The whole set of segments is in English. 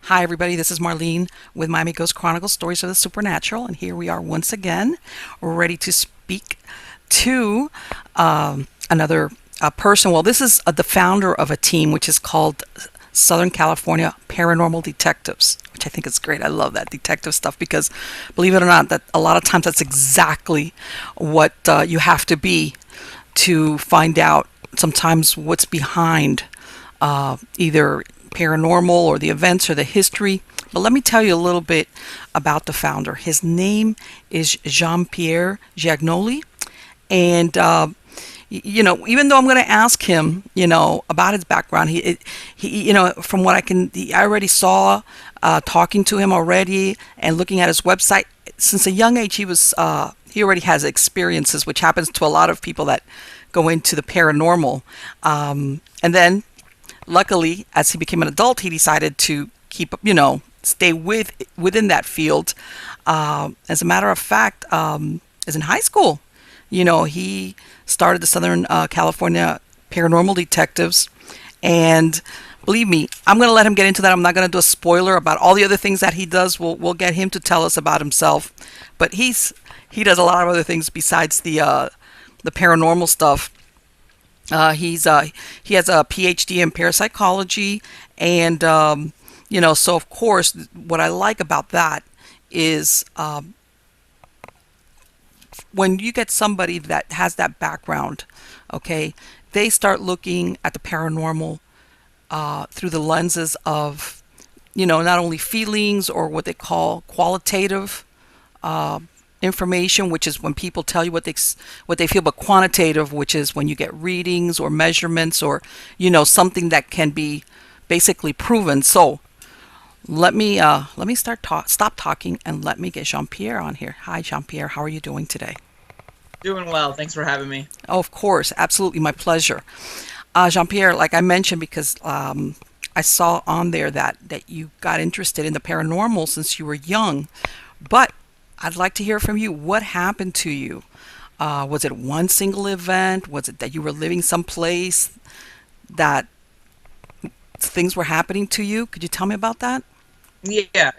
Hi, everybody. This is Marlene with Miami Ghost Chronicles, Stories of the Supernatural. And here we are once again, ready to speak to another person. Well, this is the founder of a team which is called Southern California Paranormal Detectives, which I think is great. I love that detective stuff because, believe it or not, that a lot of times that's exactly what you have to be to find out sometimes what's behind either paranormal or the events or the history. But let me tell you a little bit about the founder. His name is Pierre Giagnoli. And, even though I'm going to ask him, about his background, from what I already saw talking to him already and looking at his website, since a young age, he already has experiences, which happens to a lot of people that go into the paranormal. And then luckily, as he became an adult, he decided to stay within that field. As a matter of fact, as in high school, he started the Southern California Paranormal Detectives. And believe me, I'm going to let him get into that. I'm not going to do a spoiler about all the other things that he does. We'll get him to tell us about himself. But he does a lot of other things besides the paranormal stuff. He has a PhD in parapsychology, and so of course, what I like about that is when you get somebody that has that background, okay, they start looking at the paranormal through the lenses of, not only feelings or what they call qualitative information, which is when people tell you what they feel, but quantitative, which is when you get readings or measurements or something that can be basically proven. So let me stop talking and let me get Jean-Pierre on here. Hi, Jean-Pierre. How are you doing today? Doing well. Thanks for having me. Oh, of course, absolutely, my pleasure. Jean-Pierre, like I mentioned, because I saw on there that you got interested in the paranormal since you were young, but I'd like to hear from you. What happened to you? Was it one single event? Was it that you were living someplace that things were happening to you? Could you tell me about that? Yeah.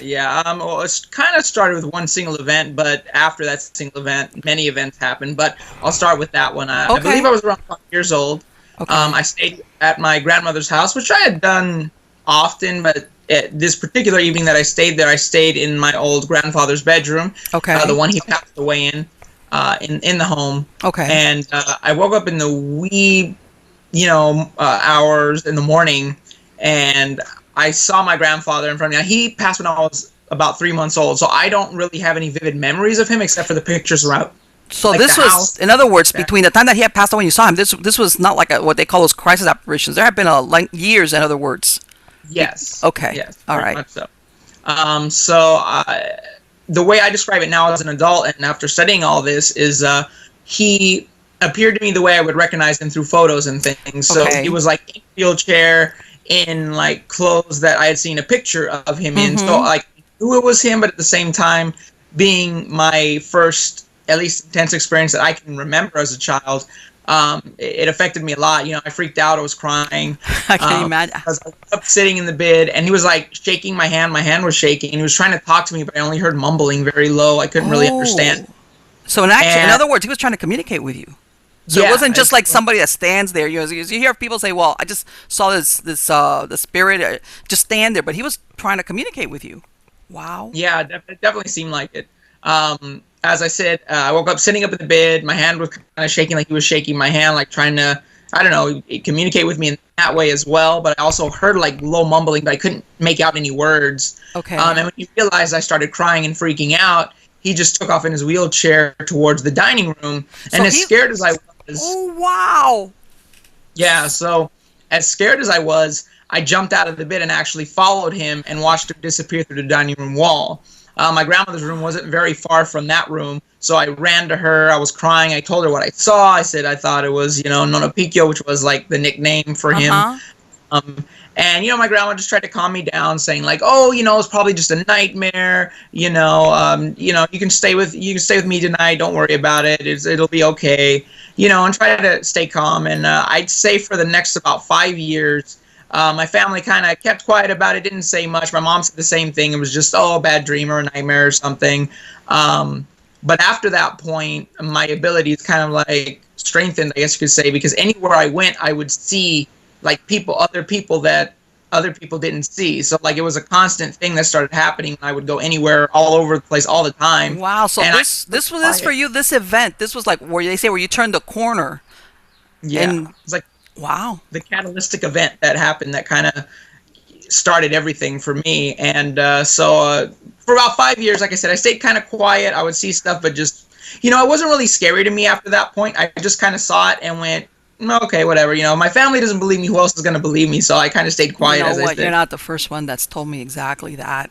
Well, it's kind of started with one single event, but after that single event, many events happened. But I'll start with that one. I Okay. believe I was around 5 years old. Okay. I stayed at my grandmother's house, which I had done often, but this particular evening that I stayed there, I stayed in my old grandfather's bedroom. Okay. The one he passed away in the home. Okay. And I woke up in the wee, hours in the morning, and I saw my grandfather in front of me. Now, he passed when I was about 3 months old, so I don't really have any vivid memories of him except for the pictures around. So like this the was, house. in other words, between the time that he had passed away and you saw him, this was not like what they call those crisis apparitions. There have been years, in other words. Yes. Okay. Yes. All Very right. much so. The way I describe it now as an adult and after studying all this is he appeared to me the way I would recognize him through photos and things. So Okay. he was like in a wheelchair in like clothes that I had seen a picture of him in. So Mm-hmm. like I knew it was him, but at the same time, being my first at least intense experience that I can remember as a child, it affected me a lot. I freaked out. I was crying. I can imagine. I was up sitting in the bed, and he was like shaking my hand. My hand was shaking, and he was trying to talk to me, but I only heard mumbling very low. I couldn't really understand. So in And other words, he was trying to communicate with you. So it yeah, wasn't just like somebody that stands there. You hear people say, "Well, I just saw the spirit just stand there," but he was trying to communicate with you. Wow. yeah, it definitely seemed like it. As I said, I woke up sitting up in the bed. My hand was kind of shaking, like he was shaking my hand, like trying to, I don't know, communicate with me in that way as well. But I also heard like low mumbling, but I couldn't make out any words. Okay. And when he realized I started crying and freaking out, he just took off in his wheelchair towards the dining room. So And as scared as I was, Oh wow. yeah, so as scared as I was, I jumped out of the bed and actually followed him and watched him disappear through the dining room wall. My grandmother's room wasn't very far from that room, so I ran to her. I was crying. I told her what I saw. I said I thought it was, Nono Picchio, which was like the nickname for him. And my grandma just tried to calm me down, saying like, "Oh, it's probably just a nightmare. You can stay with me tonight. Don't worry about it. It'll be okay. And try to stay calm." And I'd say for the next about 5 years, My family kind of kept quiet about it, didn't say much. My mom said the same thing. It was just, oh, a bad dream or a nightmare or something. But after that point, my abilities kind of like strengthened, I guess you could say, because anywhere I went, I would see like other people that other people didn't see. So like it was a constant thing that started happening. I would go anywhere, all over the place, all the time. Wow. So And this was this for you. This event. This was like where they say where you turned the corner. yeah, And it's like wow. the catalytic event that happened that kind of started everything for me. And so for about 5 years, like I said, I stayed kind of quiet. I would see stuff, but just, it wasn't really scary to me after that point. I just kind of saw it and went, okay, whatever. My family doesn't believe me. Who else is going to believe me? So I kind of stayed You quiet know as I what? said. You're not the first one that's told me exactly that.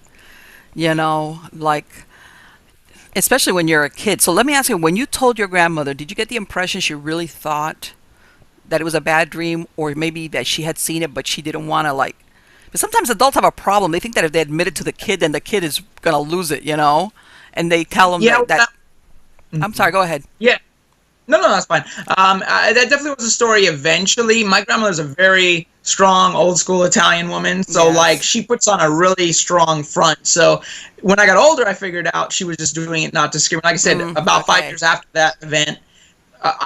Like especially when you're a kid. So let me ask you, when you told your grandmother, did you get the impression she really thought that it was a bad dream, or maybe that she had seen it but she didn't want to like? But sometimes adults have a problem. They think that if they admit it to the kid, then the kid is gonna lose it, and they tell them Yeah, that. I'm sorry. Go ahead. yeah. No, that's fine. That definitely was a story eventually. My grandmother's a very strong, old school Italian woman. So, Yes. like, she puts on a really strong front. So, when I got older, I figured out she was just doing it not to scare me. Like I said, about 5 years after that event,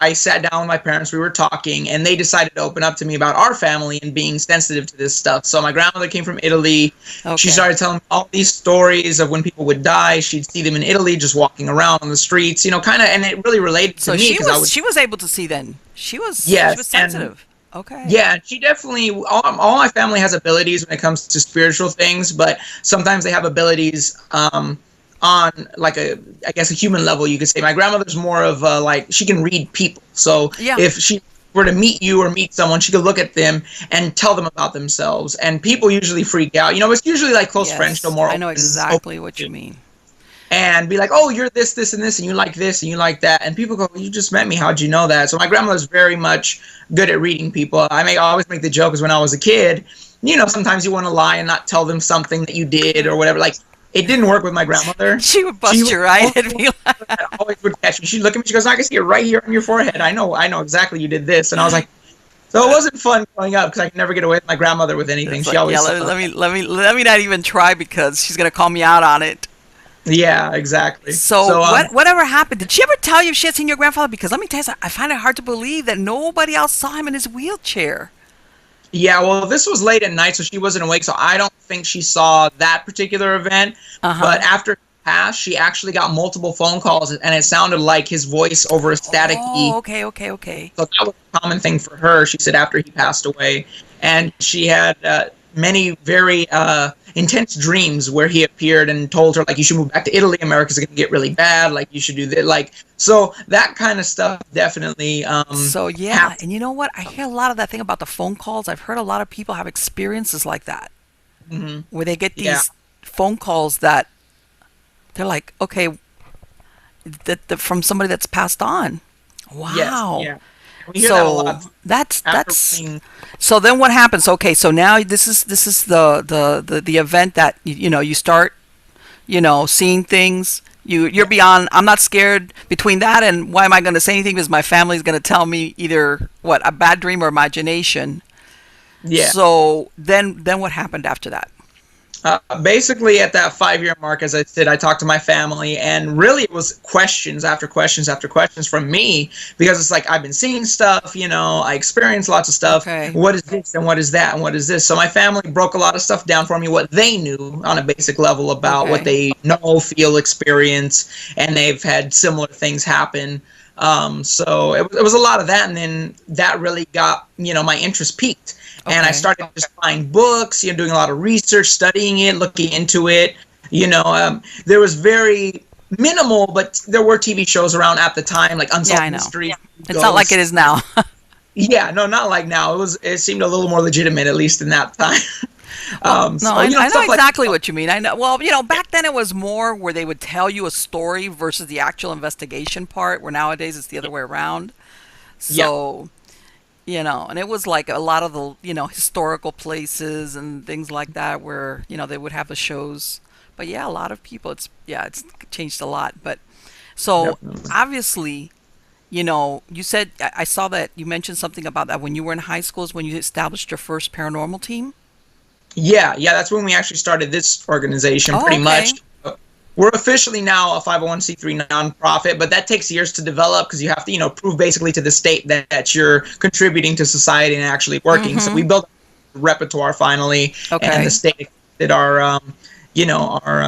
I sat down with my parents. We were talking, and they decided to open up to me about our family and being sensitive to this stuff. So my grandmother came from Italy. Okay. She started telling me all these stories of when people would die. She'd see them in Italy, just walking around on the streets, kind of, and it really related to So me she because I was was she was able to see then. She yes, was and sensitive. Okay. yeah, she definitely. All my family has abilities when it comes to spiritual things, but sometimes they have abilities on like I guess a human level, you could say. My grandmother's more of like she can read people. So Yeah. if she were to meet you or meet someone, she could look at them and tell them about themselves. And people usually freak out. It's usually like close friends show Yes, more I know openness, exactly what you mean. and be like, oh, you're this, this, and this, and you like this, and you like that. And people go, well, you just met me. How'd you know that? So my grandmother's very much good at reading people. I always make the joke is when I was a kid, sometimes you want to lie and not tell them something that you did or whatever. Like, it didn't work with my grandmother. She would bust you, right? It'd be like, Always would catch me. She'd look at me. She goes, I can see it right here on your forehead. I know exactly you did this. And I was like, so it wasn't fun growing up because I could never get away with my grandmother with anything. it's She like, always yeah, saw let me not even try because she's gonna call me out on it. yeah, exactly. So whatever happened? Did she ever tell you if she had seen your grandfather? Because let me tell you something, I find it hard to believe that nobody else saw him in his wheelchair. Yeah, well, this was late at night, so she wasn't awake, so I don't think she saw that particular event. But after he passed, she actually got multiple phone calls, and it sounded like his voice over a static key. Oh, okay. So that was a common thing for her, she said, after he passed away. And she had many very intense dreams where he appeared and told her, like, you should move back to Italy. America's going to get really bad. Like, you should do this. Like, so that kind of stuff definitely So yeah, happened. and you know what? I hear a lot of that thing about the phone calls. I've heard a lot of people have experiences like that, where they get these Yeah. phone calls that they're like, okay, that from somebody that's passed on. Wow. Yes, yeah. We hear that a lot. That's After winning. so then what happens? Okay, so now this is the event that you start seeing things. You're beyond. I'm not scared between that and why am I going to say anything because my family's going to tell me either what a bad dream or imagination. Yeah. So then what happened after that? Basically, at that 5-year mark, as I said, I talked to my family, and really it was questions after questions after questions from me because it's like I've been seeing stuff, I experienced lots of stuff. Okay. What is this and what is that and what is this? So my family broke a lot of stuff down for me, what they knew on a basic level about what they know, feel, experience, and they've had similar things happen. So it was a lot of that, and then that really got my interest peaked. And I started just buying books, doing a lot of research, studying it, looking into it. There was very minimal, but there were TV shows around at the time, like Unsolved Mysteries. It's not like it is now. Yeah, no, not like now. It seemed a little more legitimate, at least in that time. I know exactly what you mean. I know. Well, back then it was more where they would tell you a story versus the actual investigation part, where nowadays it's the other way around. So... and it was like a lot of the, historical places and things like that where, they would have the shows. But yeah, a lot of people, it's changed a lot. But so obviously, you said, I saw that you mentioned something about that when you were in high school is when you established your first paranormal team. Yeah, that's when we actually started this organization, Oh, pretty okay. much. We're officially now a 501c3 nonprofit, but that takes years to develop because you have to, prove basically to the state that you're contributing to society and actually working. So Mm-hmm. we built a repertoire finally, and the Okay. state did our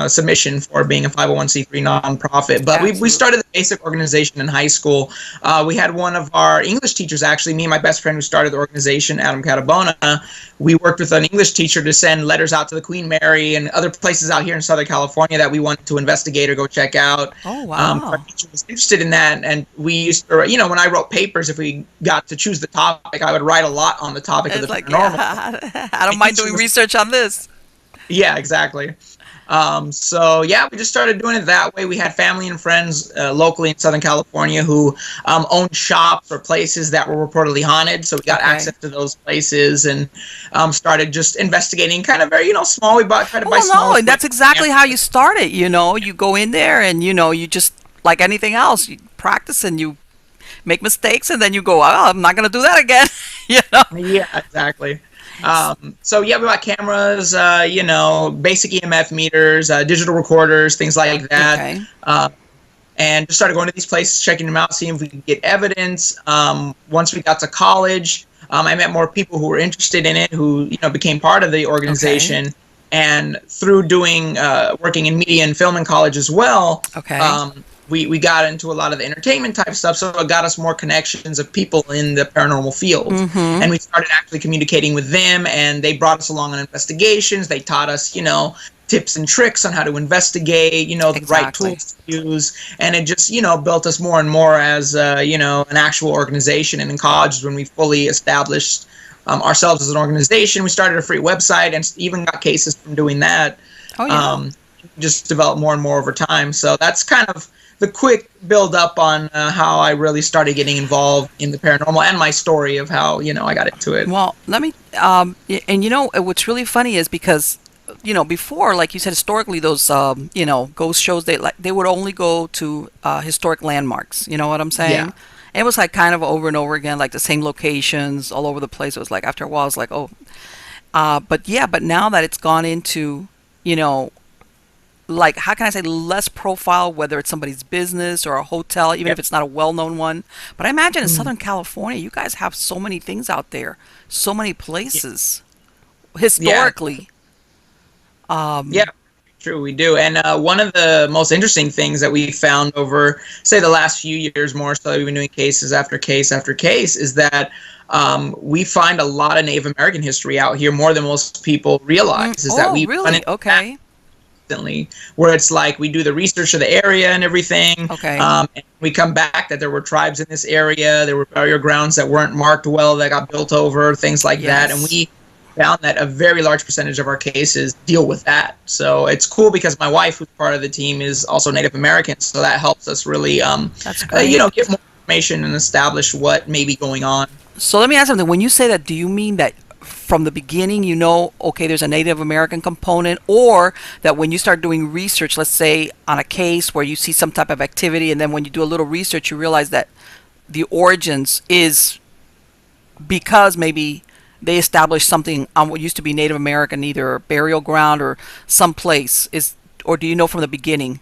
submission for being a 501c3 nonprofit. But we Absolutely. started the basic organization in high school. We had one of our English teachers, actually, me and my best friend who started the organization, Adam Catabona. We worked with an English teacher to send letters out to the Queen Mary and other places out here in Southern California that we wanted to investigate or go check out. Oh, Our wow. teacher was interested in that, and we used to, when I wrote papers, if we got to choose the topic, I would write a lot on the topic of the It's like, paranormal. yeah, I My don't mind teacher doing was research on this. Yeah, exactly. So yeah, we just started doing it that way. We had family and friends locally in Southern California who owned shops or places that were reportedly haunted. So we got Okay. access to those places and started just investigating, kind of very small. Tried to buy Well, small no, and that's equipment. exactly how you start it. You go in there and, you just, like anything else, you practice and you make mistakes and then you go, oh, I'm not going to do that again. you know? Yeah, exactly. So yeah, we got cameras, basic EMF meters, digital recorders, things like that. Okay. And just started going to these places, checking them out, seeing if we could get evidence. Once we got to college, I met more people who were interested in it, who became part of the Okay. organization. And through doing working in media and film in college as well, Okay. we got into a lot of the entertainment type stuff. So it got us more connections of people in the paranormal field, Mm-hmm. and we started actually communicating with them. And they brought us along on investigations. They taught us, tips and tricks on how to investigate, the right Exactly. tools to use. And it just, built us more and more as, an actual organization. And in college, when we fully established ourselves as an organization, we started a free website and even got cases from doing that. Oh, yeah. Um, just developed more and more over time. So that's kind of the quick build up on how I really started getting involved in the paranormal and my story of how, I got into it. Well, let me, and what's really funny is because, before, like you said, historically, those, ghost shows, they would only go to historic landmarks. You know what I'm Yeah. saying? It was like kind of over and over again, like the same locations all over the place. It was like after a while, it's like, oh, but now that it's gone into, you know, like how can I say less profile, whether it's somebody's business or a hotel, even Yeah. if it's not a well-known one. But I imagine in Mm. Southern California, you guys have so many things out there, so many Yeah. places Yeah. historically. Yeah. True, we do. And one of the most interesting things that we found over, say, the last few years more so, we've been doing cases after case after case, is that we find a lot of Native American history out here more than most people realize. Is that Oh, we run really? into that Okay. constantly, where it's like we do the research of the area and everything, Okay. and we come back that there were tribes in this area, there were burial grounds that weren't marked well that got built over, things like that, and Yes. we found that a very large percentage of our cases deal with that. So it's cool because my wife, who's part of the team, is also Native American, so that helps us really, That's great. get more information and establish what may be going on. So let me ask something. When you say that, do you mean that from the beginning you know, okay, there's a Native American component, or that when you start doing research, let's say on a case where you see some type of activity, and then when you do a little research, you realize that the origins is because maybe they established something on what used to be Native American, either a burial ground or some place, is, or do you know from the beginning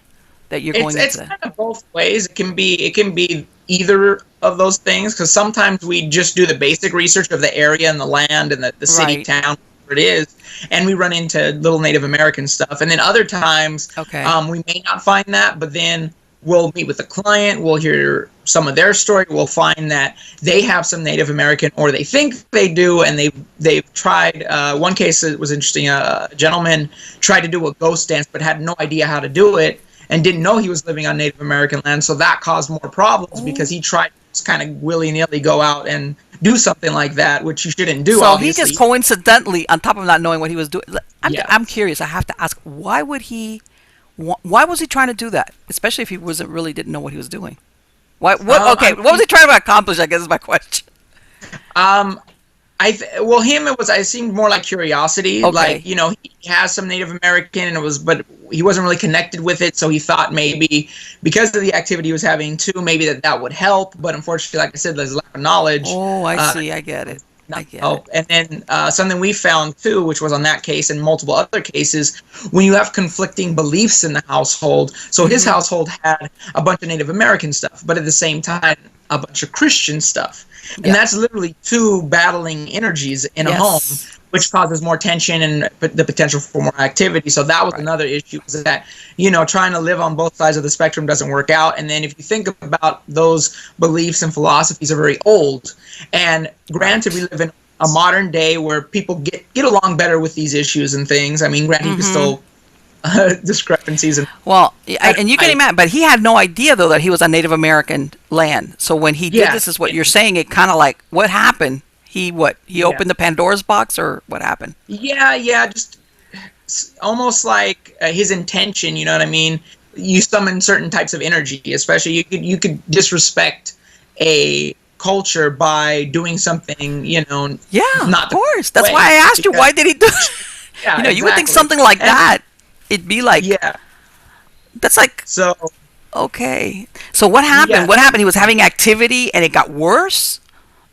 that you're It's going into it's that? kind of both ways. It can be either of those things because sometimes we just do the basic research of the area and the land and the city, Right. town, where it is, and we run into little Native American stuff. And then other times Okay. we may not find that, but then we'll meet with a client, we'll hear some of their story, we'll find that they have some Native American, or they think they do, and they've tried. One case that was interesting. A gentleman tried to do a ghost dance, but had no idea how to do it, and didn't know he was living on Native American land. So that caused more problems because he tried to just kind of willy-nilly go out and do something like that, which you shouldn't do, So he obviously. just coincidentally, on top of not knowing what he was doing, Yeah. I'm curious. I have to ask, why would he? Why was he trying to do that? Especially if he wasn't really didn't know what he was doing. Why? What? Okay. I What was he trying to accomplish? I guess is my question. Um, well, him, it seemed more like curiosity. Okay. Like, he has some Native American, and but he wasn't really connected with it, so he thought maybe because of the activity he was having too, maybe that would help. But unfortunately, like I said, there's a lack of knowledge. Oh, I Uh, see. I get it. I get it. Oh, and then something we found too, which was on that case and multiple other cases, when you have conflicting beliefs in the household. So his household had a bunch of Native American stuff, but at the same time, a bunch of Christian stuff. And that's literally two battling energies in a home, which causes more tension and the potential for more activity. So that was another issue, is that, trying to live on both sides of the spectrum doesn't work out. And then if you think about those beliefs and philosophies are very old, and granted we live in a modern day where people get along better with these issues and things. I mean, granted you can still discrepancies. And and you can imagine, but he had no idea though that he was on Native American land. So when he did this, is what you're saying. It kind of like, what happened? He opened the Pandora's box, or what happened? Just almost like his intention. You know what I mean? You summon certain types of energy, especially you could disrespect a culture by doing something. Not of course. That's why I asked you, why did he do? You would think something like that. It'd be like, that's like, so okay. So what happened? What happened? He was having activity and it got worse,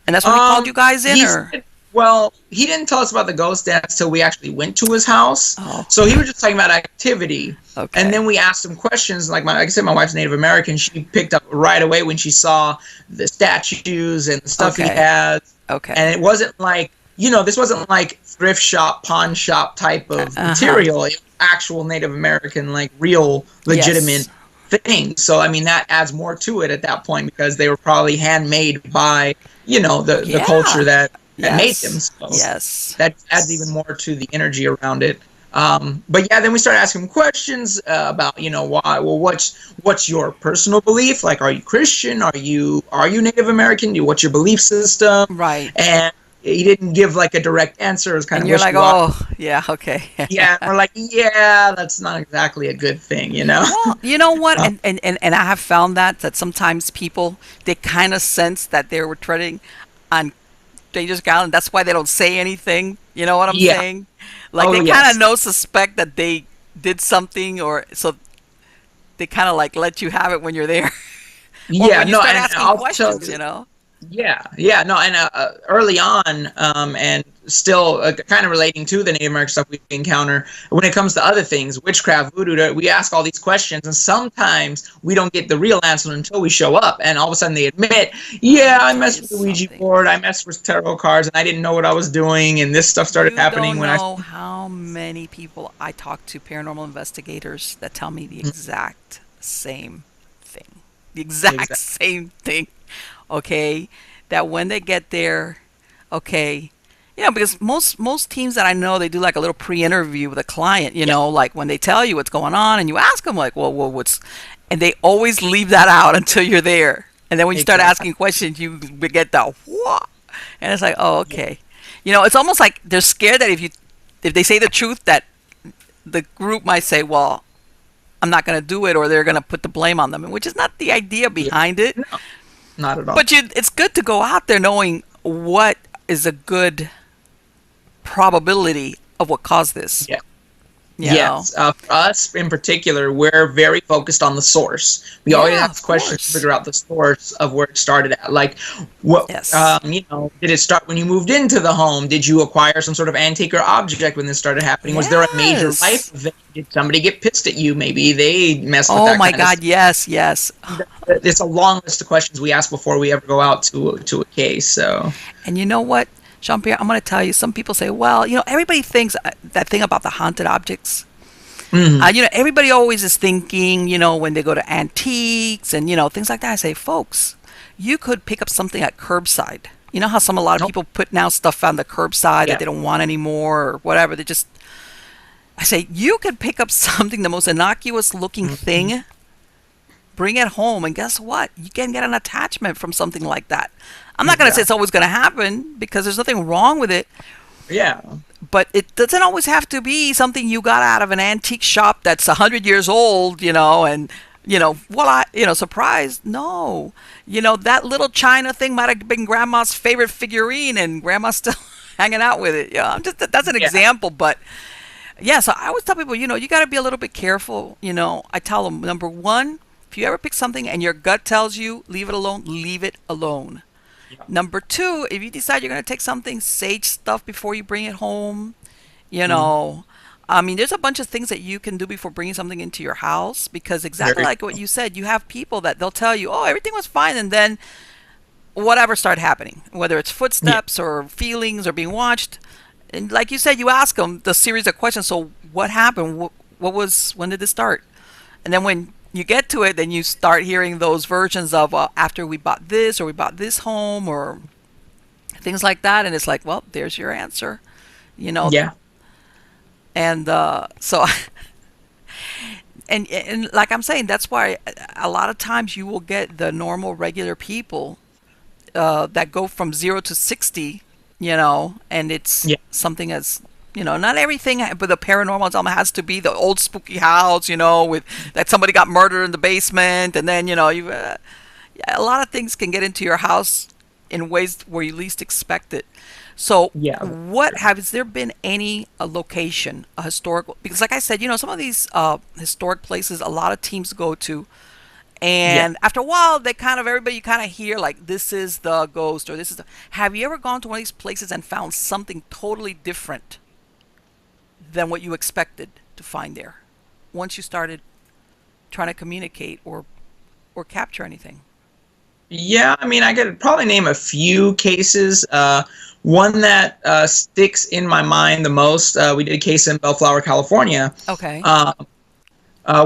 and that's when he called you guys in, or? Well, he didn't tell us about the ghost dance till we actually went to his house. So he was just talking about activity. Okay. And then we asked him questions. Like I said, my wife's Native American. She picked up right away when she saw the statues and the stuff he had. Okay. And it wasn't like, this wasn't like thrift shop, pawn shop type of material. It was actual Native American, like real, legitimate things. So, I mean, that adds more to it at that point, because they were probably handmade by, the culture that made them. So that adds even more to the energy around it. But then we started asking him questions about, why. Well, what's your personal belief? Like, are you Christian? Are you Native American? What's your belief system? Right. And he didn't give like a direct answer. It was kind of you're like, oh, yeah, okay. We're like, that's not exactly a good thing, Well, you know what? And I have found that sometimes people, they kind of sense that they were treading on dangerous ground, and that's why they don't say anything. You know what I'm saying? Like they kind of suspect that they did something, or so they kind of like let you have it when you're there. When you start asking questions, and early on, and still kind of relating to the Native American stuff we encounter, when it comes to other things, witchcraft, voodoo, we ask all these questions, and sometimes we don't get the real answer until we show up, and all of a sudden they admit, I messed with the Ouija board, I messed with tarot cards, and I didn't know what I was doing, and this stuff started happening when I... You don't know how many people I talk to, paranormal investigators, that tell me the exact same thing. The exact same thing. Okay, that when they get there, because most teams that I know, they do like a little pre-interview with a client, like when they tell you what's going on, and you ask them like, well, what's, and they always leave that out until you're there, and then when you start asking questions, you get the what, and it's like, oh, okay, it's almost like they're scared that if they say the truth, that the group might say, well, I'm not going to do it, or they're going to put the blame on them, which is not the idea behind it. No. Not at all. But it's good to go out there knowing what is a good probability of what caused this. Yes. For us in particular, we're very focused on the source. We always ask questions to figure out the source of where it started at. Like, what, did it start when you moved into the home? Did you acquire some sort of antique or object when this started happening? Was there a major life event? Did somebody get pissed at you? Maybe they messed with that. Oh my God, yes. It's a long list of questions we ask before we ever go out to a case. So. And you know what, Jean-Pierre, I'm going to tell you, some people say, well, everybody thinks that thing about the haunted objects. Everybody always is thinking, when they go to antiques and, things like that. I say, folks, you could pick up something at curbside. You know how a lot of people put now stuff on the curbside that they don't want anymore or whatever. I say, you could pick up something, the most innocuous looking thing, bring it home, and guess what? You can get an attachment from something like that. I'm not going to say it's always going to happen, because there's nothing wrong with it. Yeah. But it doesn't always have to be something you got out of an antique shop that's 100 years old, and, surprise. No. That little China thing might have been Grandma's favorite figurine, and Grandma's still hanging out with it. That's an example, but... Yeah, so I always tell people, you got to be a little bit careful. I tell them, number one, if you ever pick something and your gut tells you, leave it alone, leave it alone. Number two, if you decide you're going to take something, sage stuff before you bring it home. You Mm, know, I mean, there's a bunch of things that you can do before bringing something into your house because exactly very like what you said, you have people that they'll tell you, oh, everything was fine. And then whatever started happening, whether it's yeah, footsteps or feelings or being watched. And like you said, you ask them the series of questions. So what happened? What was, when did this start? And then when you get to it, then you start hearing those versions of after we bought this or we bought this home or things like that. And it's like, well, there's your answer, you know. yeah, And so, and like I'm saying, that's why a lot of times you will get the normal, regular people that go from 0 to 60, and it's yeah, something as, not everything, but the paranormal element has to be the old spooky house, with that somebody got murdered in the basement, and then, a lot of things can get into your house in ways where you least expect it. So, yeah, has there been any location, a historical? Because, like I said, some of these historic places, a lot of teams go to, yeah. and after a while, everybody you kind of hear like this is the ghost or this is the. Have you ever gone to one of these places and found something totally different than what you expected to find there? Once you started trying to communicate or capture anything. Yeah, I mean, I could probably name a few cases. One that sticks in my mind the most, we did a case in Bellflower, California. Okay. Uh,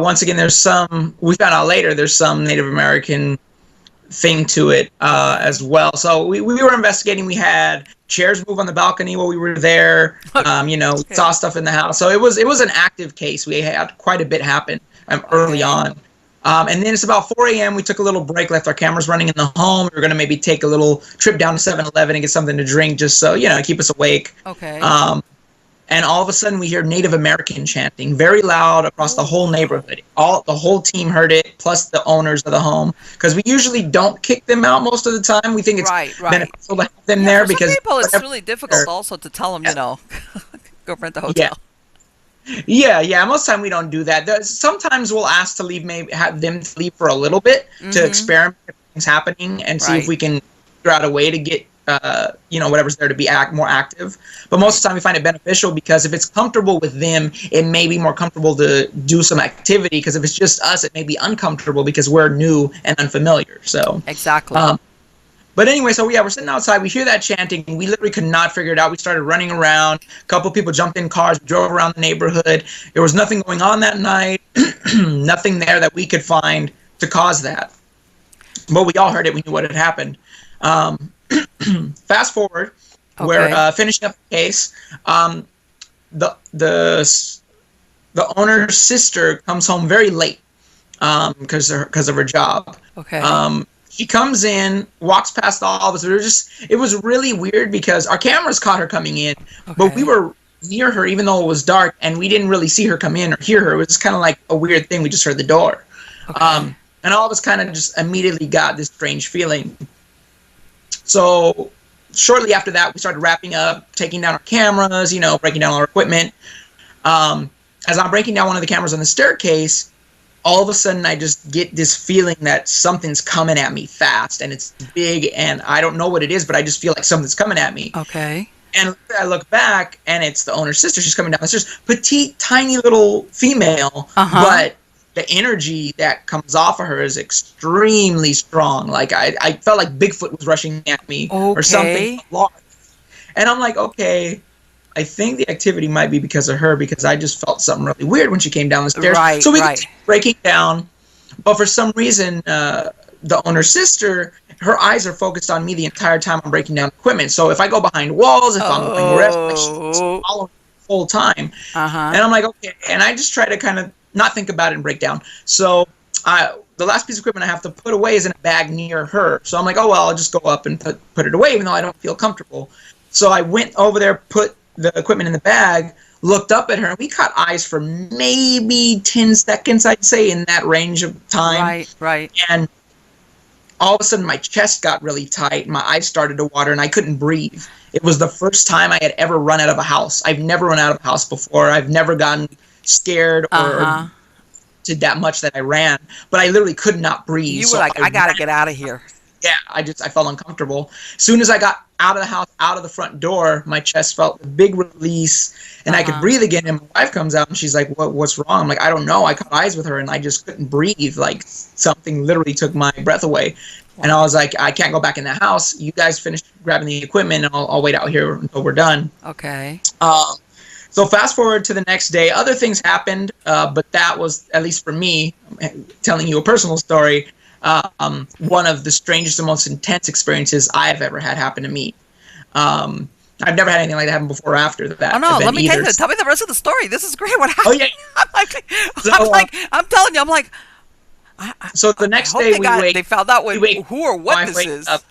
Once again, we found out later, there's some Native American thing to it as well. So we were investigating. We had chairs move on the balcony while we were there. We Okay. saw stuff in the house. So it was an active case. We had quite a bit happen early Okay. on. And then it's about 4 a.m. We took a little break, left our cameras running in the home. We were going to maybe take a little trip down to 7-Eleven and get something to drink just so, keep us awake. Okay. And all of a sudden we hear Native American chanting very loud across the whole neighborhood. The whole team heard it, plus the owners of the home, because we usually don't kick them out most of the time. We think it's Right. Right. beneficial to have them Yeah. there For some because people, it's whatever really difficult they're- also to tell them, go rent the yeah, hotel. yeah. Most of the time we don't do that. Sometimes we'll ask to leave, maybe have them to leave for a little bit to Mm-hmm. experiment if things happening and see if Right. we can figure out a way to get whatever's there to be more active. But most of the time we find it beneficial because if it's comfortable with them, it may be more comfortable to do some activity. Because if it's just us, it may be uncomfortable because we're new and unfamiliar. So Exactly. but anyway, so yeah, we're sitting outside. We hear that chanting. We literally could not figure it out. We started running around. A couple people jumped in cars, drove around the neighborhood. There was nothing going on that night. Nothing there that we could find to cause that. But we all heard it. We knew what had happened. Fast forward, we're Okay. finishing up the case. The the owner's sister comes home very late because of her job. Okay. She comes in, walks past all of us. It was really weird because our cameras caught her coming in, but we Okay. were near her even though it was dark, and we didn't really see her come in or hear her. It was kind of like a weird thing. We just heard the door. Okay. And all of us kind of just immediately got this strange feeling. So shortly after that, we started wrapping up, taking down our cameras, breaking down all our equipment. As I'm breaking down one of the cameras on the staircase, all of a sudden I just get this feeling that something's coming at me fast, and it's big, and I don't know what it is, but I just feel like something's coming at me. Okay. And I look back, and it's the owner's sister. She's coming down. It's just petite, tiny little female, Uh-huh. but the energy that comes off of her is extremely strong. Like I felt like Bigfoot was rushing at me or something Okay. large. And I'm like, okay, I think the activity might be because of her, because I just felt something really weird when she came down the stairs. Right, So we right. kept breaking down, but for some reason, the owner's sister, her eyes are focused on me the entire time I'm breaking down equipment. So if I go behind walls, if I'm going wherever, like, she's Oh. following me the whole time. Uh-huh. And I'm like, okay. And I just try to kind of not think about it and break down. So the last piece of equipment I have to put away is in a bag near her. So I'm like, oh, well, I'll just go up and put it away, even though I don't feel comfortable. So I went over there, put the equipment in the bag, looked up at her, and we caught eyes for maybe 10 seconds, I'd say, in that range of time. Right, right. And all of a sudden my chest got really tight, my eyes started to water, and I couldn't breathe. It was the first time I had ever run out of a house. I've never run out of a house before. I've never gotten scared Uh-huh. or did that much that I ran, but I literally could not breathe. You were So like, I gotta get out of here. Yeah, I felt uncomfortable. As soon as I got out of the house, out of the front door, my chest felt a big release, and I could breathe again. And my wife comes out, and she's like, "What's wrong?" I'm like, "I don't know." I caught eyes with her, and I just couldn't breathe. Like something literally took my breath away. And I was like, "I can't go back in the house. You guys finish grabbing the equipment, and I'll wait out here until we're done." Okay. So fast forward to the next day, other things happened, but that was, at least for me, telling you a personal story, one of the strangest and most intense experiences I've ever had happen to me. I've never had anything like that happen before or after that. Oh no, event let me either. tell me the rest of the story. This is great. What happened? Oh yeah. I'm telling you, I'm like, So the next hope day they found out who or what this is. Up,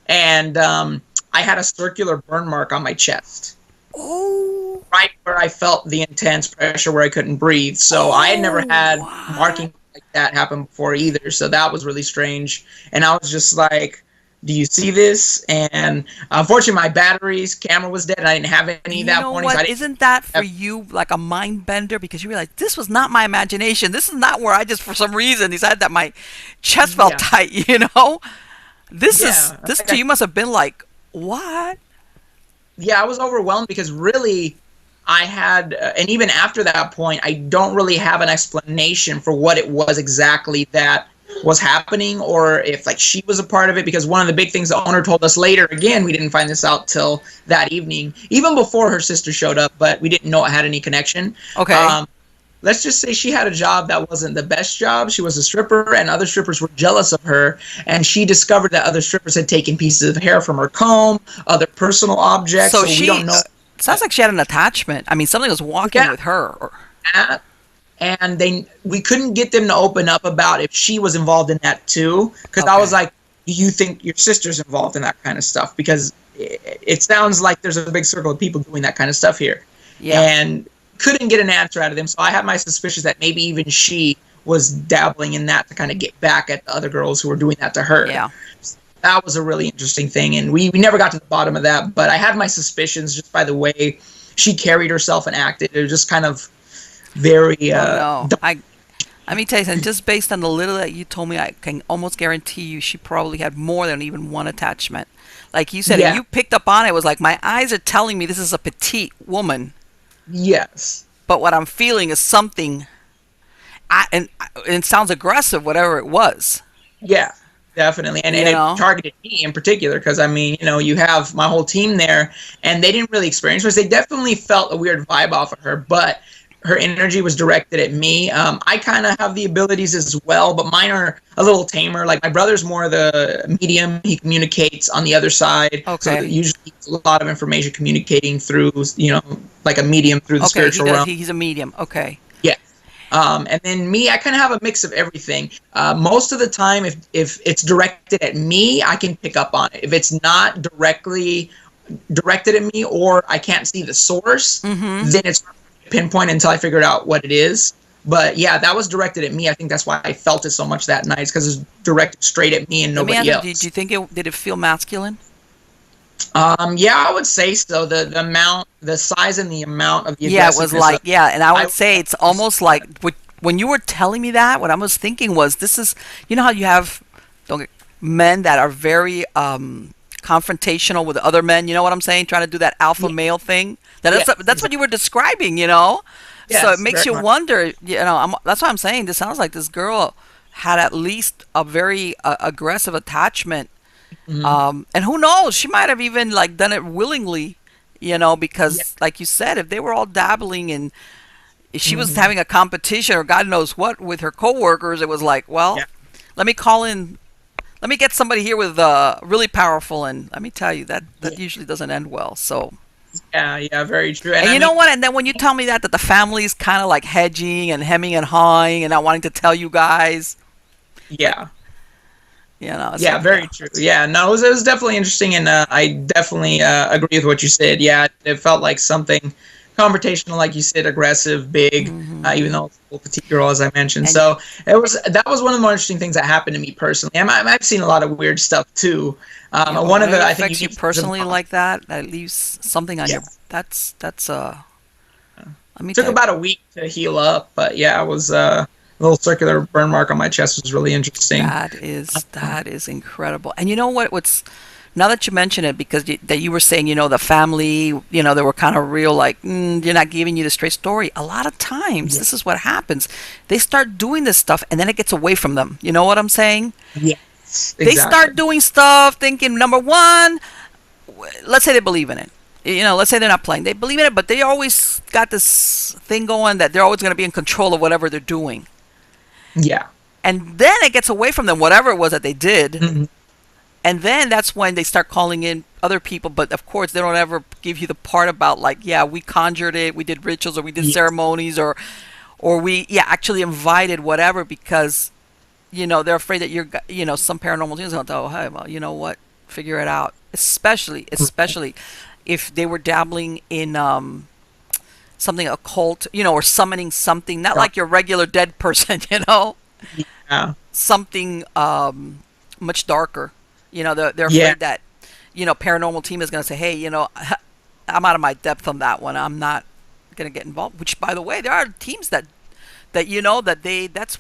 and I had a circular burn mark on my chest. Oh. Right where I felt the intense pressure where I couldn't breathe. So I had never had marking like that happen before either. So that was really strange. And I was just like, do you see this? And unfortunately, my camera was dead. And I didn't have any that morning. What? Isn't that for you like a mind bender? Because you realize this was not my imagination. This is not where I just, for some reason, decided that my chest felt tight, This to you must have been like, what? Yeah, I was overwhelmed because really I had, and even after that point, I don't really have an explanation for what it was exactly that was happening, or if like she was a part of it, because one of the big things the owner told us later, again, we didn't find this out till that evening, even before her sister showed up, but we didn't know it had any connection. Okay. Let's just say she had a job that wasn't the best job. She was a stripper, and other strippers were jealous of her. And she discovered that other strippers had taken pieces of hair from her comb, other personal objects. So we don't know. Sounds like she had an attachment. I mean, something was walking with her. And we couldn't get them to open up about if she was involved in that too. Because I was like, do you think your sister's involved in that kind of stuff? Because it sounds like there's a big circle of people doing that kind of stuff here. Yeah. And couldn't get an answer out of them, so I had my suspicions that maybe even she was dabbling in that to kind of get back at the other girls who were doing that to her. Yeah, that was a really interesting thing, and we never got to the bottom of that, but I had my suspicions just by the way she carried herself and acted. It was just kind of very let me tell you something, just based on the little that you told me, I can almost guarantee you she probably had more than even one attachment. Like you said, if you picked up on it, it was like, my eyes are telling me this is a petite woman. Yes. But what I'm feeling is something, and it sounds aggressive, whatever it was. Yeah, definitely. And it targeted me in particular because, I mean, you have my whole team there, and they didn't really experience this. They definitely felt a weird vibe off of her, but her energy was directed at me. I kind of have the abilities as well, but mine are a little tamer. Like my brother's more the medium. He communicates on the other side. Okay. So usually a lot of information communicating through, like a medium through the spiritual realm. He's a medium. Okay. Yeah. And then me, I kind of have a mix of everything. Most of the time, if it's directed at me, I can pick up on it. If it's not directly directed at me or I can't see the source, then it's pinpoint until I figured out what it is. But yeah, that was directed at me. I think that's why I felt it so much that night, because it's directed straight at me and nobody else. Did you think did it feel masculine? Yeah, I would say so. The amount, the size and the amount of the it was like, and I would say it's almost like when you were telling me that, what I was thinking was, this is, how you have men that are very confrontational with other men, you know what I'm saying, trying to do that alpha male thing. That's what you were describing, Yes, so it makes you wonder, that's why I'm saying this sounds like this girl had at least a very aggressive attachment. And who knows, she might have even like done it willingly, because like you said, if they were all dabbling and if she was having a competition or God knows what with her coworkers, it was like, well, let me get somebody here with really powerful, and let me tell you that usually doesn't end well. So yeah, very true. And you know what? And then when you tell me that the family's kind of like hedging and hemming and hawing and not wanting to tell you guys. Yeah. Like, very true. Yeah, no, it was definitely interesting, and I definitely agree with what you said. Yeah, it felt like something confrontational, like you said, aggressive, big, even though it's a petite girl, as I mentioned. So that was one of the more interesting things that happened to me personally. I've seen a lot of weird stuff too. One of it, I think, affects you personally like that leaves something on your. That's. Let me. Took about a week to heal up, but yeah, it was. little circular burn mark on my chest was really interesting. That is incredible. And you know what? What's now that you mention it, because that you were saying, the family, they were kind of real, like, you're not giving you the straight story. A lot of times, Yeah. this is what happens. They start doing this stuff, and then it gets away from them. You know what I'm saying? Yes, They exactly. start doing stuff, thinking, number one, let's say they believe in it. Let's say they're not playing. They believe in it, but they always got this thing going that they're always going to be in control of whatever they're doing. Yeah. And then it gets away from them, whatever it was that they did. Mhm. And then that's when they start calling in other people. But of course, they don't ever give you the part about, like, yeah, we conjured it, we did rituals, or we did Yeah. ceremonies, or we, yeah, actually invited whatever, because, they're afraid that some paranormal things going to, oh, hey, well, you know what? Figure it out. Especially if they were dabbling in something occult, or summoning something, not Yeah. like your regular dead person, Yeah. something much darker. They're Yeah. afraid that, paranormal team is going to say, hey, I'm out of my depth on that one. I'm not going to get involved. Which, by the way, there are teams that's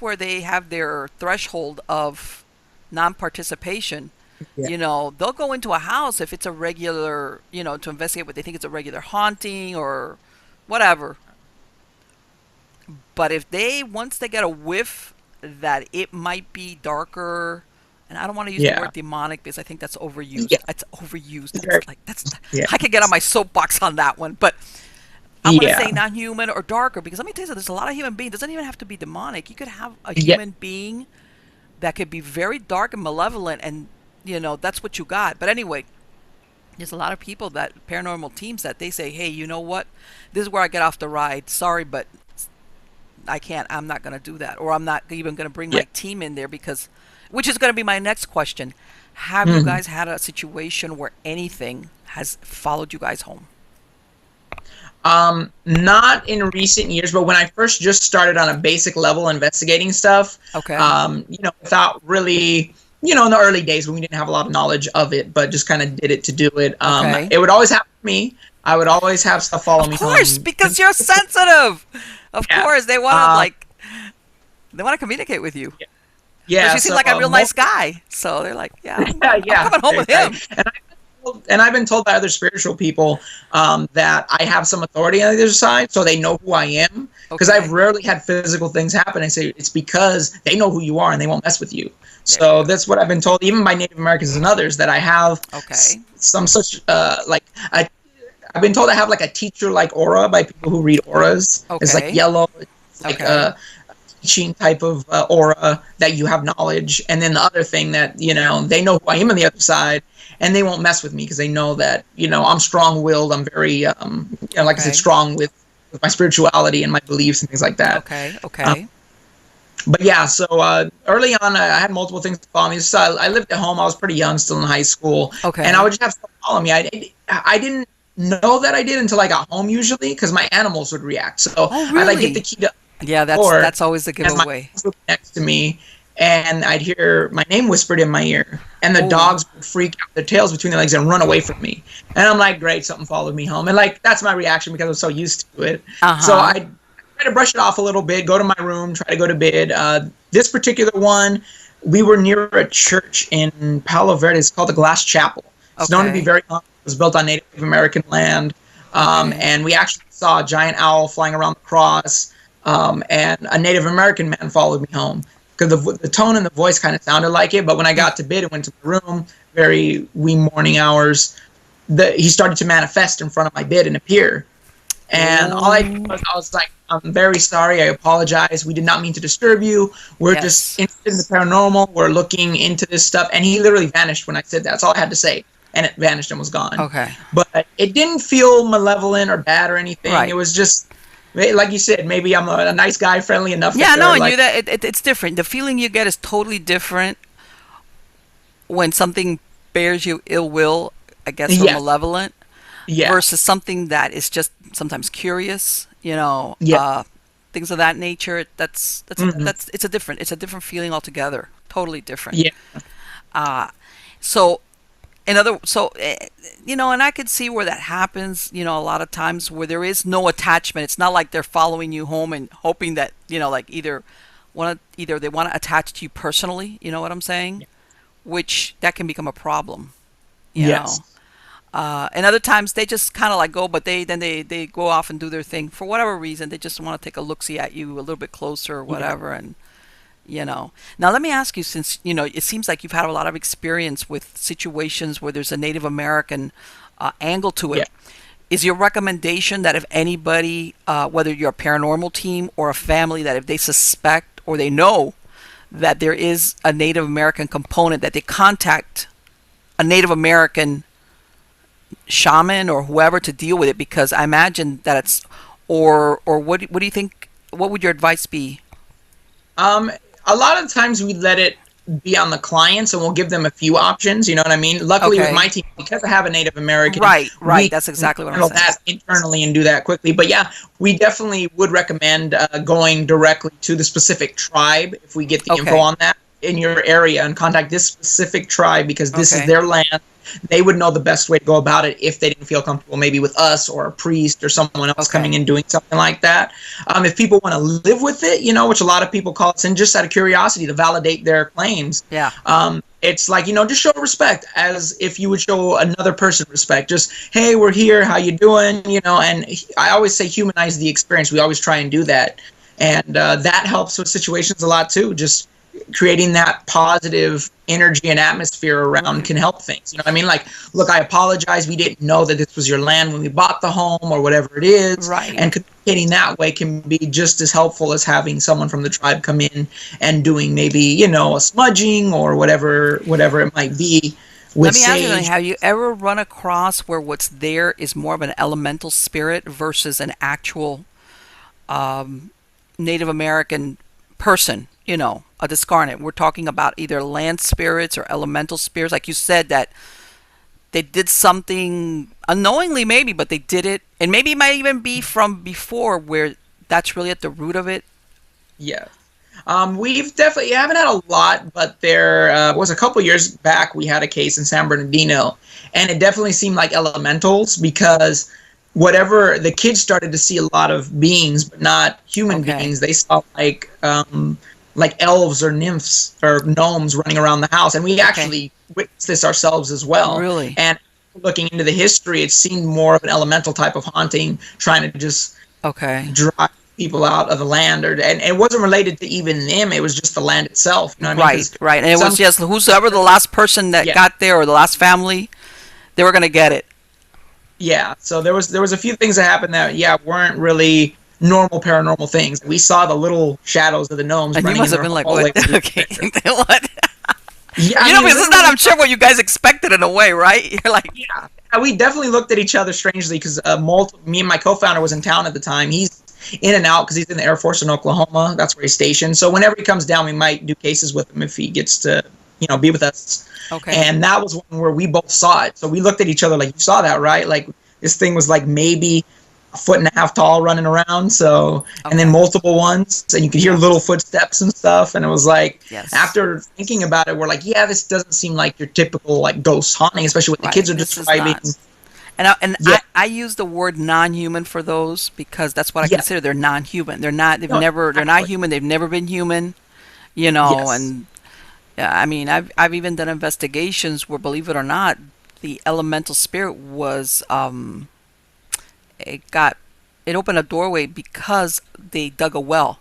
where they have their threshold of non-participation. Yeah. They'll go into a house if it's a regular, to investigate what they think is a regular haunting or whatever. But if once they get a whiff that it might be darker, and I don't want to use the Yeah. word demonic because I think that's overused. Yeah. It's overused. Very- That's Yeah. I could get on my soapbox on that one, but I'm gonna say Yeah. non-human or darker, because let me tell you something. There's a lot of human beings. It doesn't even have to be demonic. You could have a Yeah. human being that could be very dark and malevolent, and that's what you got. But anyway, there's a lot of people, that paranormal teams, that they say, hey, you know what? This is where I get off the ride. Sorry, but I can't. I'm not going to do that, or I'm not even going to bring Yeah. my team in there, because, which is going to be my next question. Have you Mhm. guys had a situation where anything has followed you guys home? Not in recent years, but when I first just started on a basic level investigating stuff, Okay. without really, in the early days when we didn't have a lot of knowledge of it, but just kind of did it to do it. Okay. It would always happen to me. I would always have stuff follow me Of course, home. because you're sensitive. Of Yeah. course, they want to Uh, they want to communicate with you. Yeah, Because you seem so, like a real nice guy. So they're like, yeah, yeah, I'm coming home with him. And I've been told by other spiritual people that I have some authority on the other side, so they know who I am. Because Okay. I've rarely had physical things happen. I say it's because they know who you are and they won't mess with you. There So you go. that's what I've been told, even by Native Americans and others, that I have Okay. some such I've been told I have like a teacher-like aura by people who read auras. It's Okay. like yellow. It's like Okay. a teaching type of aura that you have knowledge. And then the other thing that, they know who I am on the other side, and they won't mess with me because they know that, I'm strong-willed. I'm very, like I Okay. said, strong with my spirituality and my beliefs and things like that. Okay. Okay. But yeah, so early on, I had multiple things to follow me. So I lived at home. I was pretty young, still in high school. Okay. And I would just have stuff follow me. I didn't know that I did until I got home, usually, because my animals would react. So Oh, I'd like really? get the key to Yeah, the door, that's always the and my giveaway. dogs would be next to me, and I'd hear my name whispered in my ear, and the Oh. dogs would freak out, their tails between their legs, and run away from me. And I'm like, great, something followed me home. And like that's my reaction because I'm so used to it. Uh-huh. So I try to brush it off a little bit, go to my room, try to go to bed. This particular one, we were near a church in Palo Verde. It's called the Glass Chapel. It's known to be Okay. very long. It was built on Native American land. Okay. And we actually saw a giant owl flying around the cross. And a Native American man followed me home because the tone and the voice kind of sounded like it. But when I got to bed and went to my room, very wee morning hours, he started to manifest in front of my bed and appear. And all I did was I was like, I'm very sorry. I apologize. We did not mean to disturb you. We're Yes. just interested in the paranormal. We're looking into this stuff. And he literally vanished when I said that. That's all I had to say. And it vanished and was gone. Okay. But it didn't feel malevolent or bad or anything. Right. It was just, like you said, maybe I'm a nice guy, friendly enough. Yeah, that no, they're and like, you that it's different. The feeling you get is totally different when something bears you ill will, I guess, or Yeah. malevolent, yeah, versus something that is just sometimes curious, Yeah. things of that nature. That's Mhm. it's a different feeling altogether. Totally different. yeah, So and I could see where that happens, a lot of times where there is no attachment. It's not like they're following you home and hoping that, like either want to, either they want to attach to you personally, you know what I'm saying? Which that can become a problem, you know. Yes. And other times they just kind of like go, but they go off and do their thing for whatever reason. They just want to take a look see at you a little bit closer or Yeah. whatever, and you know. Now let me ask you, since you know it seems like you've had a lot of experience with situations where there's a Native American angle to Yeah. it. Is your recommendation that if anybody, whether you're a paranormal team or a family, that if they suspect or they know that there is a Native American component, that they contact a Native American shaman or whoever to deal with it? Because I imagine that it's, or what do you think? What would your advice be? Um, a lot of times we let it be on the clients, and we'll give them a few options. You know what I mean? Luckily, with Okay. my team, because I have a Native American, Right, right. we That's can exactly what I'm handle saying. that internally and do that quickly. But yeah, we definitely would recommend going directly to the specific tribe if we get the info Okay. on that in your area, and contact this specific tribe because this is Okay. their land. They would know the best way to go about it if they didn't feel comfortable maybe with us or a priest or someone else Okay. coming in doing something like that. If people want to live with it, you know, which a lot of people call us in just out of curiosity to validate their claims, Yeah. it's like, you know, just show respect as if you would show another person respect. Just, hey, we're here, how you doing, you know. And I always say humanize the experience. We always try and do that, and that helps with situations a lot too. Just creating that positive energy and atmosphere around can help things. You know what I mean? Like, look, I apologize. We didn't know that this was your land when we bought the home or whatever it is. Right. And communicating that way can be just as helpful as having someone from the tribe come in and doing maybe, you know, a smudging or whatever it might be with Let me ask you something. sage. Have you ever run across where what's there is more of an elemental spirit versus an actual Native American person? You know, a discarnate. We're talking about either land spirits or elemental spirits. Like you said, that they did something unknowingly, maybe, but they did it. And maybe it might even be from before where that's really at the root of it. Yeah. We've definitely haven't had a lot, but there was a couple years back we had a case in San Bernardino, and it definitely seemed like elementals because whatever the kids started to see a lot of beings, but not human Okay. beings. They saw like elves or nymphs or gnomes running around the house, and we actually witnessed this ourselves as well. Really? And looking into the history, it seemed more of an elemental type of haunting, trying to just Okay. drive people out of the land, and it wasn't related to even them. It was just the land itself. You know what I mean? Right, 'Cause right. And it was some- just whosoever the last person that Yeah. got there or the last family, they were going to get it. yeah. So there was a few things that happened that weren't really normal paranormal things. We saw the little shadows of the gnomes And you running must in have been their like, hallway. what? Okay. What? Yeah, I You know, mean, because it's not, I'm sure, what you guys expected in a way, right? You're like, yeah. We definitely looked at each other strangely because me and my co-founder was in town at the time. He's in and out because he's in the Air Force in Oklahoma. That's where he's stationed. So whenever he comes down, we might do cases with him if he gets to, you know, be with us. okay. And that was one where we both saw it. So we looked at each other like, you saw that, right? Like, this thing was like maybe a foot and a half tall running around. So, and then Okay. multiple ones, and you could hear little footsteps and stuff. And it was like, Yes. after thinking about it, we're like, yeah, this doesn't seem like your typical like ghost haunting, especially what the Right, kids are this is describing. not. And Yeah. I use the word non-human for those because that's what I Yeah. consider. They're non-human. They're not. They've No, never. They're not exactly. human. They've never been human. You know. Yes. And yeah, I mean, I've even done investigations where, believe it or not, the elemental spirit was it got it opened a doorway because they dug a well,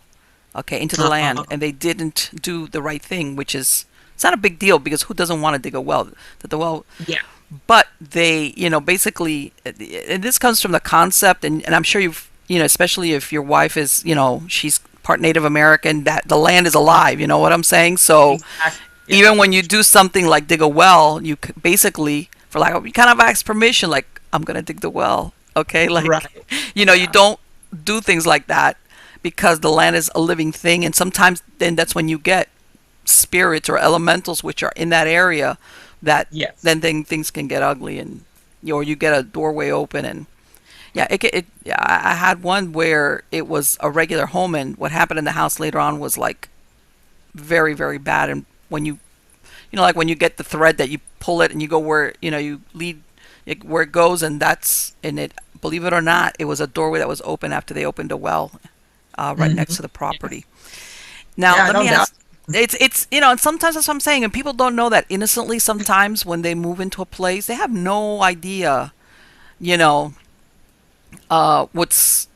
okay, into the land, and they didn't do the right thing, which is, it's not a big deal because who doesn't want to dig a well? That the well, Yeah. but they, you know, basically, and this comes from the concept, and I'm sure you've, you know, especially if your wife is, you know, she's part Native American, that the land is alive. You know what I'm saying? So Exactly. Yeah. even when you do something like dig a well, you basically, for like, you kind of ask permission, like, I'm gonna dig the well, okay? Like, Right. you know, you Yeah. don't do things like that because the land is a living thing, and sometimes then that's when you get spirits or elementals which are in that area that Yes. then things can get ugly, and or you get a doorway open, and yeah, yeah, I had one where it was a regular home, and what happened in the house later on was like very, very bad. And when you know, like when you get the thread that you pull it and you go where, you know, you lead it, where it goes, and it, believe it or not, it was a doorway that was open after they opened a well right next to the property. Now, Yeah, let no me doubt. ask. It's and sometimes that's what I'm saying, and people don't know that innocently. Sometimes when they move into a place, they have no idea, you know, what's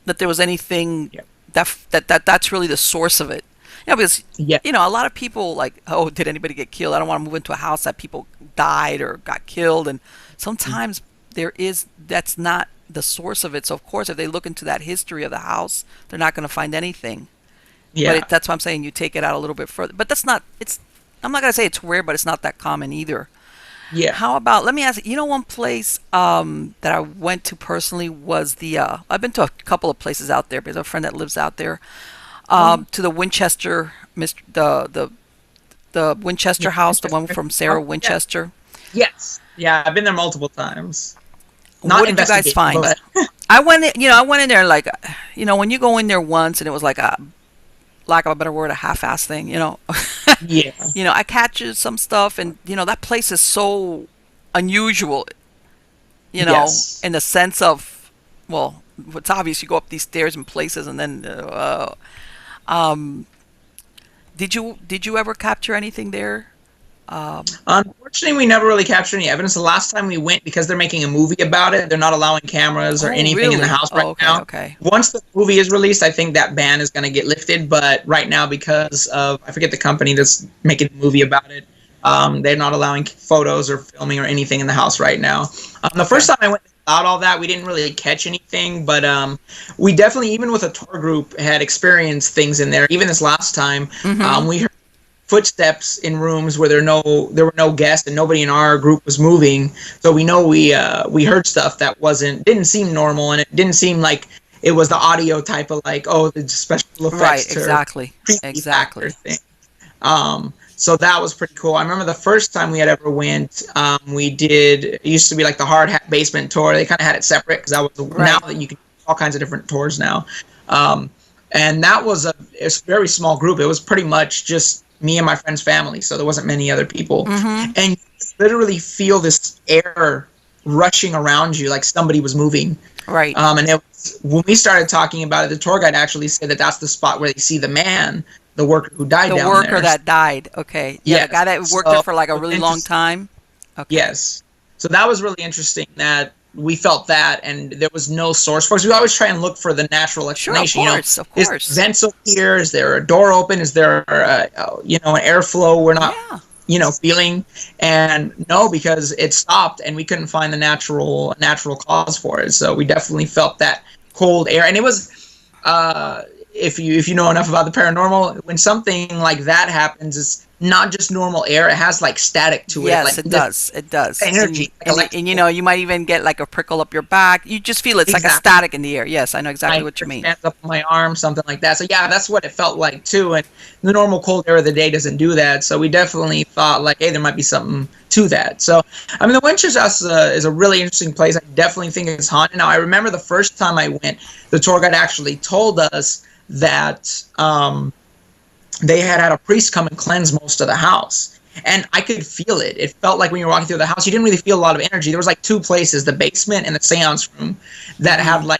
that there was anything Yeah. that's really the source of it. Because Yeah. a lot of people like, oh, did anybody get killed? I don't want to move into a house that people died or got killed, and sometimes that's not the source of it. So of course, if they look into that history of the house, they're not going to find anything. But Yeah. that's why I'm saying you take it out a little bit further. But that's not. It's. I'm not gonna say it's rare, but it's not that common either. Yeah. How about, let me ask you, one place that I went to personally was the I've been to a couple of places out there because I have a friend that lives out there. Um, To the Winchester, the yeah. Winchester house, the one Manchester. from Oh, Sarah yeah. Winchester. Yes. Yeah, I've been there multiple times. What Not did you guys investigate, find? but I went in, I went in there like, when you go in there once and it was like a, lack of a better word, a half-ass thing, yeah. I catch some stuff, and that place is so unusual, Yes. in the sense of, well, it's obvious you go up these stairs and places, and then, um, did you ever capture anything there? Unfortunately, we never really captured any evidence. The last time we went, because they're making a movie about it, they're not allowing cameras or Oh, anything in the really? house Oh, right okay, now. okay. Once the movie is released, I think that ban is going to get lifted. But right now, because of, I forget the company that's making the movie about it, they're not allowing photos or filming or anything in the house right now. The Okay. first time I went without all that, we didn't really catch anything, but we definitely, even with a tour group, had experienced things in there. Even this last time, Mm-hmm. we heard footsteps in rooms where there were no guests and nobody in our group was moving. So we know we heard stuff that didn't seem normal, and it didn't seem like it was the audio type of like, oh, the special Right, effects or exactly. creepy factor Exactly. thing. So that was pretty cool. I remember the first time we had ever went, we did, it used to be like the hard hat basement tour. They kind of had it separate because that was, now Right. that you can do all kinds of different tours now. Um, and that was it's a very small group. It was pretty much just me and my friend's family, so there wasn't many other people. Mm-hmm. And you literally feel this air rushing around you like somebody was moving. Right. And when we started talking about it, the tour guide actually said that that's the spot where they see the man, the worker who died The down worker there. that died. Okay. Yeah, the Yes. guy that worked there So for like a it was really long interesting. time. Okay. Yes. So that was really interesting that we felt that, and there was no source for us. We always try and look for the natural Sure, of explanation. course, of Is course. vents over here? Is there a door open? Is there, an airflow we're not, Yeah. feeling? And no, because it stopped, and we couldn't find the natural cause for it. So we definitely felt that cold air, and it was. If you know enough about the paranormal, when something like that happens, it's not just normal air. It has like static to it, Yes, like it this does. It does. energy, like And electrical. you might even get like a prickle up your back. You just feel it's like a Exactly. static in the air. Yes, I know exactly My what you hair mean. stands up on my arm, something like that. So yeah, that's what it felt like too. And the normal cold air of the day doesn't do that. So we definitely thought like, hey, there might be something to that. So I mean, the Winchester House is a really interesting place. I definitely think it's haunted. Now I remember the first time I went, the tour guide actually told us that they had a priest come and cleanse most of the house. And I could feel it. It felt like when you were walking through the house, you didn't really feel a lot of energy. There was like two places, the basement and the seance room, that had like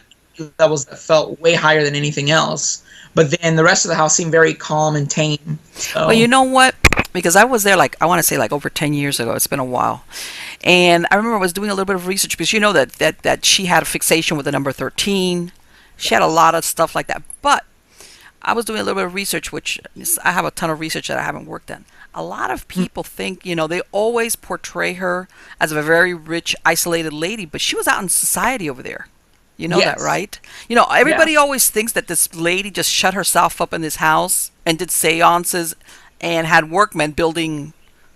levels that felt way higher than anything else. But then the rest of the house seemed very calm and tame. Well, you So, know what? Because I was there like, I want to say like over 10 years ago. It's been a while. And I remember I was doing a little bit of research because you know that she had a fixation with the number 13. She had a lot of stuff like that. But I was doing a little bit of research, which I have a ton of research that I haven't worked on. A lot of people think, they always portray her as a very rich, isolated lady, but she was out in society over there. You know that, yes. right? Everybody Yeah. always thinks that this lady just shut herself up in this house and did seances and had workmen building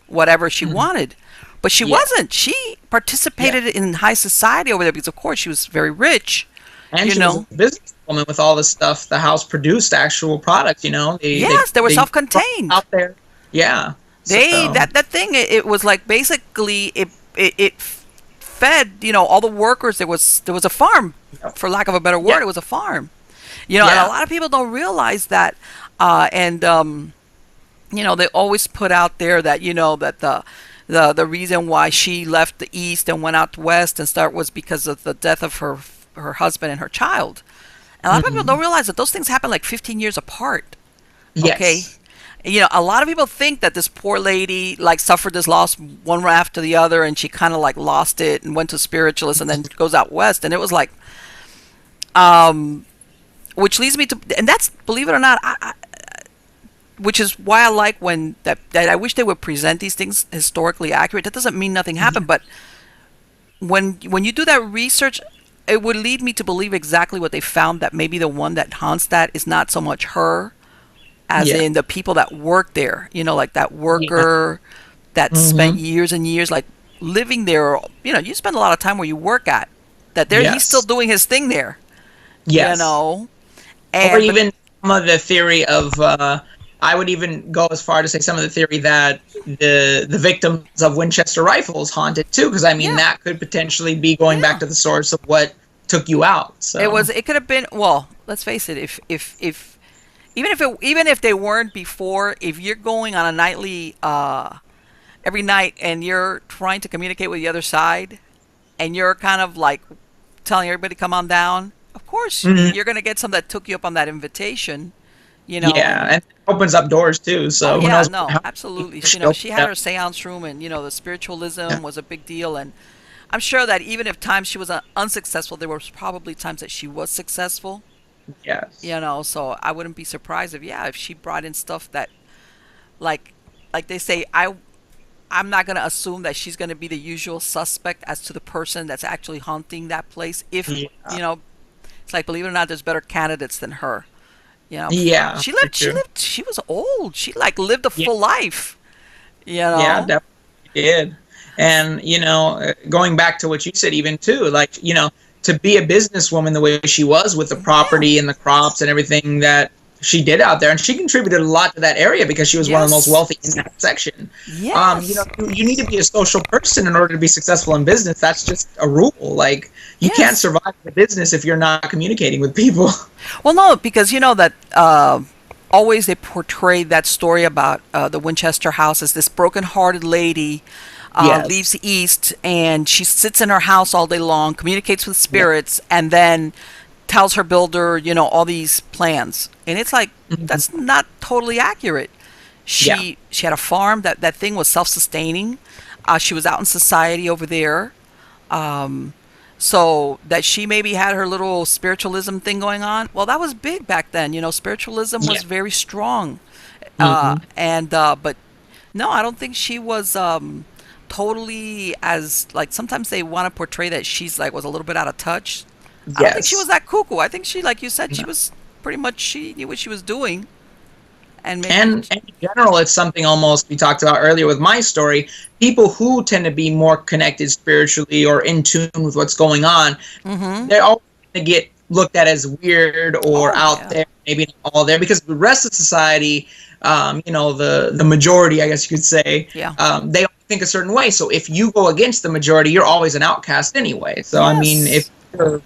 whatever she wanted. But she Yeah. wasn't. She participated Yeah. in high society over there because, of course, she was very rich. And You she was a know, businesswoman with all the stuff. The house produced actual products, yes, they were they self-contained. out there. Yeah. They So, that thing, it was like basically it fed all the workers. There was a farm, for lack of a better word. yeah. It was a farm. And a Yeah. lot of people don't realize that. And they always put out there that that the reason why she left the east and went out west and start was because of the death of her husband and her child. And a lot of people Mhm. don't realize that those things happen like 15 years apart. Okay. Yes. A lot of people think that this poor lady like suffered this loss one right after the other, and she kind of like lost it and went to spiritualists and then goes out west. And it was like, um, which leads me to, and that's, believe it or not, which is why I like when that I wish they would present these things historically accurate. That doesn't mean nothing happened, but when you do that research, it would lead me to believe exactly what they found, that maybe the one that haunts that is not so much her as Yeah. in the people that work there, like that Yeah. worker that Hmm. spent years and years like living there. You spend a lot of time where you work at, that there he's still Yes. doing his thing there, you Yes. know Or and but even some of the theory of, I would even go as far to say some of the theory that the victims of Winchester rifles haunted too, because I mean yeah, that could potentially be going back yeah, to the source of what took you out. So it could have been, well, let's face it, if even if they weren't before, if you're going on a nightly every night and you're trying to communicate with the other side, and you're kind of like telling everybody come on down, of course mhm. you're going to get some that took you up on that invitation, Yeah, and and it opens up doors too. oh So who yeah, knows no, how absolutely. she She opened had up. her seance room, and the spiritualism Yeah. was a big deal. And I'm sure that even if times she was unsuccessful, there was probably times that she was successful. Yes. So I wouldn't be surprised if she brought in stuff that, like they say, I'm not going to assume that she's going to be the usual suspect as to the person that's actually haunting that place. If, Yeah. it's like, believe it or not, there's better candidates than her. Yeah. For She sure. lived, she was old. She like lived a Yeah. full life, you Yeah. know? Definitely did. And going back to what you said, even too, like to be a businesswoman the way she was with the Yeah. property and the crops and everything that she did out there, and she contributed a lot to that area because she was one of the most Yes. wealthy in that section. Yes. You need to be a social person in order to be successful in business. That's just a rule. Like you can't Yes. survive in business if you're not communicating with people. Well, no, because you know that always they portray that story about the Winchester house as this broken-hearted lady Yes. leaves east, and she sits in her house all day long, communicates with Yeah. spirits, and then tells her builder, all these plans. And it's like, Mhm. that's not totally accurate. Yeah. She had a farm, that thing was self-sustaining. She was out in society over there. Um, so that she maybe had her little spiritualism thing going on. Well, that was big back then. Spiritualism Yeah. was very strong. Hmm. And but no, I don't think she was totally, as like sometimes they want to portray that she's like was a little bit out of touch. I don't think she was Yes. that cuckoo. I think she, like you said, she No. was pretty much, she knew what she was doing, and maybe. And in general, it's something almost we talked about earlier with my story. People who tend to be more connected spiritually or in tune with what's going on, Mm-hmm. they're always going to get looked at as weird or Oh out yeah. there, maybe not all there, because the rest of society, the majority, I guess you could say, Yeah. they only think a certain way. So if you go against the majority, you're always an outcast anyway. So I mean, if Yes. you're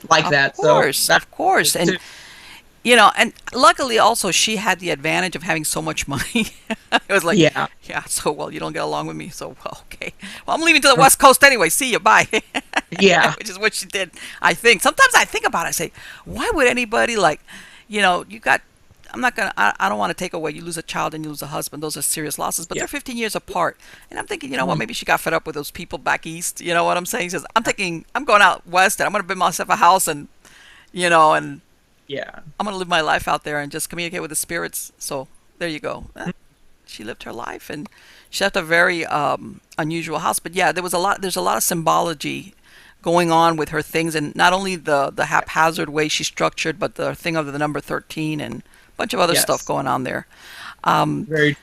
like that, so that's Of course, too. and luckily also she had the advantage of having so much money. It was like, Yeah, yeah, so well, you don't get along with me, so well, okay. Well, I'm leaving to the West Coast anyway. See you, bye. yeah, Which is what she did. I think sometimes I think about it. I say, why would anybody like, you got. I'm not gonna. I don't want to take away. You lose a child and you lose a husband. Those are serious losses, but yeah. they're 15 years apart. And I'm thinking, you know what? Mhm. Maybe she got fed up with those people back east. You know what I'm saying? She says, I'm thinking, I'm going out west and I'm gonna build myself a house, and Yeah. I'm gonna live my life out there and just communicate with the spirits. So there you go. She lived her life, and she left a very unusual house. But yeah, there's a lot of symbology going on with her things, and not only the haphazard way she's structured, but the thing of the number 13 and a bunch of other stuff Yes. going on there. Um, Very.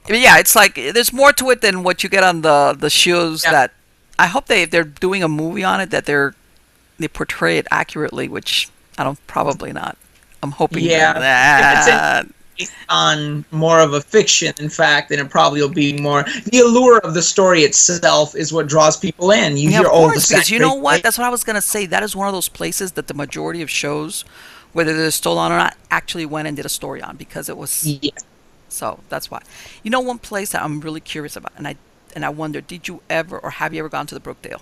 but yeah, it's like there's more to it than what you get on the shows. Yeah. That I hope if they're doing a movie on it, that they portray it accurately, which I don't, probably not. I'm hoping Yeah. If it's that. based on more of a fiction, in fact, then it probably will be more. The allure of the story itself is what draws people in. You Yeah, hear, of oh, the course, because you know sanctuary. what? That's what I was gonna say. That is one of those places that the majority of shows, whether they're still on or not, actually went and did a story on, because it was, Yeah, so that's why. One place that I'm really curious about, and I wonder, did you ever, or have you ever gone to the Brookdale?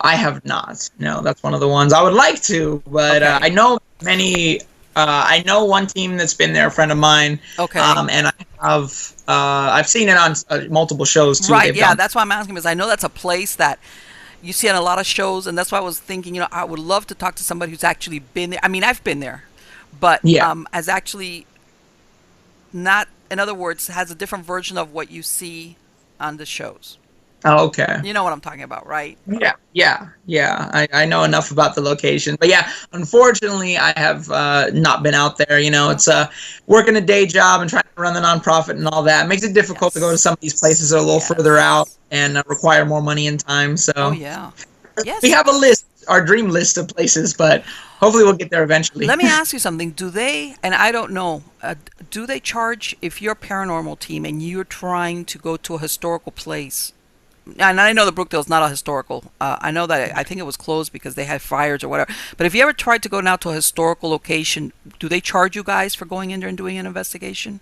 I have not. No, that's one of the ones I would like to, but Okay. I know many I know one team that's been there, a friend of mine. Okay. And I've seen it on multiple shows too. Right. They've Yeah, done. that's why I'm asking, because I know that's a place that you see on a lot of shows, and that's why I was thinking, I would love to talk to somebody who's actually been there. I mean, I've been there, but Yeah. as actually not, in other words, has a different version of what you see on the shows. Oh, okay. You know what I'm talking about, right? Yeah. I know enough about the location, but yeah, unfortunately, I have not been out there. It's working a day job and trying to run the nonprofit and all that. It makes it difficult to go to Yes. some of these places that are a little further out Yes. and require more money and time. Oh, So yeah. we Yes. have a list, our dream list of places, but hopefully we'll get there eventually. Let me ask you something. Do they, and I don't know, do they charge if you're a paranormal team and you're trying to go to a historical place? And I know the Brookdale's not a historical. I know that I think it was closed because they had fires or whatever. But if you ever tried to go now to a historical location, do they charge you guys for going in there and doing an investigation?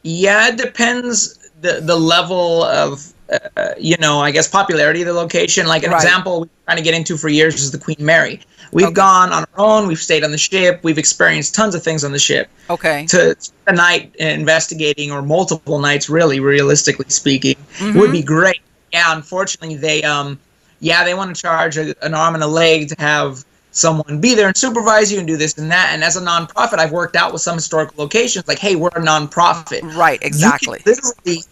Yeah, it depends the level of I guess popularity of the location. Like an Right. example we're trying to get into for years is the Queen Mary. We've Okay. gone on our own. We've stayed on the ship. We've experienced tons of things on the ship. Okay. To spend a night investigating, or multiple nights, really, realistically speaking, Mm-hmm. would be great. Yeah, unfortunately, they want to charge an arm and a leg to have someone be there and supervise you and do this and that. And as a nonprofit, I've worked out with some historical locations, like, hey, we're a nonprofit. Right, exactly. You can literally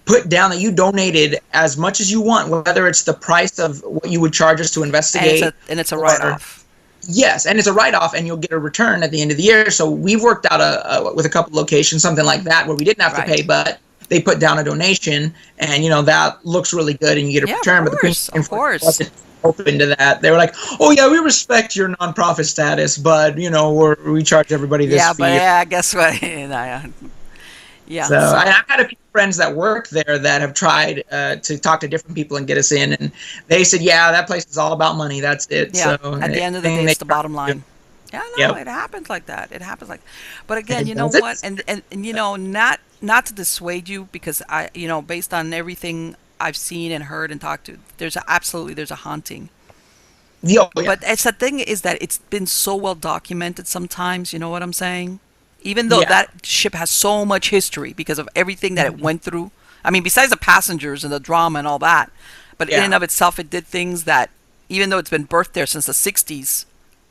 put down that you donated as much as you want, whether it's the price of what you would charge us to And investigate. it's a or- write-off. Yes, and it's a write-off, and you'll get a return at the end of the year. So we've worked out with a couple locations, something like that, where we didn't have to Right. pay, but they put down a donation, and that looks really good, and you get a Yeah, of return. But the Queen course, of course. wasn't open to that. They were like, "Oh yeah, we respect your nonprofit status, but we charge everybody this Yeah, fee." but yeah, guess what? Yeah. So I've had a few friends that work there that have tried to talk to different people and get us in, and they said, "Yeah, that place is all about money. That's it." Yeah, So at the end of the day, anything it's they the bottom line. Yeah, no, Yep. it happens like that. It happens like, but again, It you know does. what? And not to dissuade you, because based on everything I've seen and heard and talked to, there's a haunting. Yeah, oh, yeah. But it's the thing is that it's been so well documented sometimes, you know what I'm saying? Even though Yeah. that ship has so much history because of everything that it went through. I mean, besides the passengers and the drama and all that, but in Yeah. and of itself, it did things that, even though it's been birthed there since the 60s,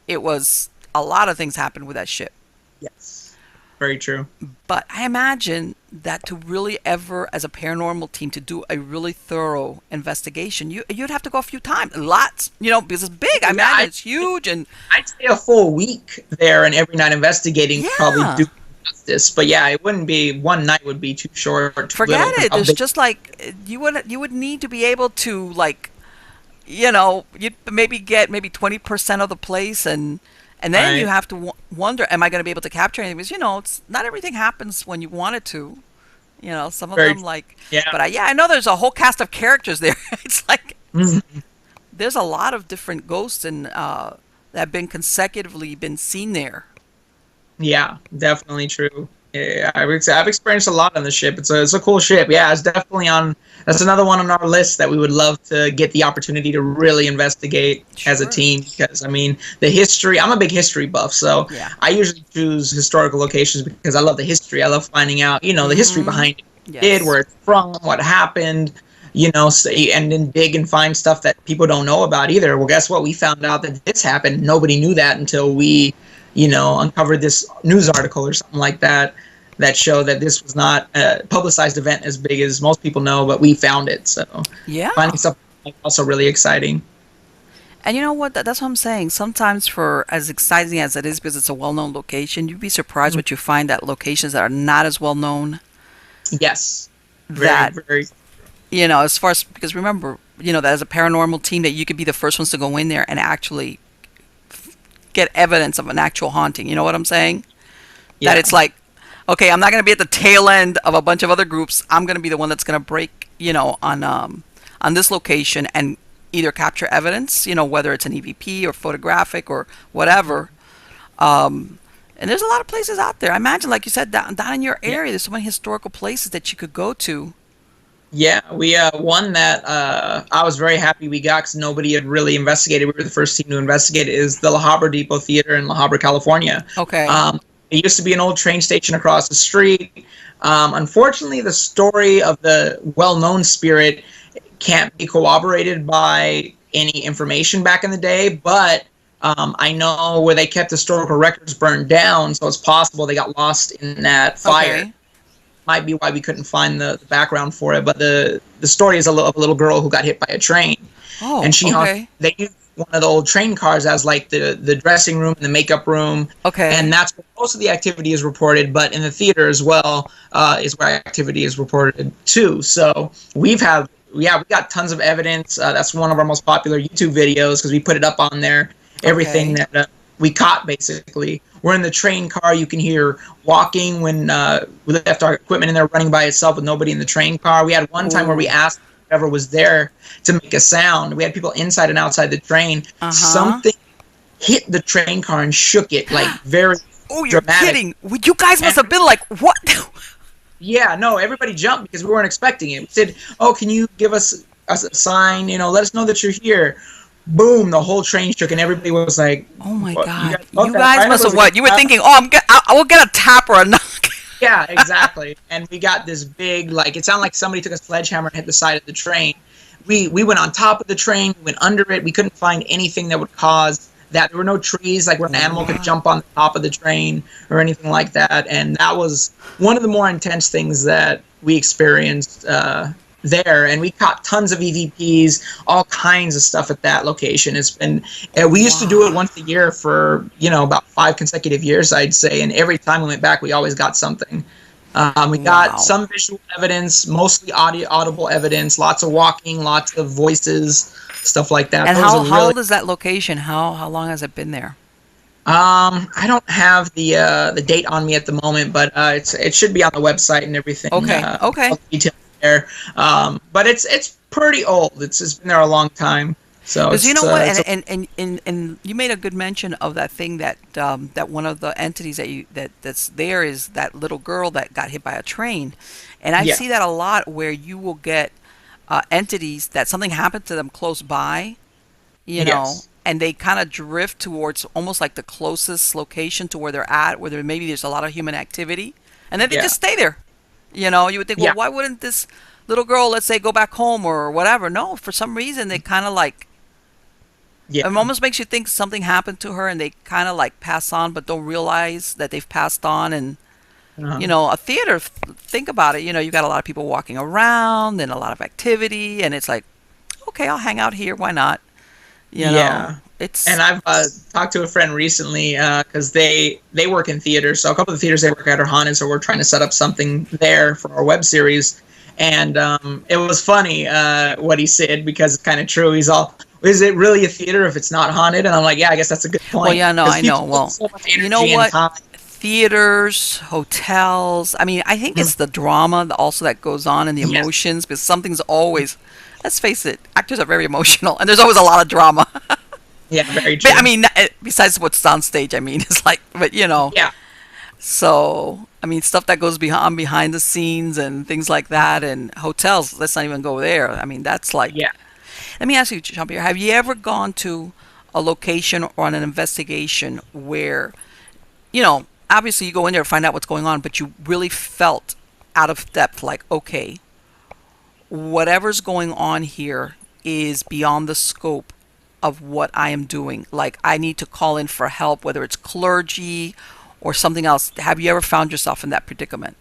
it was a lot of things happened with that ship. Yes, very true. But I imagine that to really ever, as a paranormal team, to do a really thorough investigation, you'd have to go a few times, lots, because it's big. I Yeah, imagine it's huge, and I'd stay a full week there and every night investigating, Yeah. probably do justice. But yeah, it wouldn't be, one night would be too short. Too forget little, 'cause it. how It's big- just like you would need to be able to, like, you'd maybe get maybe 20% of the place, and then you Right. have to wonder, am I going to be able to capture anything? Because it's not everything happens when you want it to. Some of Very- them, like, yeah. but I know there's a whole cast of characters there. It's like Mhm. there's a lot of different ghosts and that have been consecutively been seen there. Yeah, definitely true. Yeah, I've experienced a lot on the ship. It's a cool ship. Yeah, it's definitely on. That's another one on our list that we would love to get the opportunity to really investigate as a Sure. team, because I mean the history. I'm a big history buff, so Yeah. I usually choose historical locations because I love the history. I love finding out, the history Mhm. behind it, Yes. where it's from, what happened. And then dig and find stuff that people don't know about either. Well, guess what? We found out that this happened. Nobody knew that until we, uncovered this news article or something like that showed that this was not a publicized event as big as most people know, but we found it. So Yeah. finding something like also really exciting. And you know what? That's what I'm saying. Sometimes, for as exciting as it is, because it's a well-known location, you'd be surprised what you find at locations that are not as well known. Yes. That Very. as far as, because remember, that as a paranormal team, that you could be the first ones to go in there and actually get evidence of an actual haunting. You know what I'm saying? Yeah. That it's like, okay, I'm not going to be at the tail end of a bunch of other groups. I'm going to be the one that's going to break, on this location and either capture evidence, whether it's an EVP or photographic or whatever. And there's a lot of places out there. I imagine, like you said, down in your area, there's so many historical places that you could go to Yeah, we one that I was very happy we got because nobody had really investigated. We were the first team to investigate. Is the La Habra Depot Theater in La Habra, California. Okay. Um, it used to be an old train station across the street. Unfortunately, the story of the well-known spirit can't be corroborated by any information back in the day, but I know where they kept historical records burned down, so it's possible they got lost in that fire. Okay. Might be why we couldn't find the background for it. But the story is of a little girl who got hit by a train, Oh, and okay. they used one of the old train cars as like the dressing room and the makeup room, Okay. and that's where most of the activity is reported. But in the theater as well is where activity is reported too. So we got tons of evidence. That's one of our most popular YouTube videos because we put it up on there. Everything Okay. that we caught basically. We're in the train car. You can hear walking when we left our equipment in there running by itself with nobody in the train car. We had one time where we Ooh. asked whoever was there to make a sound. We had people inside and outside the train. Uh-huh. Something hit the train car and shook it like very Oh, you're dramatic. kidding. You guys must And have been like, what? yeah, no, everybody jumped because we weren't expecting it. We said, "Oh, can you give us a sign? Let us know that you're here." Boom! The whole train shook, and everybody was like, Oh my "What? God. You You guys guys must have what? You were thinking, oh, I will get a tap or a knock. Yeah, exactly. And we got this big, like, it sounded like somebody took a sledgehammer and hit the side of the train. We went on top of the train, we went under it. We couldn't find anything that would cause that. There were no trees, like where an animal could jump on the top of the train or anything like that. And that was one of the more intense things that we experienced there. And we caught tons of EVPs, all kinds of stuff at that location. It's been, we used to do it once a year for, about 5 consecutive years, I'd say. And every time we went back, we always got something. We got Wow. some visual evidence, mostly audible evidence, lots of walking, lots of voices, stuff like that. And Those are how really, old is that location? How long has it been there? I don't have the date on me at the moment, but it should be on the website and everything. Okay. Okay. All the details there. But it's pretty old. It's been there a long time. So Because you it's, know what, it's and you made a good mention of that thing that one of the entities that's there is that little girl that got hit by a train, and I yeah, see that a lot where you will get entities that something happened to them close by, yes, and they kind of drift towards almost like the closest location to where they're at, where maybe there's a lot of human activity, and then they yeah, just stay there. You would think, well, yeah, why wouldn't this little girl, let's say, go back home or whatever? No, for some reason they kind of like yeah, it almost makes you think something happened to her and they kind of like pass on but don't realize that they've passed on. And uh-huh. a theater, think about it, you got a lot of people walking around and a lot of activity, and it's like, okay, I'll hang out here, why not? Yeah. It's And I've talked to a friend recently because they work in theaters. So a couple of the theaters they work at are haunted. So we're trying to set up something there for our web series. And it was funny what he said because it's kind of true. He's all, is it really a theater if it's not haunted? And I'm like, yeah, I guess that's a good point. well, yeah, no, 'Cause I know. people Well, put so much you know energy and what, time. theaters, hotels, I mean, I think it's the drama also that goes on and the Yes. emotions, because something's always, let's face it, actors are very emotional and there's always a lot of drama. Yeah, very But true. I mean, besides what's on stage, I mean, it's like, but Yeah. so I mean, stuff that goes behind the scenes and things like that, and hotels. Let's not even go there. I mean, that's like. Yeah. Let me ask you, Jean-Pierre, have you ever gone to a location or on an investigation where, obviously you go in there to find out what's going on, but you really felt out of depth, like, okay, whatever's going on here is beyond the scope of what I am doing. Like, I need to call in for help, whether it's clergy or something else. Have you ever found yourself in that predicament?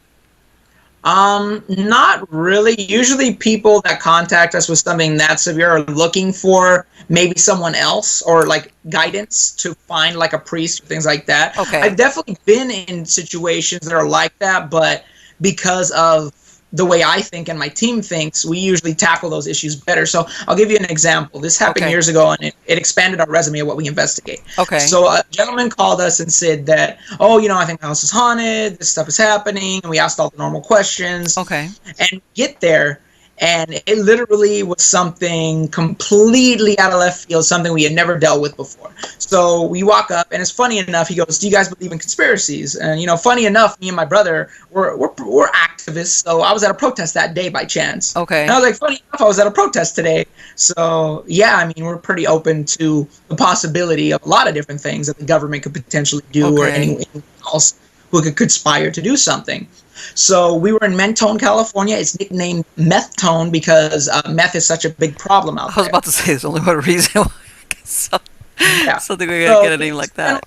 Not really. Usually people that contact us with something that severe are looking for maybe someone else or like guidance to find like a priest or things like that. Okay. I've definitely been in situations that are like that, but because of the way I think and my team thinks, we usually tackle those issues better. So I'll give you an example. This happened Okay. years ago, and it expanded our resume of what we investigate. Okay. So a gentleman called us and said that, oh, I think the house is haunted, this stuff is happening, and we asked all the normal questions. Okay. And get there, And it literally was something completely out of left field, something we had never dealt with before. So we walk up, and it's funny enough, he goes, "Do you guys believe in conspiracies?" And, funny enough, me and my brother, we're activists, so I was at a protest that day by chance. Okay. And I was like, funny enough, I was at a protest today. So, yeah, I mean, we're pretty open to the possibility of a lot of different things that the government could potentially do, or anyone else who could conspire to do something. So we were in Mentone, California. It's nicknamed Meth Tone because meth is such a big problem out there. I was about to say there's only one reason why. Yeah. Something we gotta get a name like that.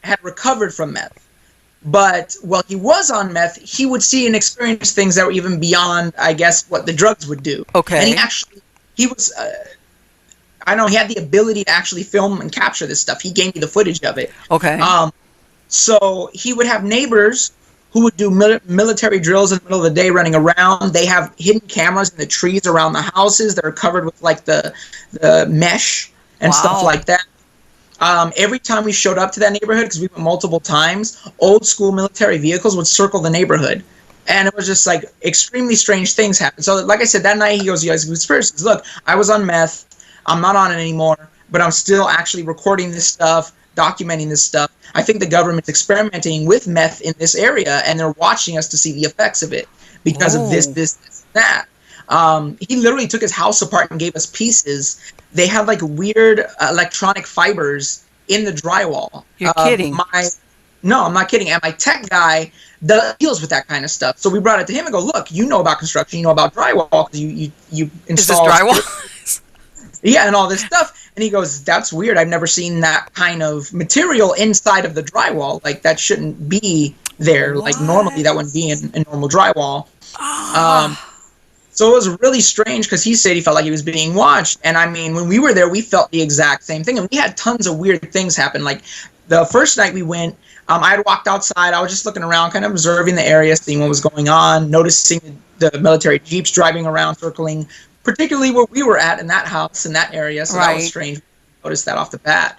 Had recovered from meth, but while he was on meth, he would see and experience things that were even beyond, I guess, what the drugs would do. Okay. And he was, I know he had the ability to actually film and capture this stuff. He gave me the footage of it. Okay. So he would have neighbors who would do military drills in the middle of the day running around. They have hidden cameras in the trees around the houses that are covered with like the mesh and stuff like that. Every time we showed up to that neighborhood, because we went multiple times, old school military vehicles would circle the neighborhood. And it was just like extremely strange things happened. So like I said, that night he goes, "You guys, conspiracies. Look, I was on meth. I'm not on it anymore, but I'm still actually recording this stuff, documenting this stuff. I think the government's experimenting with meth in this area, and they're watching us to see the effects of it because of this, that." He literally took his house apart and gave us pieces. They had like weird electronic fibers in the drywall. You're kidding. No, I'm not kidding. And my tech guy deals with that kind of stuff. So we brought it to him and go, "Look, you know about construction, you know about drywall, because you install." Is this drywall? Yeah, and all this stuff. And he goes, "That's weird. I've never seen that kind of material inside of the drywall. Like, that shouldn't be there. What? Like, normally that wouldn't be in normal drywall." So it was really strange because he said he felt like he was being watched. And I mean, when we were there, we felt the exact same thing. And we had tons of weird things happen. Like the first night we went, I had walked outside. I was just looking around, kind of observing the area, seeing what was going on, noticing the military jeeps driving around, circling, particularly where we were at in that house, in that area. So that was strange. I noticed that off the bat.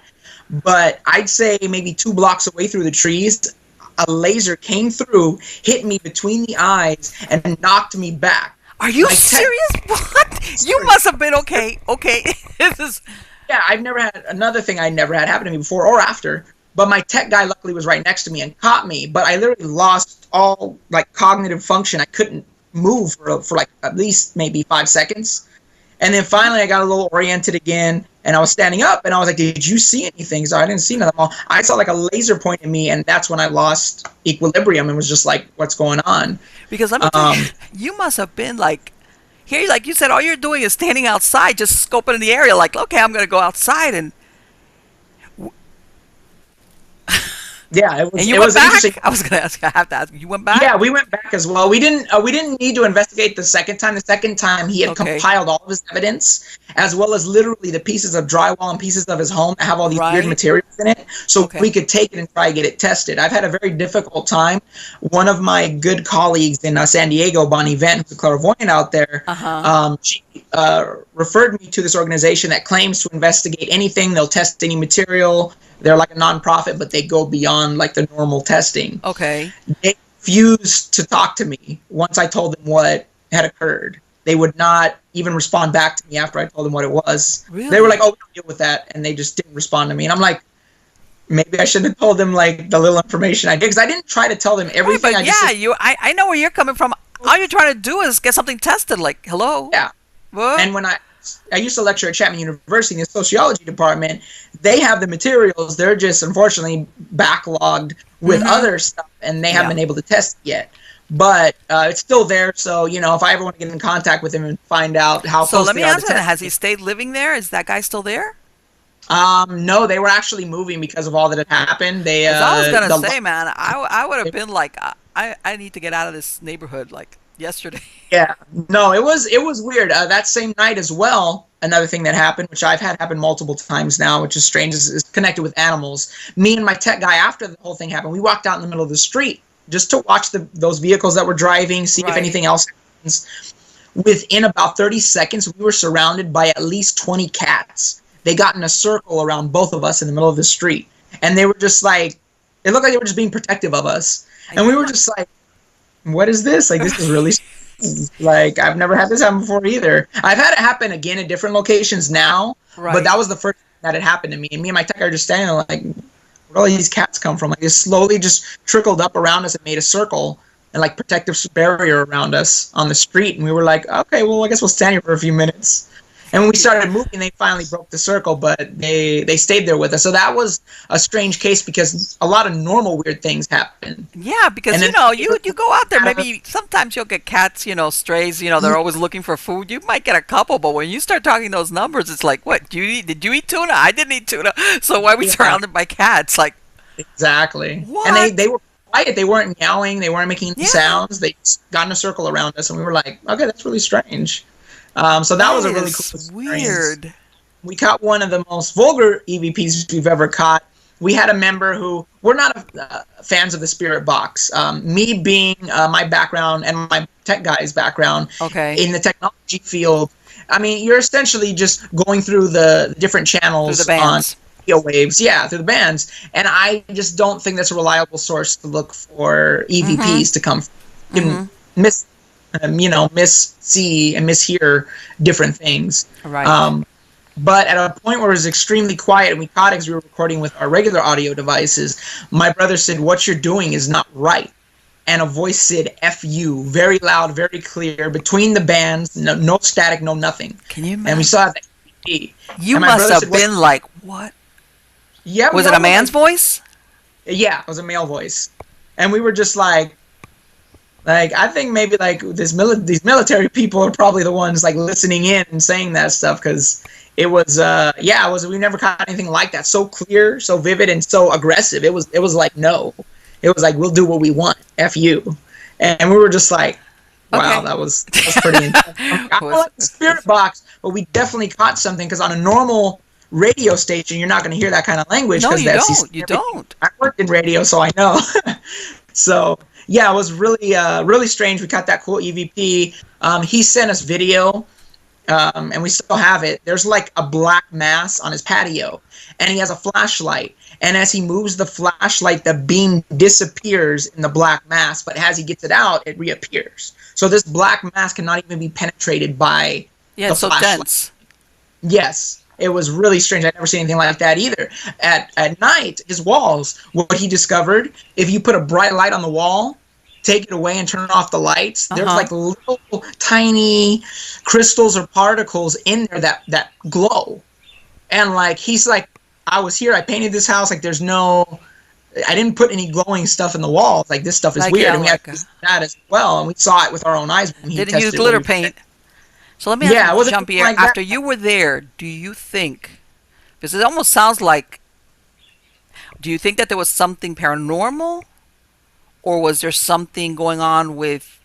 But I'd say maybe 2 blocks away through the trees, a laser came through, hit me between the eyes, and knocked me back. Are you serious? What? You must have been okay. This is. Yeah, another thing I never had happen to me before or after. But my tech guy luckily was right next to me and caught me. But I literally lost all like cognitive function. I couldn't move for like at least maybe 5 seconds. And then finally I got a little oriented again, and I was standing up, and I was like, "Did you see anything?" So I didn't see nothing. I saw like a laser point at me, and that's when I lost equilibrium and was just like, "What's going on?" Because let me tell you, you must have been like, here, like you said, all you're doing is standing outside, just scoping in the area, like, okay, I'm going to go outside. And yeah, it was. And you it went was back? interesting. I was going to ask. I have to ask. You went back? Yeah, we went back as well. We didn't need to investigate the second time. The second time, he had compiled all of his evidence, as well as literally the pieces of drywall and pieces of his home that have all these weird materials in it, so we could take it and try to get it tested. I've had a very difficult time. One of my good colleagues in San Diego, Bonnie Vent, who's a clairvoyant out there, she referred me to this organization that claims to investigate anything. They'll test any material. They're like a nonprofit, but they go beyond like the normal testing. Okay. They refused to talk to me once I told them what had occurred. They would not even respond back to me after I told them what it was. Really? They were like, "Oh, we don't deal with that," and they just didn't respond to me. And I'm like, maybe I should have told them like the little information I did, because I didn't try to tell them everything. Right, but I know where you're coming from. All you're trying to do is get something tested. Like, hello. Yeah. What? And when I used to lecture at Chapman University in the sociology department, they have the materials. They're just unfortunately backlogged with other stuff, and they haven't been able to test it yet. But it's still there. So, if I ever want to get in contact with him and find out how close they are to testing. So let me ask you, has he stayed living there? Is that guy still there? No, they were actually moving because of all that had happened. I was gonna say, man, I would have been like, I need to get out of this neighborhood like yesterday. Yeah, no, it was weird. That same night as well, another thing that happened, which I've had happen multiple times now, which is strange, is connected with animals. Me and my tech guy, after the whole thing happened, we walked out in the middle of the street just to watch those vehicles that were driving, see if anything else happens. Within about 30 seconds, we were surrounded by at least 20 cats. They got in a circle around both of us in the middle of the street. And they were just like, it looked like they were just being protective of us. And we were just like, what is this? Like, this is really strange. Like, I've never had this happen before either. I've had it happen again in different locations now, but that was the first time that it happened to me. And me and my tech are just standing there like, where all these cats come from? Like, it slowly just trickled up around us and made a circle and like protective barrier around us on the street. And we were like, okay, well, I guess we'll stand here for a few minutes. And when we started moving, they finally broke the circle, but they stayed there with us. So that was a strange case because a lot of normal weird things happen. Yeah, because you know, you go out there, maybe sometimes you'll get cats, you know, strays, you know, they're always looking for food. You might get a couple, but when you start talking those numbers, it's like, what, did you eat tuna? I didn't eat tuna. So why are we surrounded by cats? Like, exactly. What? And they were quiet. They weren't meowing. They weren't making sounds. They just got in a circle around us, and we were like, okay, that's really strange. So that was a really cool experience. Weird. We caught one of the most vulgar EVPs we've ever caught. We had a member who, we're not fans of the spirit box. Me being my background and my tech guy's background in the technology field, I mean, you're essentially just going through the different channels on radio waves, through the bands. And I just don't think that's a reliable source to look for EVPs to come from. You can miss see and mishear different things. Right. But at a point where it was extremely quiet and we caught it because we were recording with our regular audio devices, my brother said, what you're doing is not right. And a voice said, F you, very loud, very clear, between the bands, no static, no nothing. Can you imagine? And we saw that. You must have been like, what? Yeah. Was it a man's voice? Yeah, it was a male voice. And we were just like, I think maybe like these military people are probably the ones like listening in and saying that stuff, because it was we never caught anything like that, so clear, so vivid, and so aggressive. It was like, no, it was like, we'll do what we want, F you. And we were just like, wow, that was pretty intense. I don't like the spirit box, but we definitely caught something, because on a normal radio station you're not going to hear that kind of language. No, you don't. I worked in radio, so I know. So yeah, it was really really strange. We caught that cool EVP. He sent us video, and we still have it. There's like a black mass on his patio, and he has a flashlight. And as he moves the flashlight, the beam disappears in the black mass, but as he gets it out, it reappears. So this black mass cannot even be penetrated by the it's so flashlight. dense. Yes. It was really strange. I'd never seen anything like that either. At night, his walls, what he discovered, if you put a bright light on the wall, take it away and turn off the lights, there's like little tiny crystals or particles in there that glow. And like, he's like, I was here, I painted this house, like I didn't put any glowing stuff in the walls. Like, this stuff is weird. And we had that as well, and we saw it with our own eyes. When he Did he use glitter paint? So let me ask you, Jean-Pierre, like after you were there, do you think, because it almost sounds like, do you think that there was something paranormal, or was there something going on with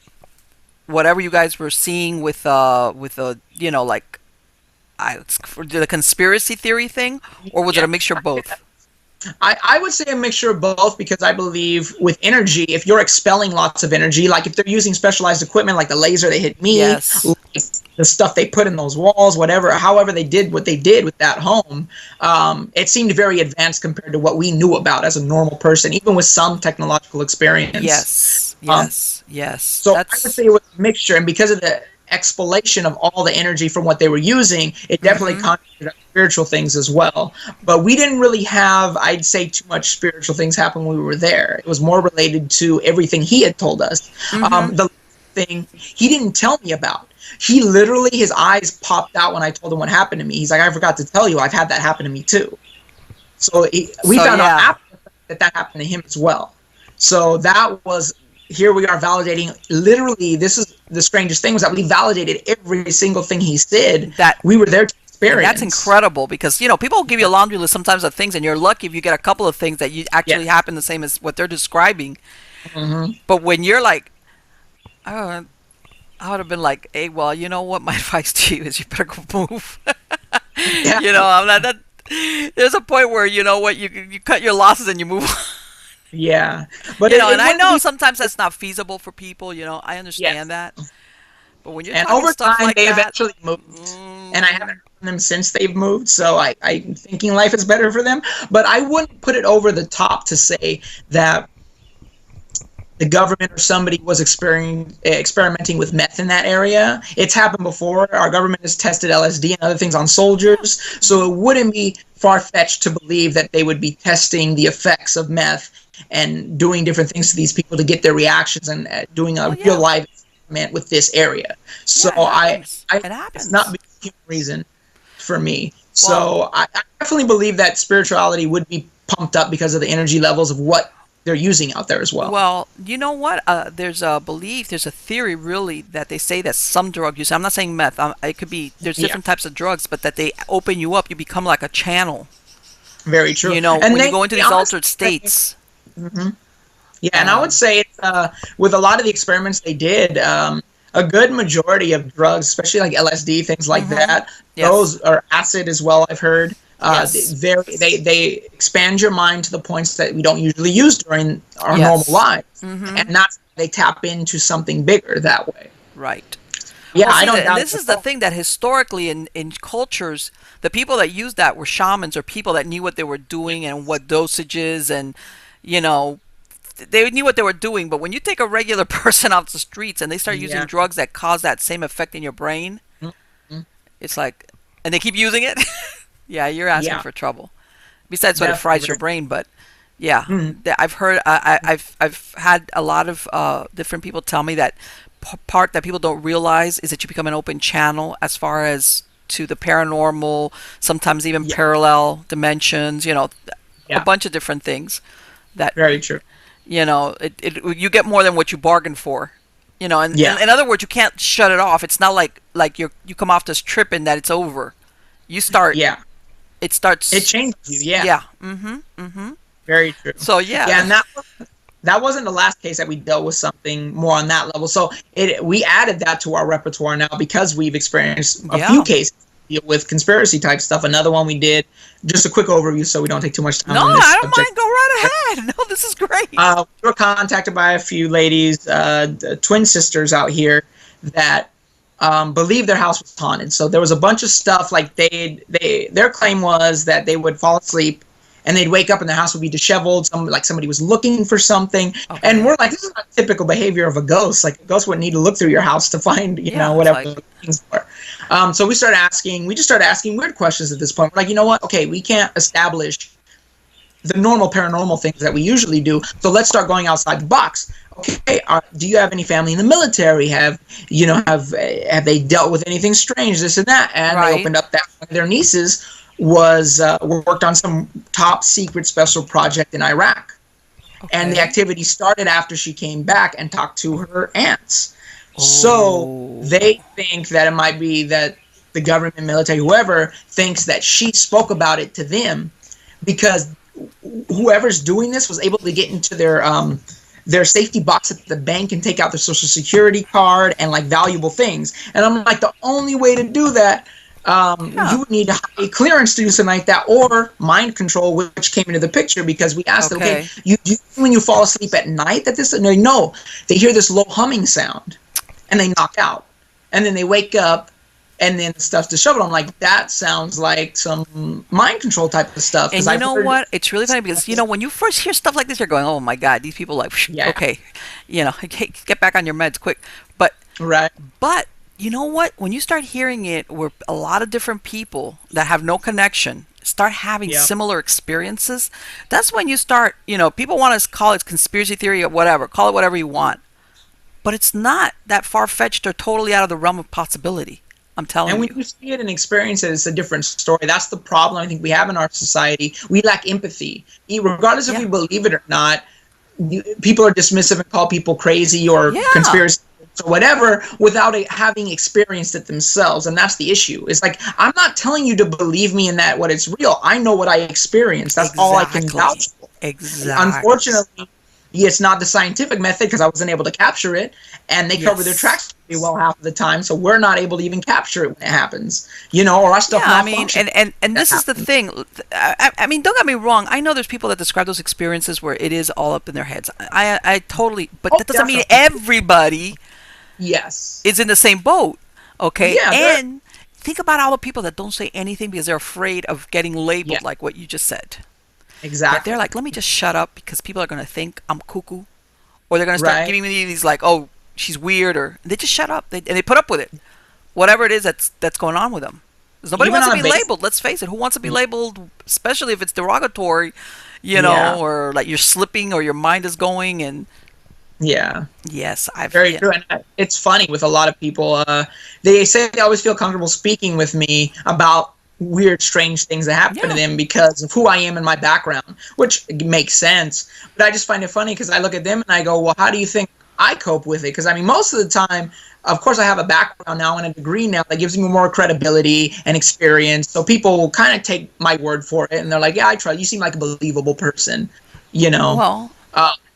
whatever you guys were seeing with you know, like the conspiracy theory thing, or was it a mixture of both? I would say a mixture of both, because I believe with energy, if you're expelling lots of energy, like if they're using specialized equipment like the laser they hit me, like the stuff they put in those walls, however they did what they did with that home, it seemed very advanced compared to what we knew about as a normal person, even with some technological experience. Yes. So I would say it was a mixture, and because of the explanation of all the energy from what they were using, it definitely contributed to spiritual things as well. But we didn't really have, I'd say, too much spiritual things happen when we were there. It was more related to everything he had told us. The thing he didn't tell me about. He literally, his eyes popped out when I told him what happened to me. He's like, I forgot to tell you, I've had that happen to me too. So we found out after that happened to him as well. So that was, here we are validating, literally, this is the strangest thing, was that we validated every single thing he said that we were there to experience. That's incredible, because, you know, people will give you a laundry list sometimes of things, and you're lucky if you get a couple of things that you actually happen the same as what they're describing. But when you're like, I would have been like, hey, well, you know what, my advice to you is you better go move. You know, I'm not that. There's a point where, you know what, you cut your losses and you move on. Yeah, but you know, and I know sometimes that's not feasible for people. You know, I understand that. But when you're talking over stuff time, like they that, eventually moved, and I haven't heard from them since they've moved. So I'm thinking life is better for them. But I wouldn't put it over the top to say that the government or somebody was experimenting with meth in that area. It's happened before. Our government has tested LSD and other things on soldiers, so it wouldn't be far-fetched to believe that they would be testing the effects of meth and doing different things to these people to get their reactions and doing a real life experiment with this area. So it happens. It's not a human reason for me. So I definitely believe that spirituality would be pumped up because of the energy levels of what they're using out there as well. Well, you know what? There's a belief, there's a theory really that they say that some drug use, I'm not saying meth, it could be, there's different types of drugs, but that they open you up, you become like a channel. Very true. You know, when you go into these altered states. Mm-hmm. Yeah, and I would say with a lot of the experiments they did, a good majority of drugs, especially like LSD, things like that, those are acid as well, I've heard. They expand your mind to the points that we don't usually use during our normal lives, and they tap into something bigger that way. Right. Yeah, well, I don't doubt. This is the thing that historically in cultures, the people that used that were shamans or people that knew what they were doing and what dosages and, you know, they knew what they were doing. But when you take a regular person off the streets and they start using drugs that cause that same effect in your brain, it's like, and they keep using it. Yeah, you're asking for trouble. Besides what it fries your brain, but I've heard, I've had a lot of different people tell me that part that people don't realize is that you become an open channel as far as to the paranormal, sometimes even parallel dimensions, you know, a bunch of different things. That very true. You know, you get more than what you bargained for. You know, and in other words, you can't shut it off. It's not like you come off this trip and that it's over. You start. Yeah. It starts. It changes you. Yeah. Yeah. Mm-hmm. Mm-hmm. Very true. So yeah. Yeah, and that wasn't the last case that we dealt with something more on that level. So we added that to our repertoire now because we've experienced a few cases with conspiracy type stuff. Another one we did. Just a quick overview, so we don't take too much time. No, on this I don't subject. mind. Go right ahead. No, this is great. We were contacted by a few ladies, twin sisters out here that believed their house was haunted. So there was a bunch of stuff like their claim was that they would fall asleep and they'd wake up and the house would be disheveled. Like somebody was looking for something. Okay. And we're like, this is not typical behavior of a ghost. Like a ghost wouldn't need to look through your house to find, you know, whatever things were. So we just started asking weird questions at this point. We're like, you know what? Okay, we can't establish the normal paranormal things that we usually do. So let's start going outside the box. Okay, do you have any family in the military? Have they dealt with anything strange, this and that? And they opened up that one of their nieces was worked on some top secret special project in Iraq. Okay. And the activity started after she came back and talked to her aunts. Oh. So they think that it might be that the government, military, whoever, thinks that she spoke about it to them because whoever's doing this was able to get into their safety box at the bank and take out their social security card and like valuable things. And I'm like, the only way to do that, you would need a clearance to do something like that, or mind control, which came into the picture because we asked them, okay, you when you fall asleep at night that this? No, they hear this low humming sound and they knock out, and then they wake up. And then stuff's disheveled. I'm like, that sounds like some mind control type of stuff. And you know what? It's really funny because, you know, when you first hear stuff like this, you're going, oh my God, these people like, okay, you know, get back on your meds quick. But you know what? When you start hearing it where a lot of different people that have no connection start having similar experiences, that's when you start, you know, people want to call it conspiracy theory or whatever, call it whatever you want. But it's not that far-fetched or totally out of the realm of possibility. I'm telling you. And when you see it and experience it, it's a different story. That's the problem I think we have in our society. We lack empathy. Regardless if we believe it or not, people are dismissive and call people crazy or conspiracy or whatever without having experienced it themselves. And that's the issue. It's like, I'm not telling you to believe me in that what it's real. I know what I experienced. That's all I can vouch for. Exactly. Unfortunately, it's not the scientific method because I wasn't able to capture it, and they cover their tracks pretty well half of the time, so we're not able to even capture it when it happens, you know, or our stuff. Yeah, I mean, and this is the thing. I mean, don't get me wrong. I know there's people that describe those experiences where it is all up in their heads. I totally, but that doesn't mean everybody. Is in the same boat. Okay, and think about all the people that don't say anything because they're afraid of getting labeled like what you just said. Exactly. But they're like, let me just shut up because people are going to think I'm cuckoo or they're going to start Right. giving me these like, oh, she's weird, or they just shut up. And they put up with it, whatever it is that's going on with them. 'Cause nobody Even wants to on be a base. labeled. Let's face it. Who wants to be labeled, especially if it's derogatory, Yeah. or like you're slipping or your mind is going. And Yeah. yes, I've Very true. And it's funny with a lot of people. They say they always feel comfortable speaking with me about weird, strange things that happen to Yeah. them because of who I am and my background, which makes sense. But I just find it funny because I look at them and I go, well, how do you think I cope with it? Because I mean, most of the time, of course, I have a background now and a degree now that gives me more credibility and experience. So people will kind of take my word for it, and they're like, "Yeah, I trust. You seem like a believable person," you know. Well,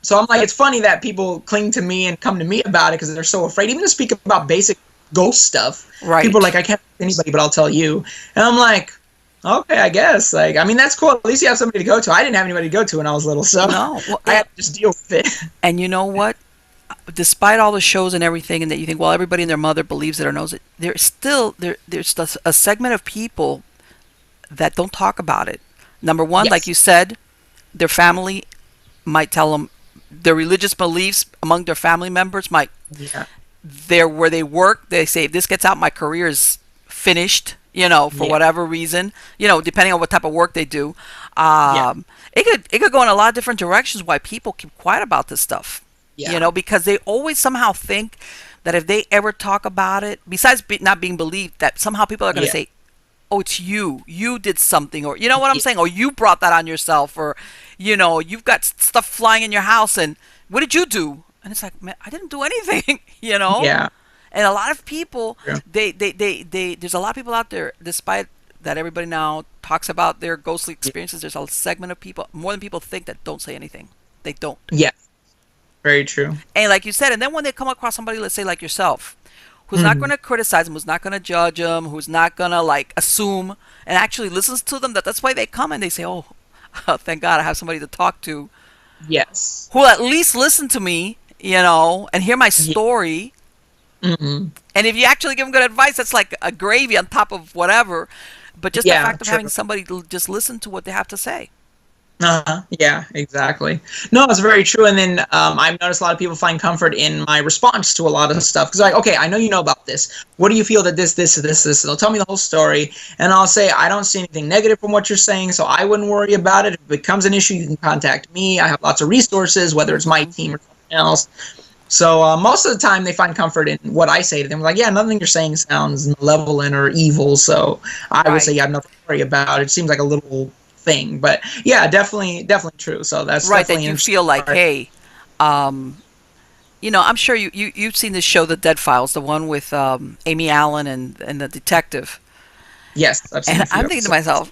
So I'm like, it's funny that people cling to me and come to me about it because they're so afraid, even to speak about basic ghost stuff. right. People are like, I can't tell anybody, but I'll tell you. And I'm like, okay, I guess. Like, I mean, that's cool. At least you have somebody to go to. I didn't have anybody to go to when I was little, so No. Well, I had to just deal with it. and you know what? Despite all the shows and everything, and that you think, well, everybody and their mother believes it or knows it, there's a segment of people that don't talk about it. Number one, like Yes. you said, their family might tell them their religious beliefs among their family members might Yeah. where they work. They say if this gets out, my career is finished. For Yeah. whatever reason. Depending on what type of work they do. Yeah. It could go in a lot of different directions. Why people keep quiet about this stuff. Yeah. Because they always somehow think that if they ever talk about it, besides not being believed, that somehow people are going to Yeah. say, "Oh, it's you did something," or you know what I'm Yeah. saying, or you brought that on yourself, or you've got stuff flying in your house, and what did you do? And it's like, man, I didn't do anything. Yeah. And a lot of people, Yeah. there's a lot of people out there, despite that everybody now talks about their ghostly experiences, there's a segment of people, more than people think, that don't say anything. They don't. Yeah. Very true. And like you said, and then when they come across somebody, let's say like yourself, who's not going to criticize them, who's not going to judge them, who's not going to like assume, and actually listens to them, that's why they come and they say, oh, thank God I have somebody to talk to, Yes. who will at least listen to me, and hear my Yeah. story. Mm-hmm. And if you actually give them good advice, that's like a gravy on top of whatever. But just the Yeah, fact of true. having somebody just listen to what they have to say. Yeah, exactly. No, it's very true. And then I've noticed a lot of people find comfort in my response to a lot of stuff. Because like, okay, I know you know about this. What do you feel that this, and they'll tell me the whole story. And I'll say, I don't see anything negative from what you're saying, so I wouldn't worry about it. If it becomes an issue, you can contact me. I have lots of resources, whether it's my team or something else. So most of the time they find comfort in what I say to them. Like, yeah, nothing you're saying sounds malevolent or evil. So I would say, yeah, I have nothing to worry about. It seems like a little thing, but yeah, definitely true. So that's Right, that definitely you interesting feel like, part. hey, I'm sure you've seen this show, The Dead Files, the one with Amy Allen and the detective. Yes, I've seen And a few I'm thinking to episodes. myself,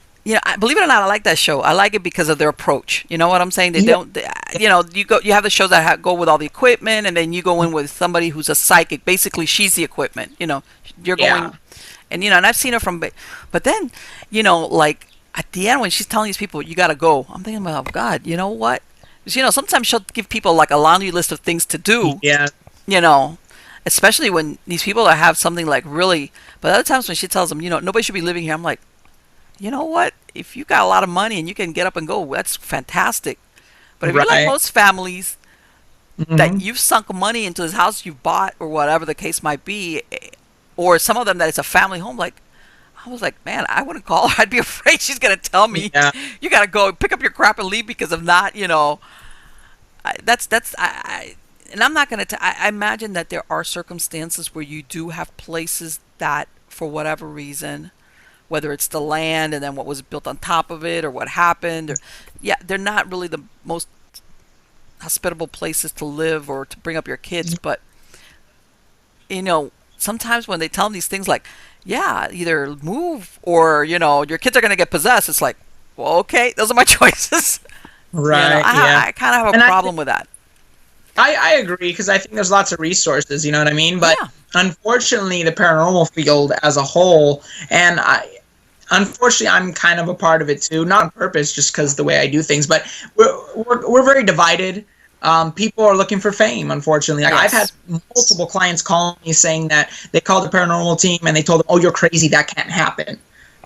believe it or not, I like that show. I like it because of their approach. You know what I'm saying? They Yeah. don't, you have the shows that go with all the equipment, and then you go in with somebody who's a psychic. Basically, she's the equipment. You're Yeah. going, and I've seen her from, but then, like at the end when she's telling these people, you got to go. I'm thinking to myself, God, you know what? 'Cause, sometimes she'll give people like a laundry list of things to do. Yeah. Especially when these people that have something like really, but other times when she tells them, nobody should be living here, I'm like, you know what? If you got a lot of money and you can get up and go, that's fantastic. But if you're like Right. most families Mhm. that you've sunk money into this house you've bought or whatever the case might be, or some of them that it's a family home, like, I was like, man, I wouldn't call her. I'd be afraid she's going to tell me, Yeah. you got to go pick up your crap and leave, because if not, and I'm not going to, I imagine that there are circumstances where you do have places that, for whatever reason, whether it's the land and then what was built on top of it or what happened, or, yeah, they're not really the most hospitable places to live or to bring up your kids. But, sometimes when they tell them these things like, yeah, either move or, your kids are going to get possessed, it's like, well, okay, those are my choices. Right. Yeah. I kind of have a And problem with that. I agree because I think there's lots of resources, you know what I mean? But Yeah. unfortunately, the paranormal field as a whole, and unfortunately, I'm kind of a part of it too, not on purpose, just because the way I do things. But we're very divided. People are looking for fame, unfortunately. Like, I've had Yes. multiple clients call me saying that they called the paranormal team and they told them, "Oh, you're crazy. That can't happen,"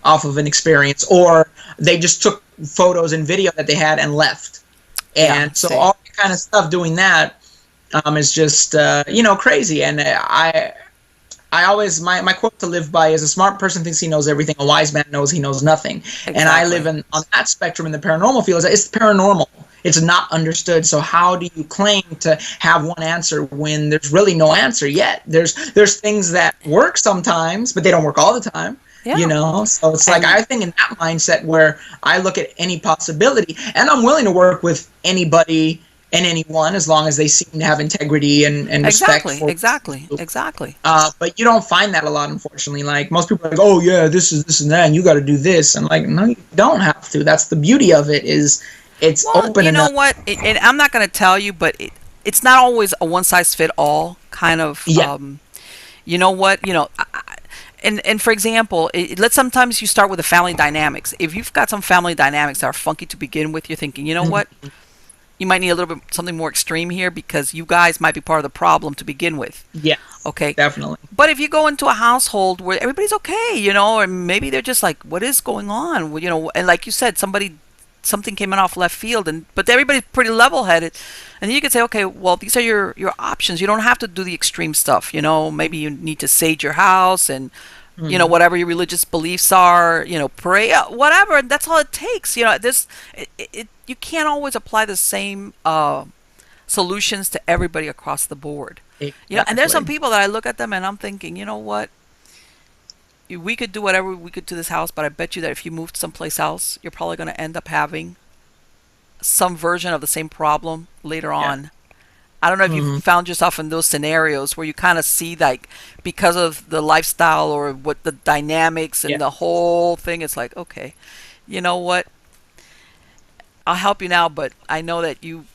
off of an experience, or they just took photos and video that they had and left. Yeah, And so same. all that kind of stuff doing that. is just crazy. And I always my quote to live by is: a smart person thinks he knows everything, a wise man knows he knows nothing. Exactly. And I live on that spectrum in the paranormal field. It's paranormal. It's not understood. So how do you claim to have one answer when there's really no answer yet? There's things that work sometimes, but they don't work all the time. Yeah. So it's like, I think in that mindset where I look at any possibility, and I'm willing to work with anybody and anyone as long as they seem to have integrity and respect for exactly. But you don't find that a lot, unfortunately. Like, most people are like, oh yeah, this is this and that, and you got to do this. And like, no, you don't have to. That's the beauty of it, is it's open you know enough. what? And I'm not going to tell you, but it's not always a one size fit all kind of. Yeah. You know what? And for example, let's sometimes you start with the family dynamics. If you've got some family dynamics that are funky to begin with, you're thinking, you know what? You might need a little bit something more extreme here because you guys might be part of the problem to begin with. Yeah. Okay. Definitely. But if you go into a household where everybody's okay, or maybe they're just like, what is going on? And like you said, something came in off left field, but everybody's pretty level-headed, and then you could say, okay, well, these are your options. You don't have to do the extreme stuff. Maybe you need to sage your house and whatever your religious beliefs are, pray, whatever, and that's all it takes. You can't always apply the same solutions to everybody across the board. Exactly. And there's some people that I look at them and I'm thinking, you know what? We could do whatever we could to this house, but I bet you that if you moved someplace else, you're probably going to end up having some version of the same problem later on. I don't know if you've found yourself in those scenarios where you kind of see, like, because of the lifestyle or what the dynamics and the whole thing, it's like, okay, you know what? I'll help you now, but I know that you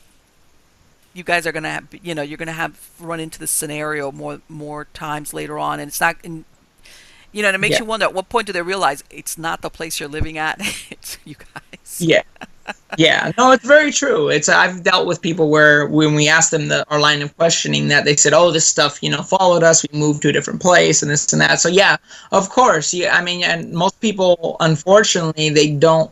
guys are going to have, you're going to have run into this scenario more times later on, and it's not, and it makes you wonder, at what point do they realize it's not the place you're living at, it's you guys. Yeah, no, it's very true. I've dealt with people where when we asked them our line of questioning, that they said, oh, this stuff, followed us, we moved to a different place and this and that. So yeah, of course. Yeah, I mean, and most people, unfortunately, they don't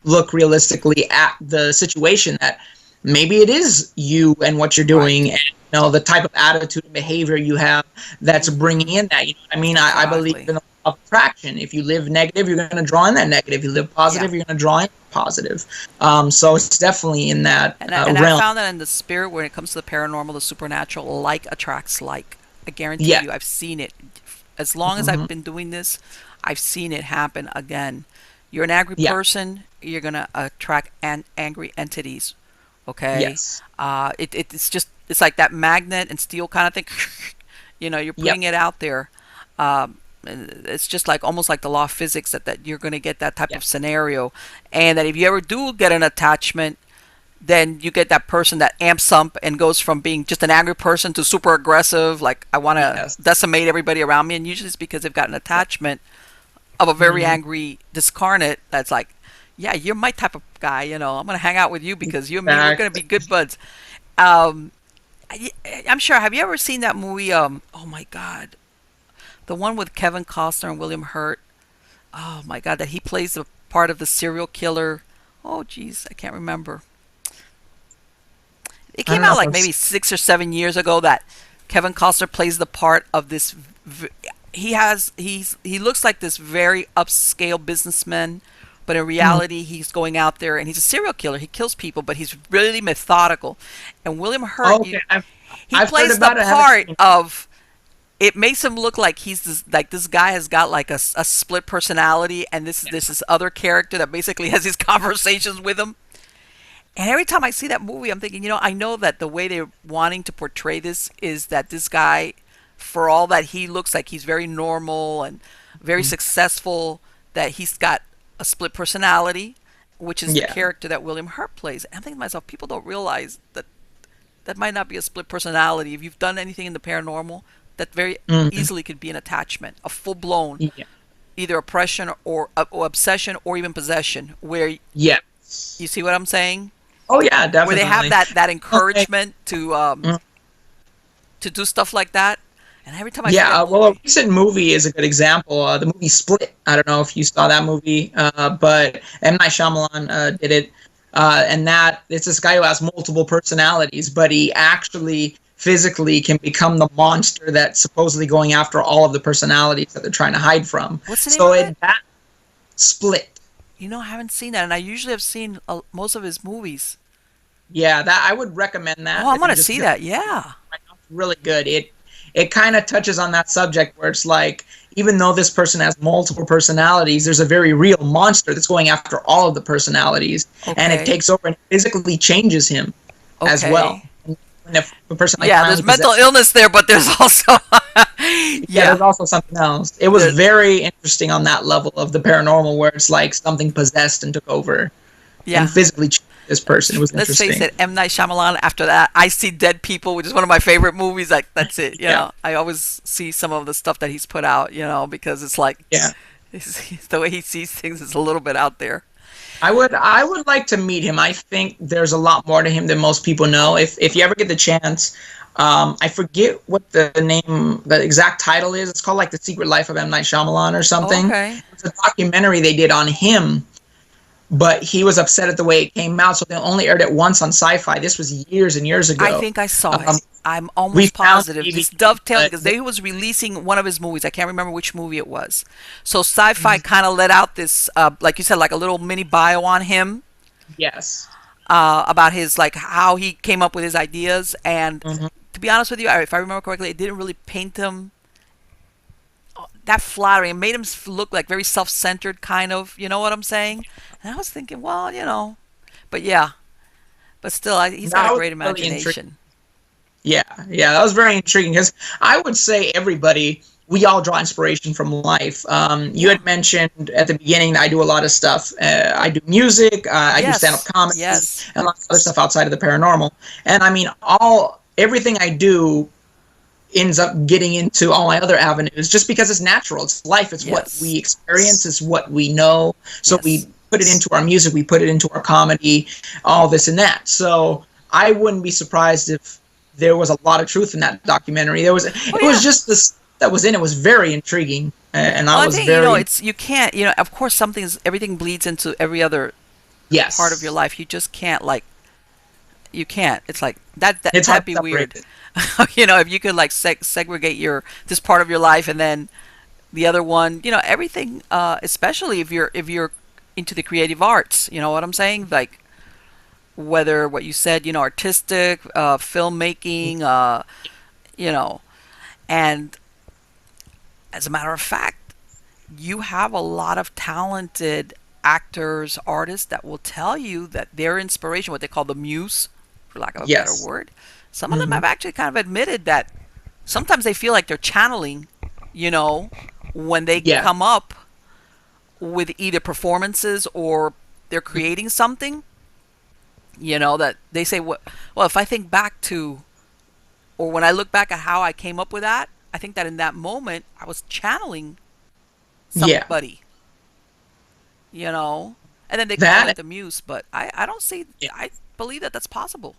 look realistically at the situation, that maybe it is you and what you're doing, and the type of attitude and behavior you have that's bringing in that. I mean, I believe in the law of attraction. If you live negative, you're going to draw in that negative. If you live positive, you're going to draw in positive. So it's definitely in that realm. I found that in the spirit, when it comes to the paranormal, the supernatural, like attracts like. I guarantee you, I've seen it. As long as I've been doing this, I've seen it happen again. You're an angry person, you're going to attract angry entities. Okay? Yes. It's like that magnet and steel kind of thing. You're putting it out there. It's just like almost like the law of physics that you're going to get that type of scenario, and that if you ever do get an attachment, then you get that person that amps up and goes from being just an angry person to super aggressive, like I want to decimate everybody around me, and usually it's because they've got an attachment of a very angry discarnate that's like, yeah, you're my type of guy, I'm going to hang out with you because you and me, we're going to be good buds. I'm sure, have you ever seen that movie, oh my God, the one with Kevin Costner and William Hurt? Oh my God, that he plays the part of the serial killer. Oh geez, I can't remember. It came out like maybe 6 or 7 years ago, that Kevin Costner plays the part of this. He looks like this very upscale businessman, but in reality, he's going out there and he's a serial killer. He kills people, but he's really methodical. And William Hurt, he plays the part of. It makes him look like this guy has got like a split personality, and this is other character that basically has these conversations with him. And every time I see that movie, I'm thinking, I know that the way they're wanting to portray this is that this guy, for all that he looks like he's very normal and very successful, that he's got a split personality, which is the character that William Hurt plays. And I'm thinking to myself, people don't realize that might not be a split personality. If you've done anything in the paranormal, that very easily could be an attachment, a full-blown, either oppression or obsession or even possession, where you see what I'm saying? Oh yeah, definitely. Where they have that encouragement to do stuff like that. And every time I see that movie, well, a recent movie is a good example. The movie Split. I don't know if you saw that movie, but M. Night Shyamalan did it. And that it's this guy who has multiple personalities, but he actually physically can become the monster that's supposedly going after all of the personalities that they're trying to hide from. What's the name So of it? that Split. You know, I haven't seen that, and I usually have seen most of his movies. Yeah, that I would recommend that. Oh, I'm If you gonna just see get that. Yeah. it's really good. It kind of touches on that subject where it's like, even though this person has multiple personalities, there's a very real monster that's going after all of the personalities, and it Okay. takes over and physically changes him as well. Okay. And if a person like Yeah, finally there's mental possesses, illness there, but there's also yeah, yeah. there's also something else. It was The, very interesting on that level of the paranormal, where it's like something possessed and took over and yeah. physically changed this person. It was Let's face interesting. it, M. Night Shyamalan. After that, I See Dead People, which is one of my favorite movies. Like that's it. You Yeah, know, I always see some of the stuff that he's put out. You know, because it's like yeah. the way he sees things is a little bit out there. I would like to meet him. I think there's a lot more to him than most people know. If you ever get the chance, I forget what the exact title is. It's called like The Secret Life of M. Night Shyamalan or something. Okay. It's a documentary they did on him, but he was upset at the way it came out, so they only aired it once on Sci-Fi. This was years and years I ago. think I saw Um, it. I'm we almost found positive. DVD, This dovetailing but because they was releasing one of his movies. I can't remember which movie it was. So Sci-Fi kind of let out this, like you said, like a little mini bio on him yes. about his like how he came up with his ideas. And Hmm. to be honest with you, if I remember correctly, it didn't really paint him that flattering. It made him look like very self-centered, kind of. You know what I'm saying? And I was thinking, well, you know, but yeah, but still, he's got That a was great really intriguing. imagination. Yeah, yeah, that was very intriguing because I would say everybody, we all draw inspiration from life. You Yeah. had mentioned at the beginning that I do a lot of stuff. I do music, I do stand-up Yes. comedy, Yes. and lots of other stuff outside of the paranormal. And I mean, everything I do ends up getting into all my other avenues just because it's natural. It's life. It's what Yes. we experience. It's what we know. So Yes. we put it into our music. We put it into our comedy, all this and that. So I wouldn't be surprised if there was a lot of truth in that documentary. It Oh was yeah. just this that was in it was very intriguing, and Well, I I was think you know very it's you can't you know of course everything bleeds into every other part of your yes. life. You just can't like you can't. It's like It's hard that'd to be separate weird. it. You know, if you could like segregate your this part of your life and then the other one, you know, everything. Especially if you're into the creative arts. You know what I'm saying? Like whether what you said, you know, artistic, filmmaking, you know, and as a matter of fact, you have a lot of talented actors, artists that will tell you that their inspiration, what they call the muse, for lack of a better Yes. word, some of them Hmm. have actually kind of admitted that sometimes they feel like they're channeling, you know, when they Yeah. come up with either performances or they're creating something, you know, that they say, well, if I think back to, or when I look back at how I came up with that, I think that in that moment I was channeling Yeah. somebody, you know, and then they call it That the muse, but I don't see, yeah. I believe that that's possible.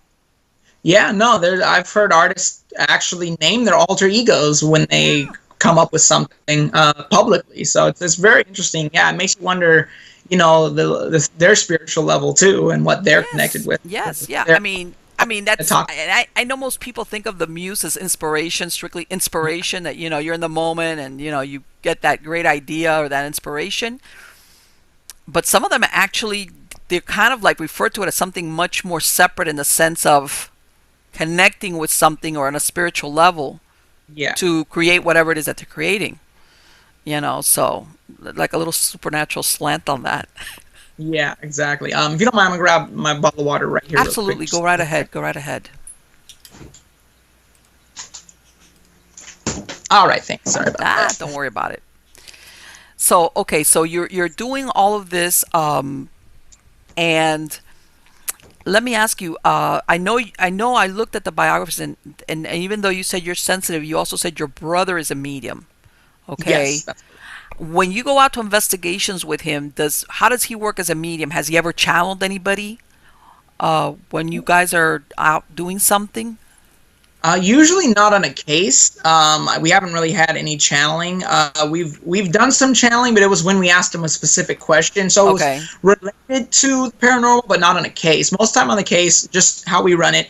Yeah, no, I've heard artists actually name their alter egos when they Yeah. come up with something publicly. So it's very interesting. Yeah, it makes you wonder, their spiritual level too, and what they're connected Yes, with. yes, yeah. They're I mean to that's talk. and I know most people think of the muse as inspiration, strictly inspiration that you know you're in the moment and you know you get that great idea or that inspiration. But some of them actually they're kind of like refer to it as something much more separate in the sense of connecting with something or on a spiritual level Yeah. to create whatever it is that they're creating. You know, so like a little supernatural slant on that. Yeah, exactly. If you don't mind, I'm gonna grab my bottle of water right here real quick. Absolutely, go right ahead. Go right ahead. All right, thanks. Sorry about that. Don't worry about it. So, okay, so you're doing all of this, and let me ask you. I know. I looked at the biographies, and even though you said you're sensitive, you also said your brother is a medium. Okay. Yes. When you go out to investigations with him, how does he work as a medium? Has he ever channeled anybody? When you guys are out doing something? Usually not on a case. We haven't really had any channeling. We've done some channeling, but it was when we asked him a specific question, so it Okay. was related to the paranormal, but not on a case. Most time on the case, just how we run it.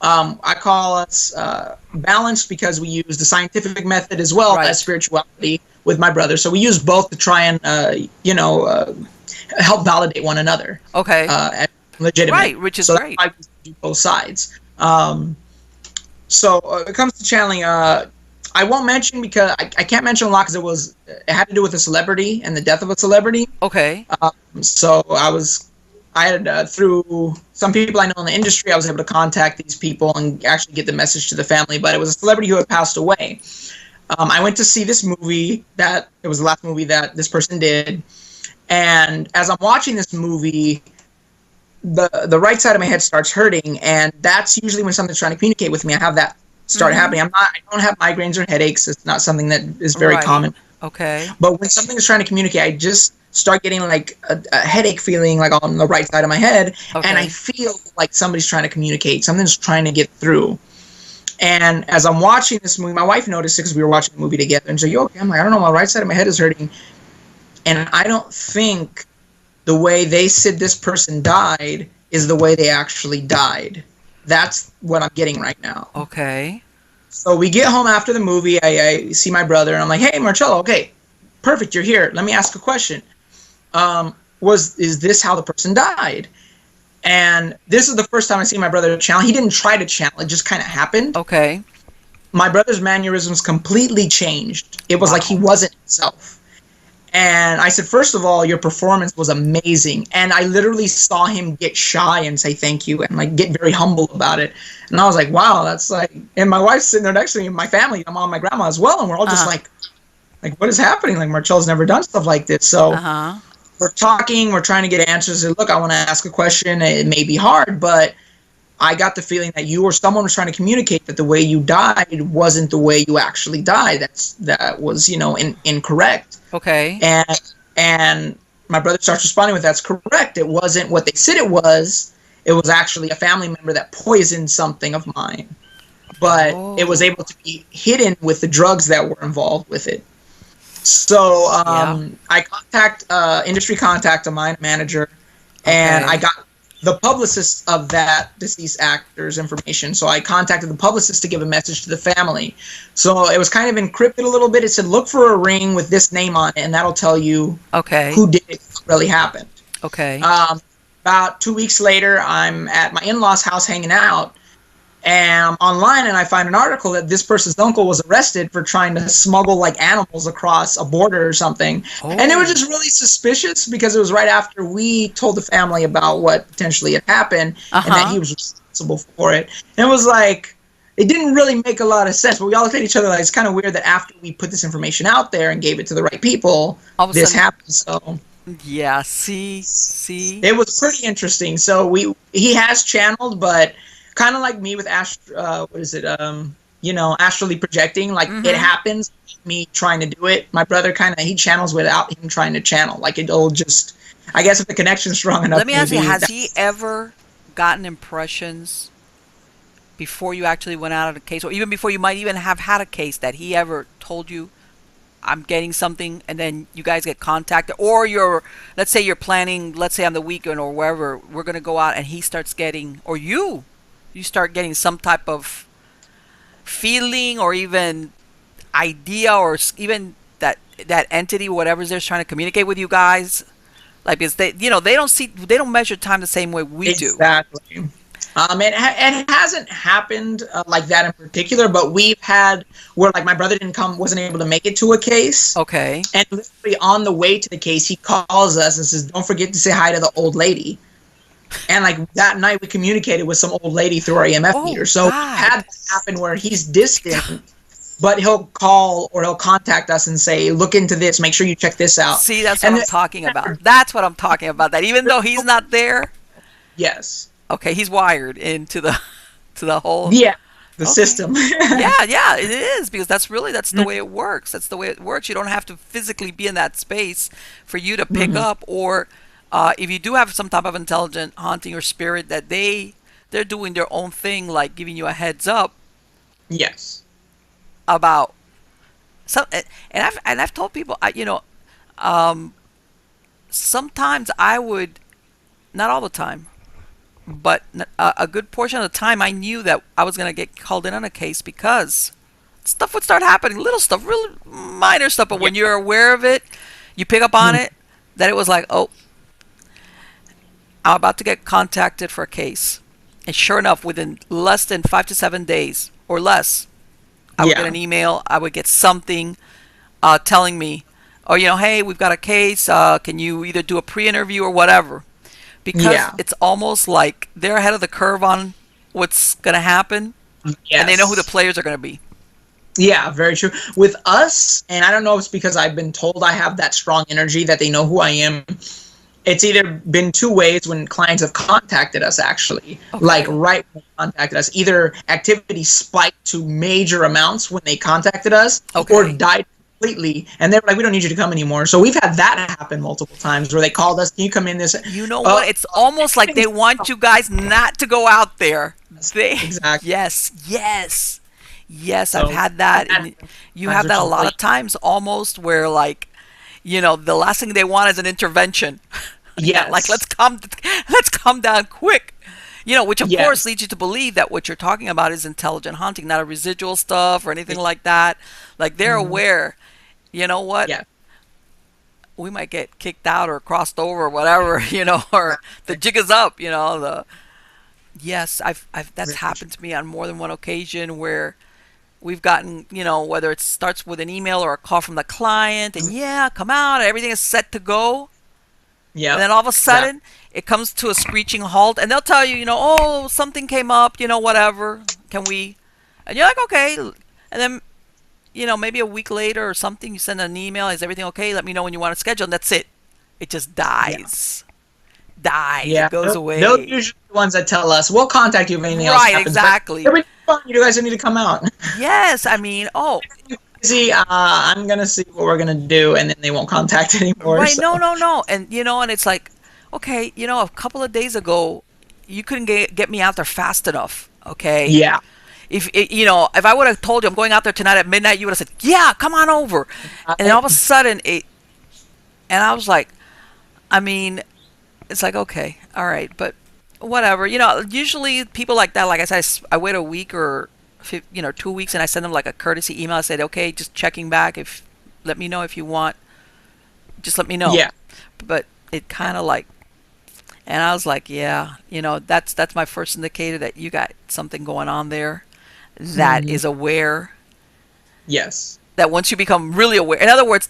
I call us balanced because we use the scientific method as well Right. as spirituality with my brother. So we use both to try and, help validate one another. Okay. As legitimate. Right, which is So that's great. why we do both sides. It comes to channeling. I won't mention because I can't mention a lot because it had to do with a celebrity and the death of a celebrity. Okay. So I had through some people I know in the industry, I was able to contact these people and actually get the message to the family. But it was a celebrity who had passed away. I went to see this movie that it was the last movie that this person did, and as I'm watching this movie, the right side of my head starts hurting, and that's usually when something's trying to communicate with me. I have that start happening. I don't have migraines or headaches. It's not something that is very Right. common. Okay. But when something is trying to communicate, I just start getting like a headache feeling like on the right side of my head, Okay. and I feel like somebody's trying to communicate. Something's trying to get through. And as I'm watching this movie, my wife noticed it because we were watching the movie together, and she's like, "You okay?" I'm like, "I don't know, my right side of my head is hurting," and I don't think the way they said this person died is the way they actually died. That's what I'm getting right now. Okay. So we get home after the movie. I see my brother, and I'm like, "Hey, Marcello, okay, perfect, you're here. Let me ask a question. Is this how the person died?" And this is the first time I see my brother channel. He didn't try to channel; it just kind of happened. Okay. My brother's mannerisms completely changed. It was like he wasn't himself. And I said, first of all, your performance was amazing. And I literally saw him get shy and say thank you and like get very humble about it. And I was like, wow, that's like, and my wife's sitting there next to me, my family, my mom, my grandma as well. And we're all just like, what is happening? Like Marcel's never done stuff like this. So we're talking, we're trying to get answers. And look, I want to ask a question. It may be hard, but I got the feeling that you or someone was trying to communicate that the way you died wasn't the way you actually died. That was, incorrect. Okay. And my brother starts responding with, "That's correct. It wasn't what they said it was. It was actually a family member that poisoned something of mine. But it was able to be hidden with the drugs that were involved with it." So I industry contact of mine, manager, and I got the publicist of that deceased actor's information. So I contacted the publicist to give a message to the family. So it was kind of encrypted a little bit. It said, look for a ring with this name on it, and that'll tell you who did it, what really happened. Okay. About 2 weeks later, I'm at my in-laws' house hanging out, and I'm online, and I find an article that this person's uncle was arrested for trying to smuggle like animals across a border or something. And it was just really suspicious because it was right after we told the family about what potentially had happened and that he was responsible for it. And it was like, it didn't really make a lot of sense, but we all looked at each other like, it's kind of weird that after we put this information out there and gave it to the right people, this happened. So yeah, see, it was pretty interesting. So he has channeled, but kind of like me with astrally projecting, like it happens, me trying to do it. My brother he channels without him trying to channel. Like it'll just, I guess if the connection's strong enough. Let me ask you, has he ever gotten impressions before you actually went out of the case, or even before you might even have had a case, that he ever told you, I'm getting something, and then you guys get contacted, or let's say you're planning, let's say on the weekend or wherever, we're going to go out, and he starts getting, or you start getting some type of feeling or even idea, or even that entity, whatever's there, trying to communicate with you guys, like, because they don't measure time the same way we do. Exactly. It hasn't happened like that in particular, but we've had where like my brother wasn't able to make it to a case. Okay. And literally on the way to the case, he calls us and says, "Don't forget to say hi to the old lady." And like that night, we communicated with some old lady through our EMF meter. So we had that happen where he's distant, but he'll call or he'll contact us and say, "Look into this. Make sure you check this out." See, that's what I'm talking about. That's what I'm talking about. That even though he's not there. Yes. Okay, he's wired into the whole system. yeah, it is, because that's the way it works. That's the way it works. You don't have to physically be in that space for you to pick up, or if you do have some type of intelligent haunting or spirit that they're doing their own thing, like giving you a heads up. Yes. About some, and I've told people, sometimes I would, not all the time, But a good portion of the time, I knew that I was going to get called in on a case because stuff would start happening, little stuff, really minor stuff. But when you're aware of it, you pick up on it, that it was like, oh, I'm about to get contacted for a case. And sure enough, within less than 5 to 7 days or less, I would get an email. I would get something telling me, oh, hey, we've got a case. Can you either do a pre-interview or whatever? Because it's almost like they're ahead of the curve on what's going to happen. Yes. And they know who the players are going to be. Yeah, very true. With us, and I don't know if it's because I've been told I have that strong energy that they know who I am. It's either been two ways when clients have contacted us, actually. Okay. Like right when they contacted us. Either activity spiked to major amounts when they contacted us, or died completely, and they were like, we don't need you to come anymore. So we've had that happen multiple times where they called us, can you come in this? You know what? It's almost like they want you guys not to go out there. Exactly. Yes, so I've had that. And you have that a lot of times almost where like, the last thing they want is an intervention. Yeah, like let's come down quick. Which of course leads you to believe that what you're talking about is intelligent hunting, not a residual stuff or anything like that. Like they're aware, you know what? Yeah. We might get kicked out or crossed over or whatever, or the jig is up, Yes, I've that's happened to me on more than one occasion where we've gotten, whether it starts with an email or a call from the client and come out, everything is set to go. Yeah. And then all of a sudden it comes to a screeching halt and they'll tell you, oh, something came up, whatever. Can we? And you're like, okay. And then, maybe a week later or something, you send an email, is everything okay? Let me know when you want to schedule, and that's it. It just dies. Yeah. It goes away. Those are usually the ones that tell us, we'll contact you if anything else happens. Right, exactly. You guys need to come out. Yes, I mean, see, I'm gonna see what we're gonna do, and then they won't contact anymore. Right? So. No, and and it's like, okay, a couple of days ago, you couldn't get me out there fast enough. Okay. Yeah. If I would have told you I'm going out there tonight at midnight, you would have said, yeah, come on over. And then all of a sudden and I was like, I mean, it's like, okay, all right, but whatever. Usually people like that, like I said, I wait a week or 2 weeks, and I send them like a courtesy email. I said, okay, just checking back. Let me know if you want. Just let me know. Yeah. But it kind of like, and I was like, yeah, that's my first indicator that you got something going on there that is aware. Yes. That once you become really aware, in other words,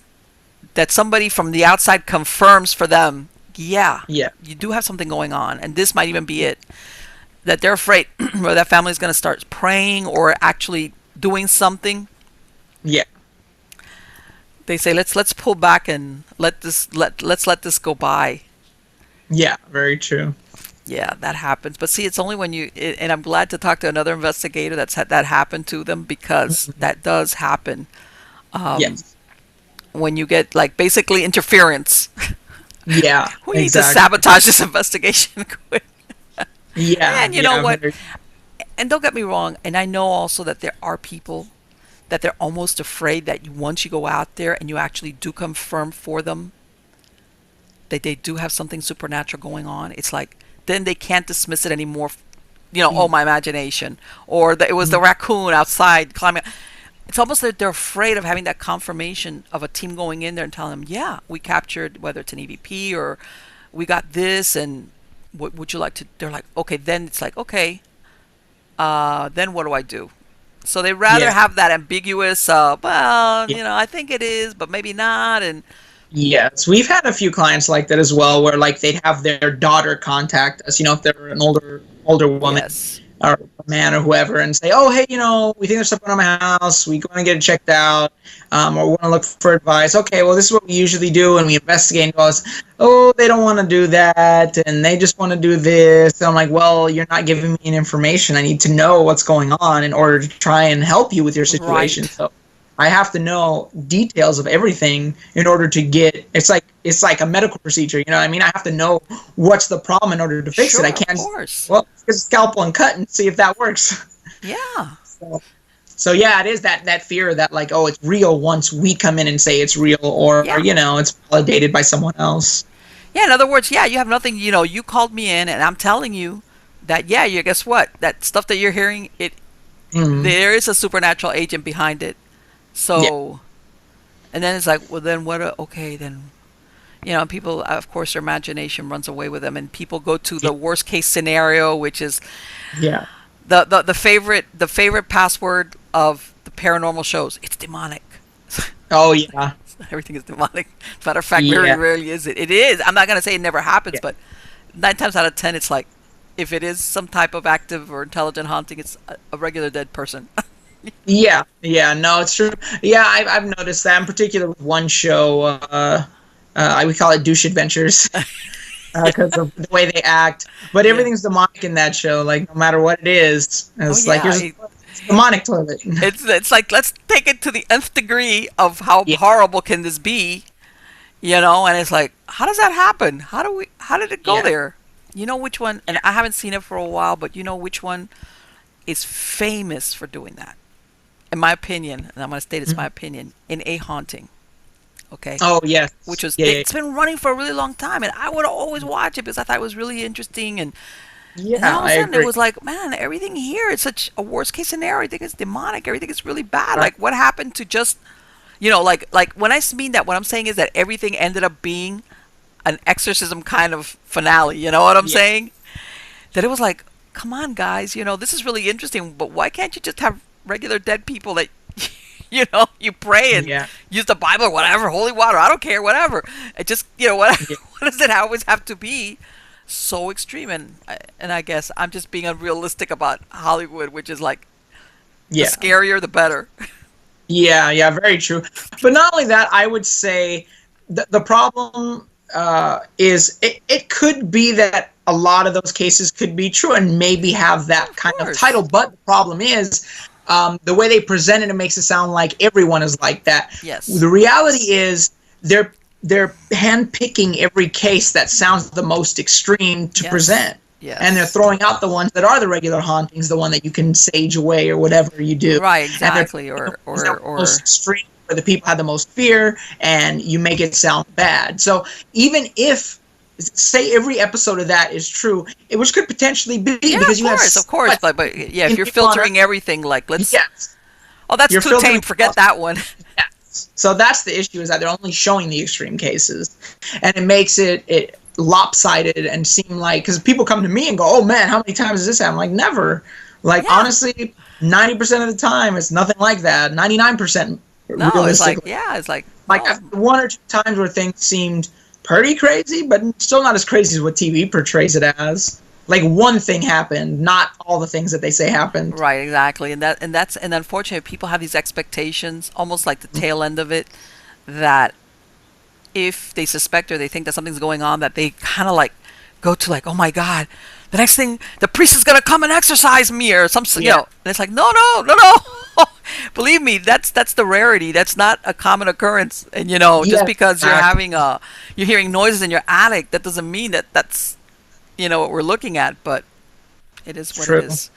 that somebody from the outside confirms for them, yeah, you do have something going on, and this might even be it. That they're afraid or that family's going to start praying or actually doing something. Yeah. They say, let's pull back and let's let this go by. Yeah, very true. Yeah, that happens. But see, it's only when and I'm glad to talk to another investigator that's had that happen to them, because that does happen. Yes. When you get like basically interference. Yeah. We need to sabotage this investigation quick. Yeah. And you know what? And don't get me wrong. And I know also that there are people that they're almost afraid that once you go out there and you actually do confirm for them that they do have something supernatural going on, it's like then they can't dismiss it anymore. Oh, my imagination, or that it was the raccoon outside climbing. It's almost that they're afraid of having that confirmation of a team going in there and telling them, yeah, we captured, whether it's an EVP or we got this, and what would you like to? They're like, okay, then it's like, okay, then what do I do? So they rather have that ambiguous, I think it is, but maybe not, and. Yes, we've had a few clients like that as well, where like they'd have their daughter contact us, if they're an older woman or a man or whoever, and say, oh, hey, we think there's something on my house, we want to get it checked out, or we want to look for advice. Okay, well, this is what we usually do, and we investigate and goes, oh, they don't want to do that, and they just want to do this. And I'm like, well, you're not giving me any information. I need to know what's going on in order to try and help you with your situation. Right. So I have to know details of everything in order to get. It's like a medical procedure. You know what I mean? I have to know what's the problem in order to fix it. I can't. Of course. Well, get a scalpel and cut and see if that works. Yeah. So yeah, it is that fear that like, oh, it's real once we come in and say it's real, or it's validated by someone else. Yeah. In other words, you have nothing. You called me in, and I'm telling you that, yeah, you guess what? That stuff that you're hearing, Mm. there is a supernatural agent behind it. Yeah. So, and then it's like, well, then what? Okay, then people, of course, their imagination runs away with them, and people go to Yeah. the worst case scenario, which is Yeah. the favorite password of the paranormal shows. It's demonic. Oh yeah. Everything is demonic. As a matter of fact, very Yeah. rarely is it. It is. I'm not gonna say it never happens, Yeah. but 9 times out of 10, it's like, if it is some type of active or intelligent haunting, it's a regular dead person. Yeah. Yeah. No, it's true. Yeah, I've noticed that in particular with one show. I would call it Douche Adventures because of the way they act. But Yeah. everything's demonic in that show. Like no matter what it is, Oh it's like yeah. here's a demonic toilet. It's like, let's take it to the nth degree of how Yeah. horrible can this be, and it's like, how does that happen? How did it go Yeah. there? You know which one? And I haven't seen it for a while, but you know which one is famous for doing that, in my opinion, and I'm going to state it's my opinion, in A Haunting. Okay. Oh yes. Which was, Yeah. Yeah. it's been running for a really long time, and I would always watch it because I thought it was really interesting, and then Yeah, all of a I sudden it agree. was like, man, everything here is such a worst case scenario. Everything is demonic. Everything is really bad. Right. Like, what happened to just, like when I mean that, what I'm saying is that everything ended up being an exorcism kind of finale. You know what I'm Yeah. saying? That it was like, come on, guys, this is really interesting, but why can't you just have regular dead people that, you pray and Yeah. use the Bible or whatever, holy water, I don't care, whatever. It just, what, Yeah. what does it always have to be so extreme? And I guess I'm just being unrealistic about Hollywood, which is like, the Yeah. scarier, the better. Yeah, yeah, very true. But not only that, I would say the problem is it could be that a lot of those cases could be true and maybe have that Of kind of course. title. But the problem is the way they present it, it makes it sound like everyone is like that. Yes. The reality is they're handpicking every case that sounds the most extreme to Yes. present. Yes. And they're throwing out the ones that are the regular hauntings, the one that you can sage away or whatever you do. Right, And they're exactly. picking the Or ones that are or most extreme, where the people have the most fear, and you make it sound bad. So even if, say, every episode of that is true, which could potentially be yeah, because you have of course. such But yeah, if you're people on filtering everything, like, let's. yes. Oh, that's You're too filtering tame. Forget that one. Yes. So that's the issue, is that they're only showing the extreme cases, and it makes it lopsided and seem like, because people come to me and go, oh man, how many times has this happened? Like, never. Like, Yeah. honestly, 90% of the time it's nothing like that. 99% No, it's realistically. like, yeah, it's like, Like no. after one or two times where things seemed pretty crazy, but still not as crazy as what TV portrays it as. Like, one thing happened, not all the things that they say happened. Right, exactly. And unfortunately, people have these expectations, almost like the tail end of it, that if they suspect or they think that something's going on, that they kind of like go to, like, oh my God, the next thing, the priest is gonna come and exorcise me or something, Yeah. And it's like, no, no, no, no. Believe me, that's the rarity. That's not a common occurrence. And just Yes, because you're exactly. you're hearing noises in your attic, that doesn't mean that that's what we're looking at. But it is what True. it is.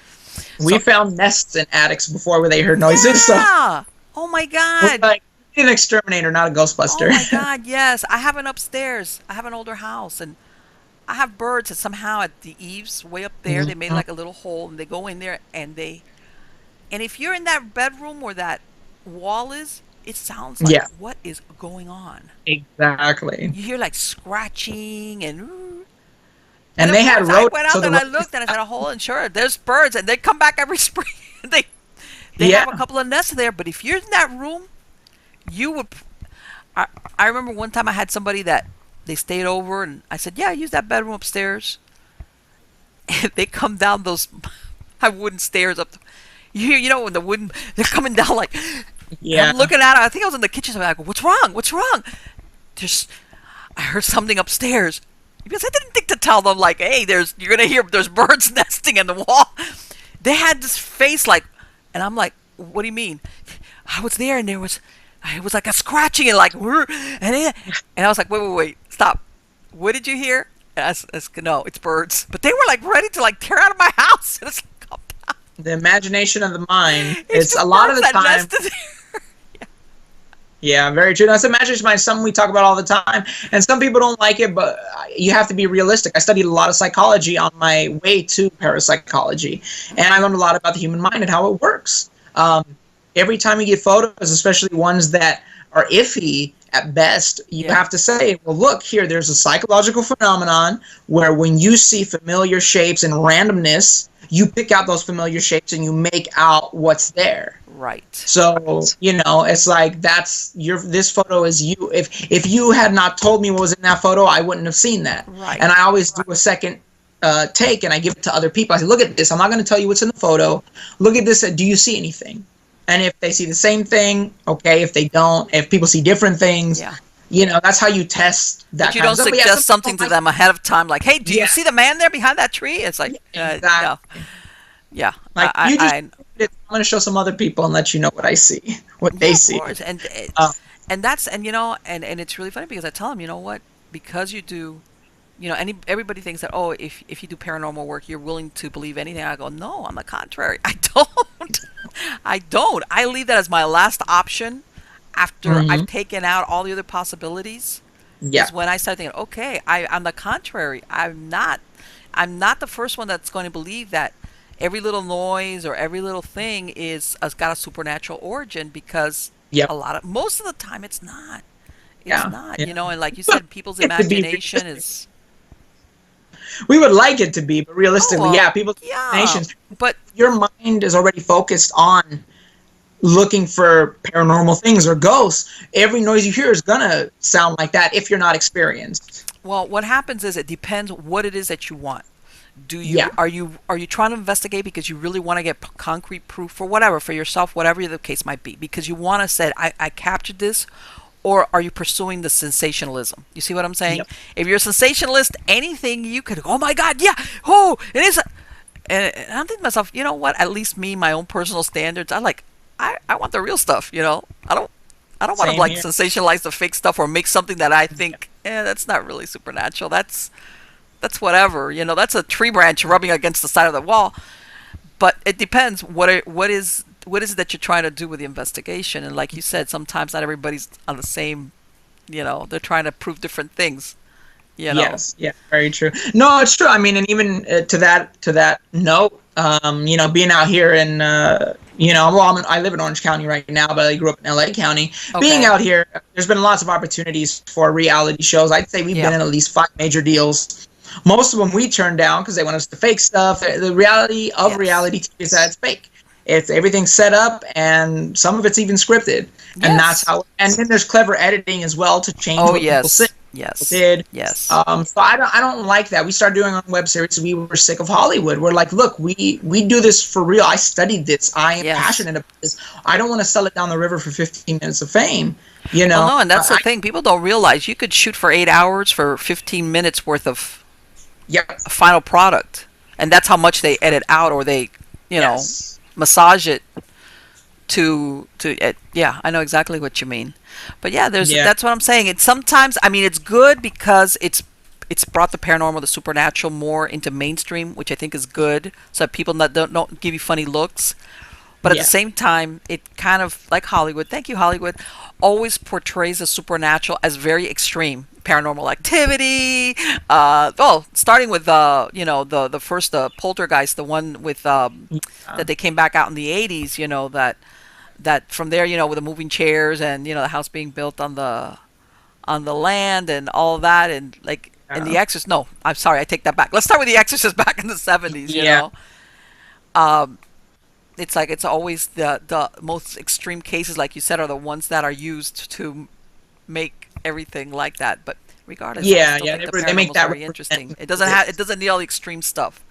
We So- found nests in attics before where they heard noises, so Yeah. Oh my we're God. like, an exterminator, not a Ghostbuster. Oh my God, yes. I have an upstairs. I have an older house, and I have birds that somehow at the eaves way up there, they made like a little hole, and they go in there, and if you're in that bedroom where that wall is, it sounds like, Yeah. what is going on? Exactly. You hear like scratching and And of they had course, I rodents. went out so there the and I looked, and I said, a hole, and sure, there's birds, and they come back every spring. They have Yeah. a couple of nests there, but if you're in that room, you would. I remember one time I had somebody that they stayed over, and I said, "Yeah, use that bedroom upstairs." And they come down those wooden stairs up. You hear, when the wooden, they're coming down like. Yeah. I'm looking at it. I think I was in the kitchen. So I go, "What's wrong? What's wrong?" I heard something upstairs. Because I didn't think to tell them, like, "Hey, you're gonna hear there's birds nesting in the wall." They had this face like, and I'm like, "What do you mean?" I was there, and it was like a scratching, and like, and I was like, "Wait, stop! What did you hear?" And no, it's birds. But they were like ready to like tear out of my house. And it's like, calm down. The imagination of the mind. It's the a lot of birds the that time. nested there. Yeah, very true. Now, imagination mind is something we talk about all the time, and some people don't like it, but you have to be realistic. I studied a lot of psychology on my way to parapsychology, and I learned a lot about the human mind and how it works. Every time you get photos, especially ones that are iffy at best, you have to say, well, look here, there's a psychological phenomenon where when you see familiar shapes and randomness, you pick out those familiar shapes and you make out what's there. Right. So, it's like this photo is you. If you had not told me what was in that photo, I wouldn't have seen that. Right. And I always do a second take and I give it to other people. I say, look at this. I'm not going to tell you what's in the photo. Look at this. Do you see anything? And if they see the same thing, okay. If they don't, if people see different things, that's how you test that. But you don't suggest something to them ahead of time, like, hey, do you see the man there behind that tree? It's like, exactly. Yeah. Like, I'm going to show some other people and let you know what I see, what they see. And it's really funny because I tell them, you know what, because you do, everybody thinks that, oh, if you do paranormal work, you're willing to believe anything. I go, no, on the contrary, I don't. I don't. I leave that as my last option after I've taken out all the other possibilities. Yeah. Is when I start thinking, okay, on the contrary, I'm not the first one that's going to believe that every little noise or every little thing has got a supernatural origin, because most of the time it's not. It's not, and like you said, people's imagination is. We would like it to be, but realistically, people's imaginations. But your mind is already focused on looking for paranormal things or ghosts. Every noise you hear is gonna sound like that if you're not experienced. Well, what happens is it depends what it is that you want. Are you trying to investigate because you really want to get concrete proof for whatever, for yourself, whatever the case might be, because you want to say, I captured this? Or are you pursuing the sensationalism? You see what I'm saying? Yep. If you're a sensationalist, anything you could, oh my God, it is. And I'm thinking to myself, you know what? At least me, my own personal standards, I want the real stuff. I don't want to sensationalize the fake stuff or make something that I think, that's not really supernatural. That's whatever. That's a tree branch rubbing against the side of the wall. But it depends. What is it that you're trying to do with the investigation? And like you said, sometimes not everybody's on the same, they're trying to prove different things, Yes, yeah, very true. No, it's true. I mean, and even to that note, being out here in, I live in Orange County right now, but I grew up in LA County. Okay. Being out here, there's been lots of opportunities for reality shows. I'd say we've been in at least 5 major deals. Most of them we turned down because they want us to fake stuff. The reality of reality TV is that it's fake. It's everything's set up, and some of it's even scripted, and that's how. And then there's clever editing as well to change what people say. Yes. So I don't like that. We started doing our web series. We were sick of Hollywood. We're like, look, we do this for real. I studied this. I am passionate about this. I don't want to sell it down the river for 15 minutes of fame. Well, no, and that's the thing. People don't realize you could shoot for 8 hours for 15 minutes worth of a final product, and that's how much they edit out, or they, massage it to I know exactly what you mean. But that's what I'm saying. It's sometimes, it's good because it's brought the paranormal, the supernatural more into mainstream, which I think is good, so that people don't give you funny looks. But at the same time, it kind of, like Hollywood, thank you Hollywood, always portrays the supernatural as very extreme. Paranormal activity, starting with the first Poltergeist, the one with that they came back out in the 80s, that from there, with the moving chairs and the house being built on the land and all that, and and The Exorcist. No, I'm sorry, I take that back. Let's start with The Exorcist back in the 70s. It's like it's always the most extreme cases, like you said, are the ones that are used to make everything like that. But regardless, they make that very interesting. It doesn't need all the extreme stuff.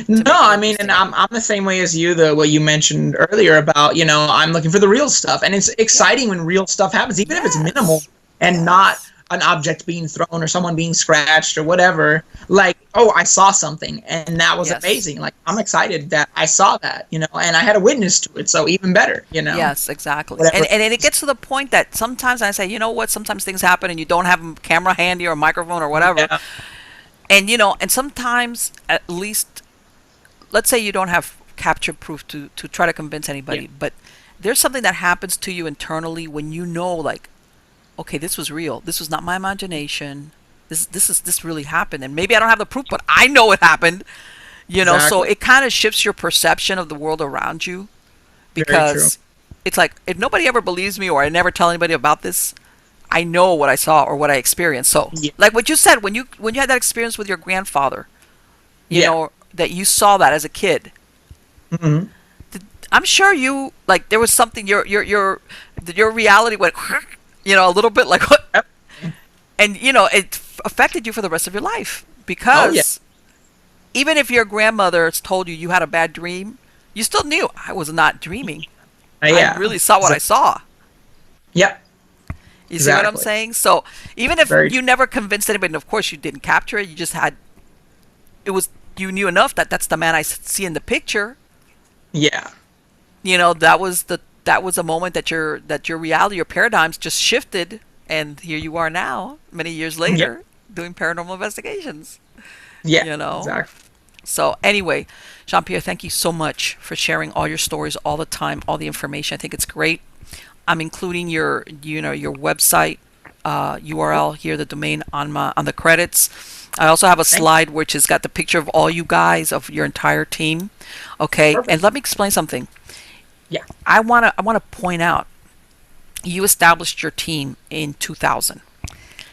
No, I mean, and I'm the same way as you. What you mentioned earlier about, I'm looking for the real stuff, and it's exciting when real stuff happens, even if it's minimal and not an object being thrown or someone being scratched or whatever. Like, oh, I saw something, and that was amazing. Like, I'm excited that I saw that, and I had a witness to it, so even better, Yes, exactly. And it gets to the point that sometimes I say, you know what, sometimes things happen and you don't have a camera handy or a microphone or whatever. Yeah. And, and sometimes, at least, let's say you don't have capture proof to try to convince anybody, but there's something that happens to you internally when you know, like, okay, this was real. This was not my imagination. This really happened, and maybe I don't have the proof, but I know it happened. So Exactly. it kind of shifts your perception of the world around you, Very true. because it's like, if nobody ever believes me or I never tell anybody about this, I know what I saw or what I experienced. So, Yeah. like what you said, when you had that experience with your grandfather, Yeah. that you saw that as a kid, Hmm. I'm sure you, like, there was something, your reality went, a little bit like what, Yep. and it affected you for the rest of your life, Oh yeah. because even if your grandmother told you you had a bad dream, you still knew I was not dreaming. I Yeah. really saw what I saw. Yep. You see what I'm Exactly. saying? So even if Very. you never convinced anybody, and of course you didn't capture it, you just had, it was, you knew enough that that's the man I see in the picture. Yeah. That was a moment that your reality, your paradigms just shifted, and here you are now, many years Yeah. later, doing paranormal investigations. Yeah. You know. Exactly. So anyway, Jean Pierre, thank you so much for sharing all your stories all the time, all the information. I think it's great. I'm including your website URL here, the domain on the credits. I also have a Thank slide which has got the picture of all you guys, of your entire team. Okay, and Perfect. let me explain something. Yeah. I want to point out, you established your team in 2000.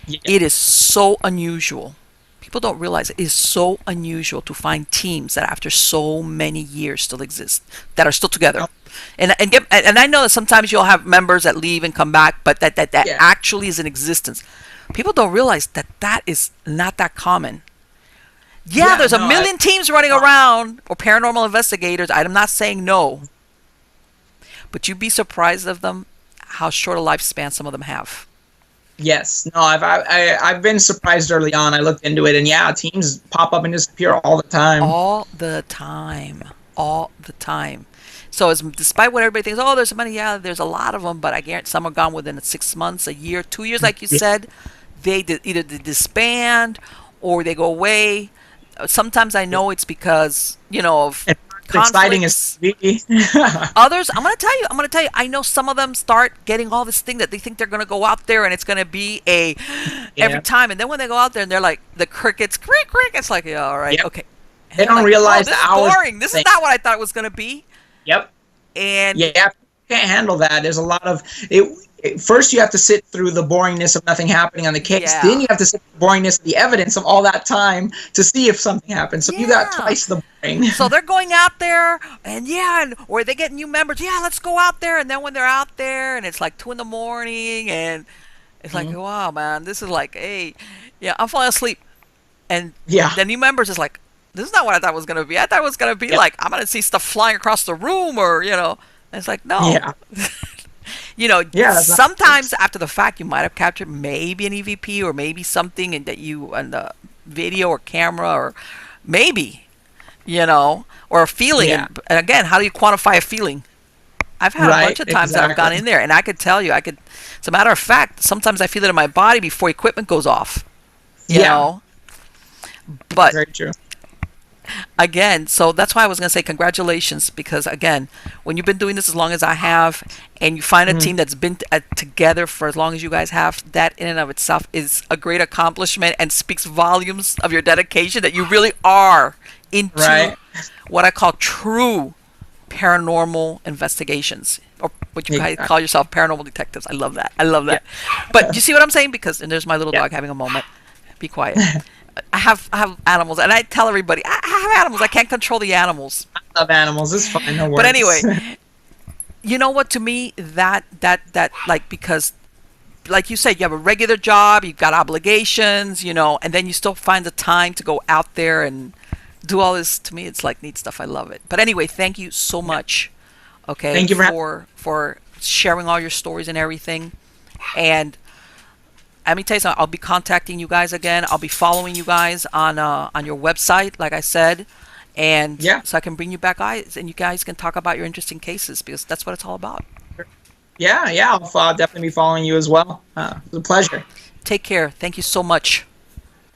Yeah. It is so unusual. People don't realize it is so unusual to find teams that after so many years still exist, that are still together. Oh, And I know that sometimes you'll have members that leave and come back, but that yeah. actually is in existence. People don't realize that is not that common. Yeah, Yeah. there's a No. million teams running around, or paranormal investigators. I'm not saying no, but you'd be surprised of them, how short a lifespan some of them have. Yes. No. I've been surprised early on. I looked into it, and yeah, teams pop up and disappear all the time. All the time. All the time. So, despite what everybody thinks, oh, there's so many, yeah, there's a lot of them, but I guarantee some are gone within 6 months, a year, 2 years, like you Yeah. said. Either they disband or they go away. Sometimes I know it's because, of And it's exciting as conflicts. TV. Others, I'm gonna tell you, I know some of them start getting all this thing that they think they're gonna go out there and it's gonna be every Yeah. time, and then when they go out there and they're like the crickets, crick crick, it's like, yeah, all right, Yep. okay. And They they're don't like, oh, realize the this is hours. boring. This is not what I thought it was gonna be. Yep. And Yeah, you can't handle that. There's a lot of first, you have to sit through the boringness of nothing happening on the case. yeah, Then you have to sit through the boringness of the evidence of all that time to see if something happens. So you got yeah. twice the boring. So they're going out there, and or they get new members. Yeah, let's go out there. And then when they're out there, and it's like 2 in the morning, and it's like, Mhm. wow, man, this is like, hey, yeah, I'm falling asleep. And Yeah. the new members is like, this is not what I thought it was gonna be. I thought it was gonna be Yep. like, I'm gonna see stuff flying across the room, or And it's like, no. Yeah. Yeah. That's not. Sometimes after the fact, you might have captured maybe an EVP or maybe something, and that you on the video or camera, or maybe, or a feeling. Yeah. And again, how do you quantify a feeling? I've had a Right. bunch of times that I've gone Exactly. in there, and I could tell you, as a matter of fact, sometimes I feel it in my body before equipment goes off. You Yeah. know, but Very true. again, so that's why I was going to say congratulations, because again, when you've been doing this as long as I have, and you find a Mhm. team that's been together for as long as you guys have, that in and of itself is a great accomplishment and speaks volumes of your dedication, that you really are into Right. what I call true paranormal investigations, or what you guys Exactly. call yourself, paranormal detectives. I love that. I love that. But you see what I'm saying? Because, and there's my little Yeah. dog having a moment. Be quiet. I have animals, and I tell everybody I have animals. I can't control the animals. I love animals. It's fine. No worries. But anyway, you know what? To me, that like, because, like you said, you have a regular job, you've got obligations, and then you still find the time to go out there and do all this. To me, it's like neat stuff. I love it. But anyway, thank you so much. Okay, Thank you for sharing all your stories and everything. And let me tell you something. I'll be contacting you guys again. I'll be following you guys on your website, like I said, and Yeah. so I can bring you back guys, and you guys can talk about your interesting cases, because that's what it's all about. Yeah. Yeah. I'll definitely be following you as well. It was a pleasure. Take care. Thank you so much.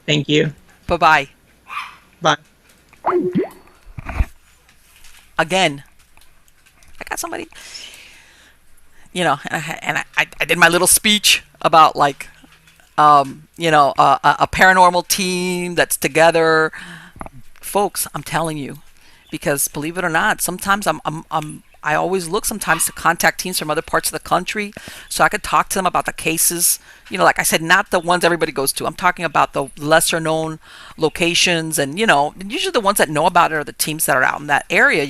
Thank you. Bye bye. Bye. Again, I got somebody. I did my little speech about like, a paranormal team that's together. Folks, I'm telling you, because believe it or not, sometimes I always look sometimes to contact teams from other parts of the country so I could talk to them about the cases. Like I said, not the ones everybody goes to. I'm talking about the lesser known locations, and usually the ones that know about it are the teams that are out in that area.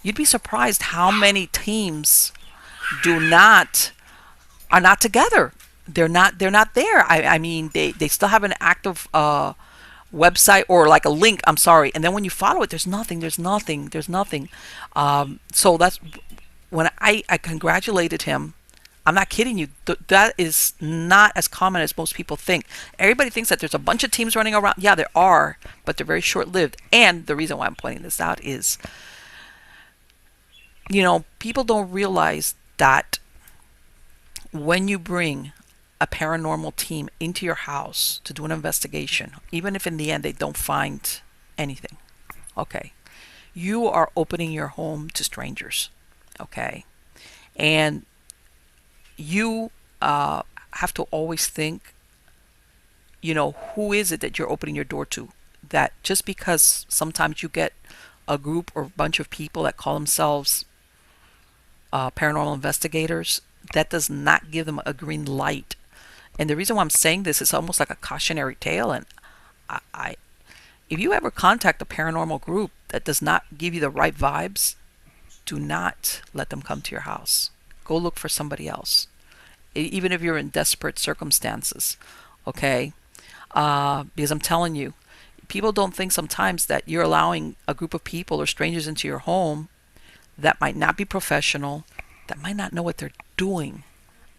You'd be surprised how many teams do not are not together. They're not there. I mean, they still have an active website, or like a link, I'm sorry, and then when you follow it, there's nothing. So that's when I congratulated him. I'm not kidding you. That is not as common as most people think. Everybody thinks that there's a bunch of teams running around. Yeah, there are, but they're very short lived. And the reason why I'm pointing this out is, people don't realize that when you bring a paranormal team into your house to do an investigation, even if in the end they don't find anything, okay, you are opening your home to strangers, okay? And you have to always think, who is it that you're opening your door to? That just because sometimes you get a group or a bunch of people that call themselves paranormal investigators, that does not give them a green light. And the reason why I'm saying this is almost like a cautionary tale. And if you ever contact a paranormal group that does not give you the right vibes, do not let them come to your house. Go look for somebody else, even if you're in desperate circumstances, okay? Because I'm telling you, people don't think sometimes that you're allowing a group of people or strangers into your home that might not be professional, that might not know what they're doing,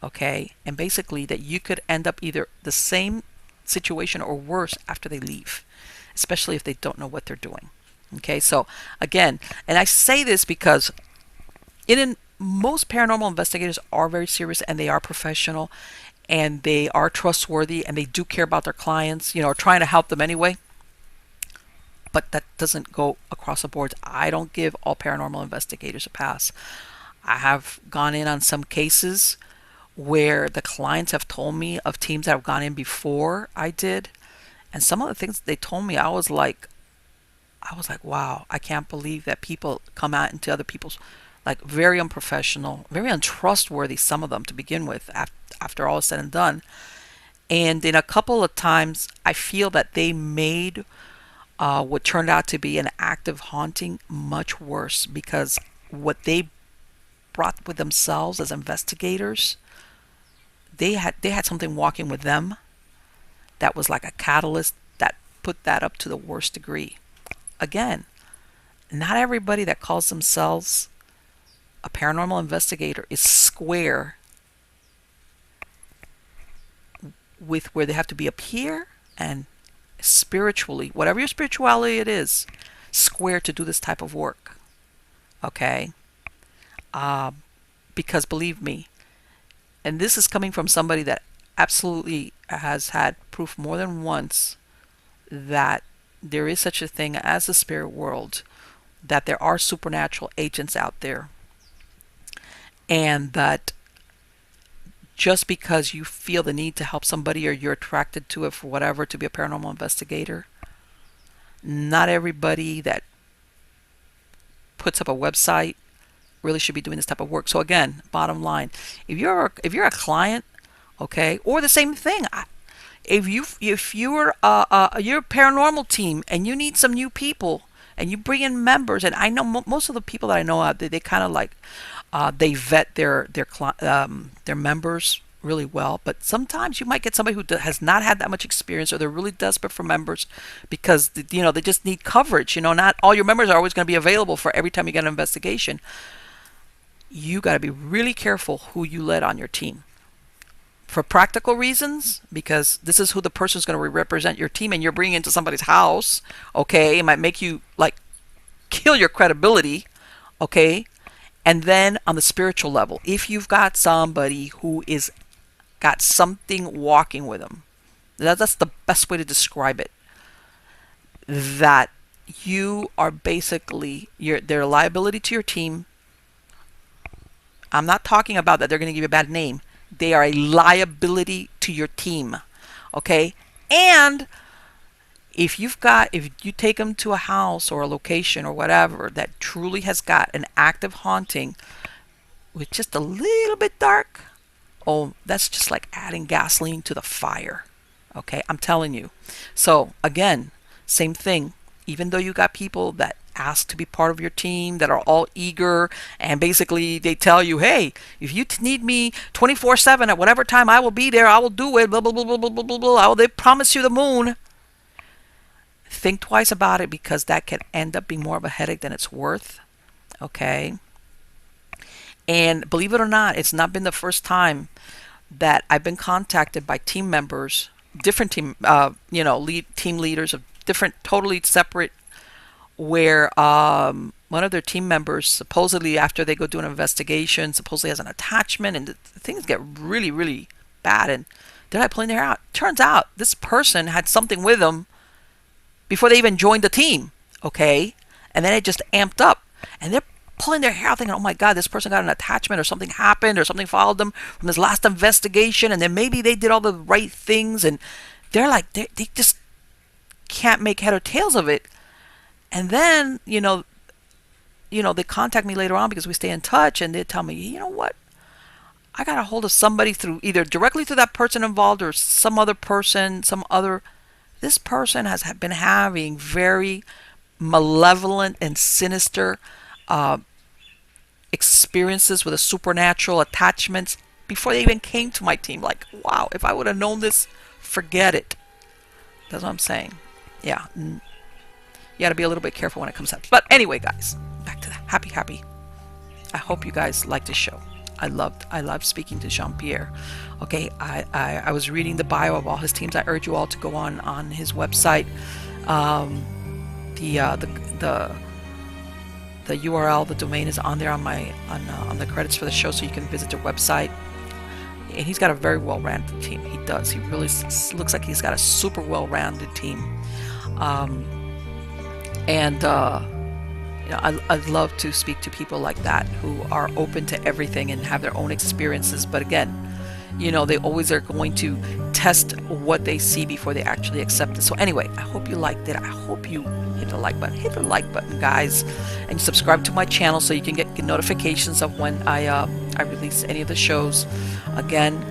okay? And basically that you could end up either the same situation or worse after they leave, especially if they don't know what they're doing. Okay, so again, and I say this because most paranormal investigators are very serious, and they are professional, and they are trustworthy, and they do care about their clients, trying to help them anyway. But that doesn't go across the board. I don't give all paranormal investigators a pass. I have gone in on some cases where the clients have told me of teams that have gone in before I did, and some of the things they told me, I was like, wow, I can't believe that people come out into other people's, like, very unprofessional, very untrustworthy, some of them to begin with, after all is said and done. And in a couple of times, I feel that they made what turned out to be an active haunting much worse, because what they brought with themselves as investigators, they had something walking with them that was like a catalyst that put that up to the worst degree. Again, not everybody that calls themselves a paranormal investigator is square with where they have to be up here, and spiritually, whatever your spirituality it is, square to do this type of work. Okay? Because believe me, and this is coming from somebody that absolutely has had proof more than once that there is such a thing as the spirit world, that there are supernatural agents out there, and that just because you feel the need to help somebody, or you're attracted to it for whatever, to be a paranormal investigator, not everybody that puts up a website really should be doing this type of work. So again, bottom line, if you're a client, okay, or the same thing, if you're a paranormal team and you need some new people and you bring in members, and I know most of the people that I know, they kind of like they vet their members really well, but sometimes you might get somebody who has not had that much experience, or they're really desperate for members because they just need coverage. Not all your members are always going to be available for every time you get an investigation. You got to be really careful who you let on your team, for practical reasons, because this is who the person's going to represent your team, and you're bringing into somebody's house. Okay, it might make you like kill your credibility. Okay, and then on the spiritual level, if you've got somebody who is got something walking with them, that's the best way to describe it. That you are basically they're a liability to your team. I'm not talking about that they're going to give you a bad name. They are a liability to your team. Okay? And if you take them to a house or a location or whatever that truly has got an active haunting with just a little bit dark, oh, that's just like adding gasoline to the fire. Okay, I'm telling you. So again, same thing. Even though you got people that ask to be part of your team that are all eager, and basically they tell you, hey, if you need me 24/7 at whatever time, I will be there. I will do it. Blah blah blah blah blah blah blah. They promise you the moon. Think twice about it, because that can end up being more of a headache than it's worth. Okay. And believe it or not, it's not been the first time that I've been contacted by team members, different team, team leaders of different, totally separate, where one of their team members, supposedly after they go do an investigation, supposedly has an attachment, and things get really, really bad, and they're like pulling their hair out. Turns out this person had something with them before they even joined the team, okay? And then it just amped up, and they're pulling their hair out thinking, oh my God, this person got an attachment, or something happened, or something followed them from this last investigation, and then maybe they did all the right things, and they're like, they just can't make head or tails of it. And then, they contact me later on, because we stay in touch, and they tell me, you know what? I got a hold of somebody through either directly to that person involved or some other person, this person has been having very malevolent and sinister experiences with the supernatural attachments before they even came to my team. Like, wow, if I would have known this, forget it. That's what I'm saying. Yeah. You got to be a little bit careful when it comes up. But anyway, guys, back to that. Happy. I hope you guys liked the show. I loved speaking to Jean-Pierre. Okay, I was reading the bio of all his teams. I urge you all to go on his website. The URL, the domain is on there on the credits for the show, so you can visit their website. And he's got a very well-rounded team. He does. He really looks like he's got a super well-rounded team. I'd love to speak to people like that who are open to everything and have their own experiences. But again, they always are going to test what they see before they actually accept it. So anyway, I hope you liked it. I hope you hit the like button. Hit the like button, guys, and subscribe to my channel so you can get notifications of when I release any of the shows. Again,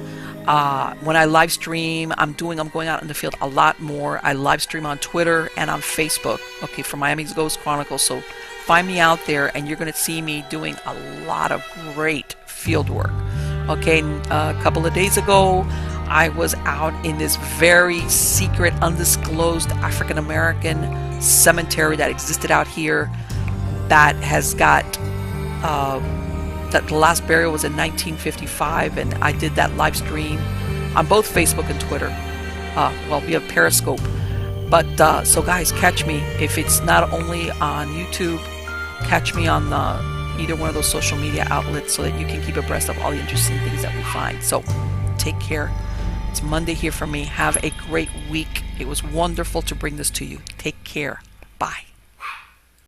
when I live stream, I'm going out in the field a lot more. I live stream on Twitter and on Facebook. Okay, for Miami's Ghost Chronicles. So find me out there, and you're going to see me doing a lot of great field work. Okay, a couple of days ago, I was out in this very secret, undisclosed African American cemetery that existed out here. That has got that the last burial was in 1955, and I did that live stream on both Facebook and Twitter. Via Periscope. But so guys, catch me if it's not only on YouTube. Catch me on either one of those social media outlets so that you can keep abreast of all the interesting things that we find. So take care. It's Monday here for me. Have a great week. It was wonderful to bring this to you. Take care. Bye.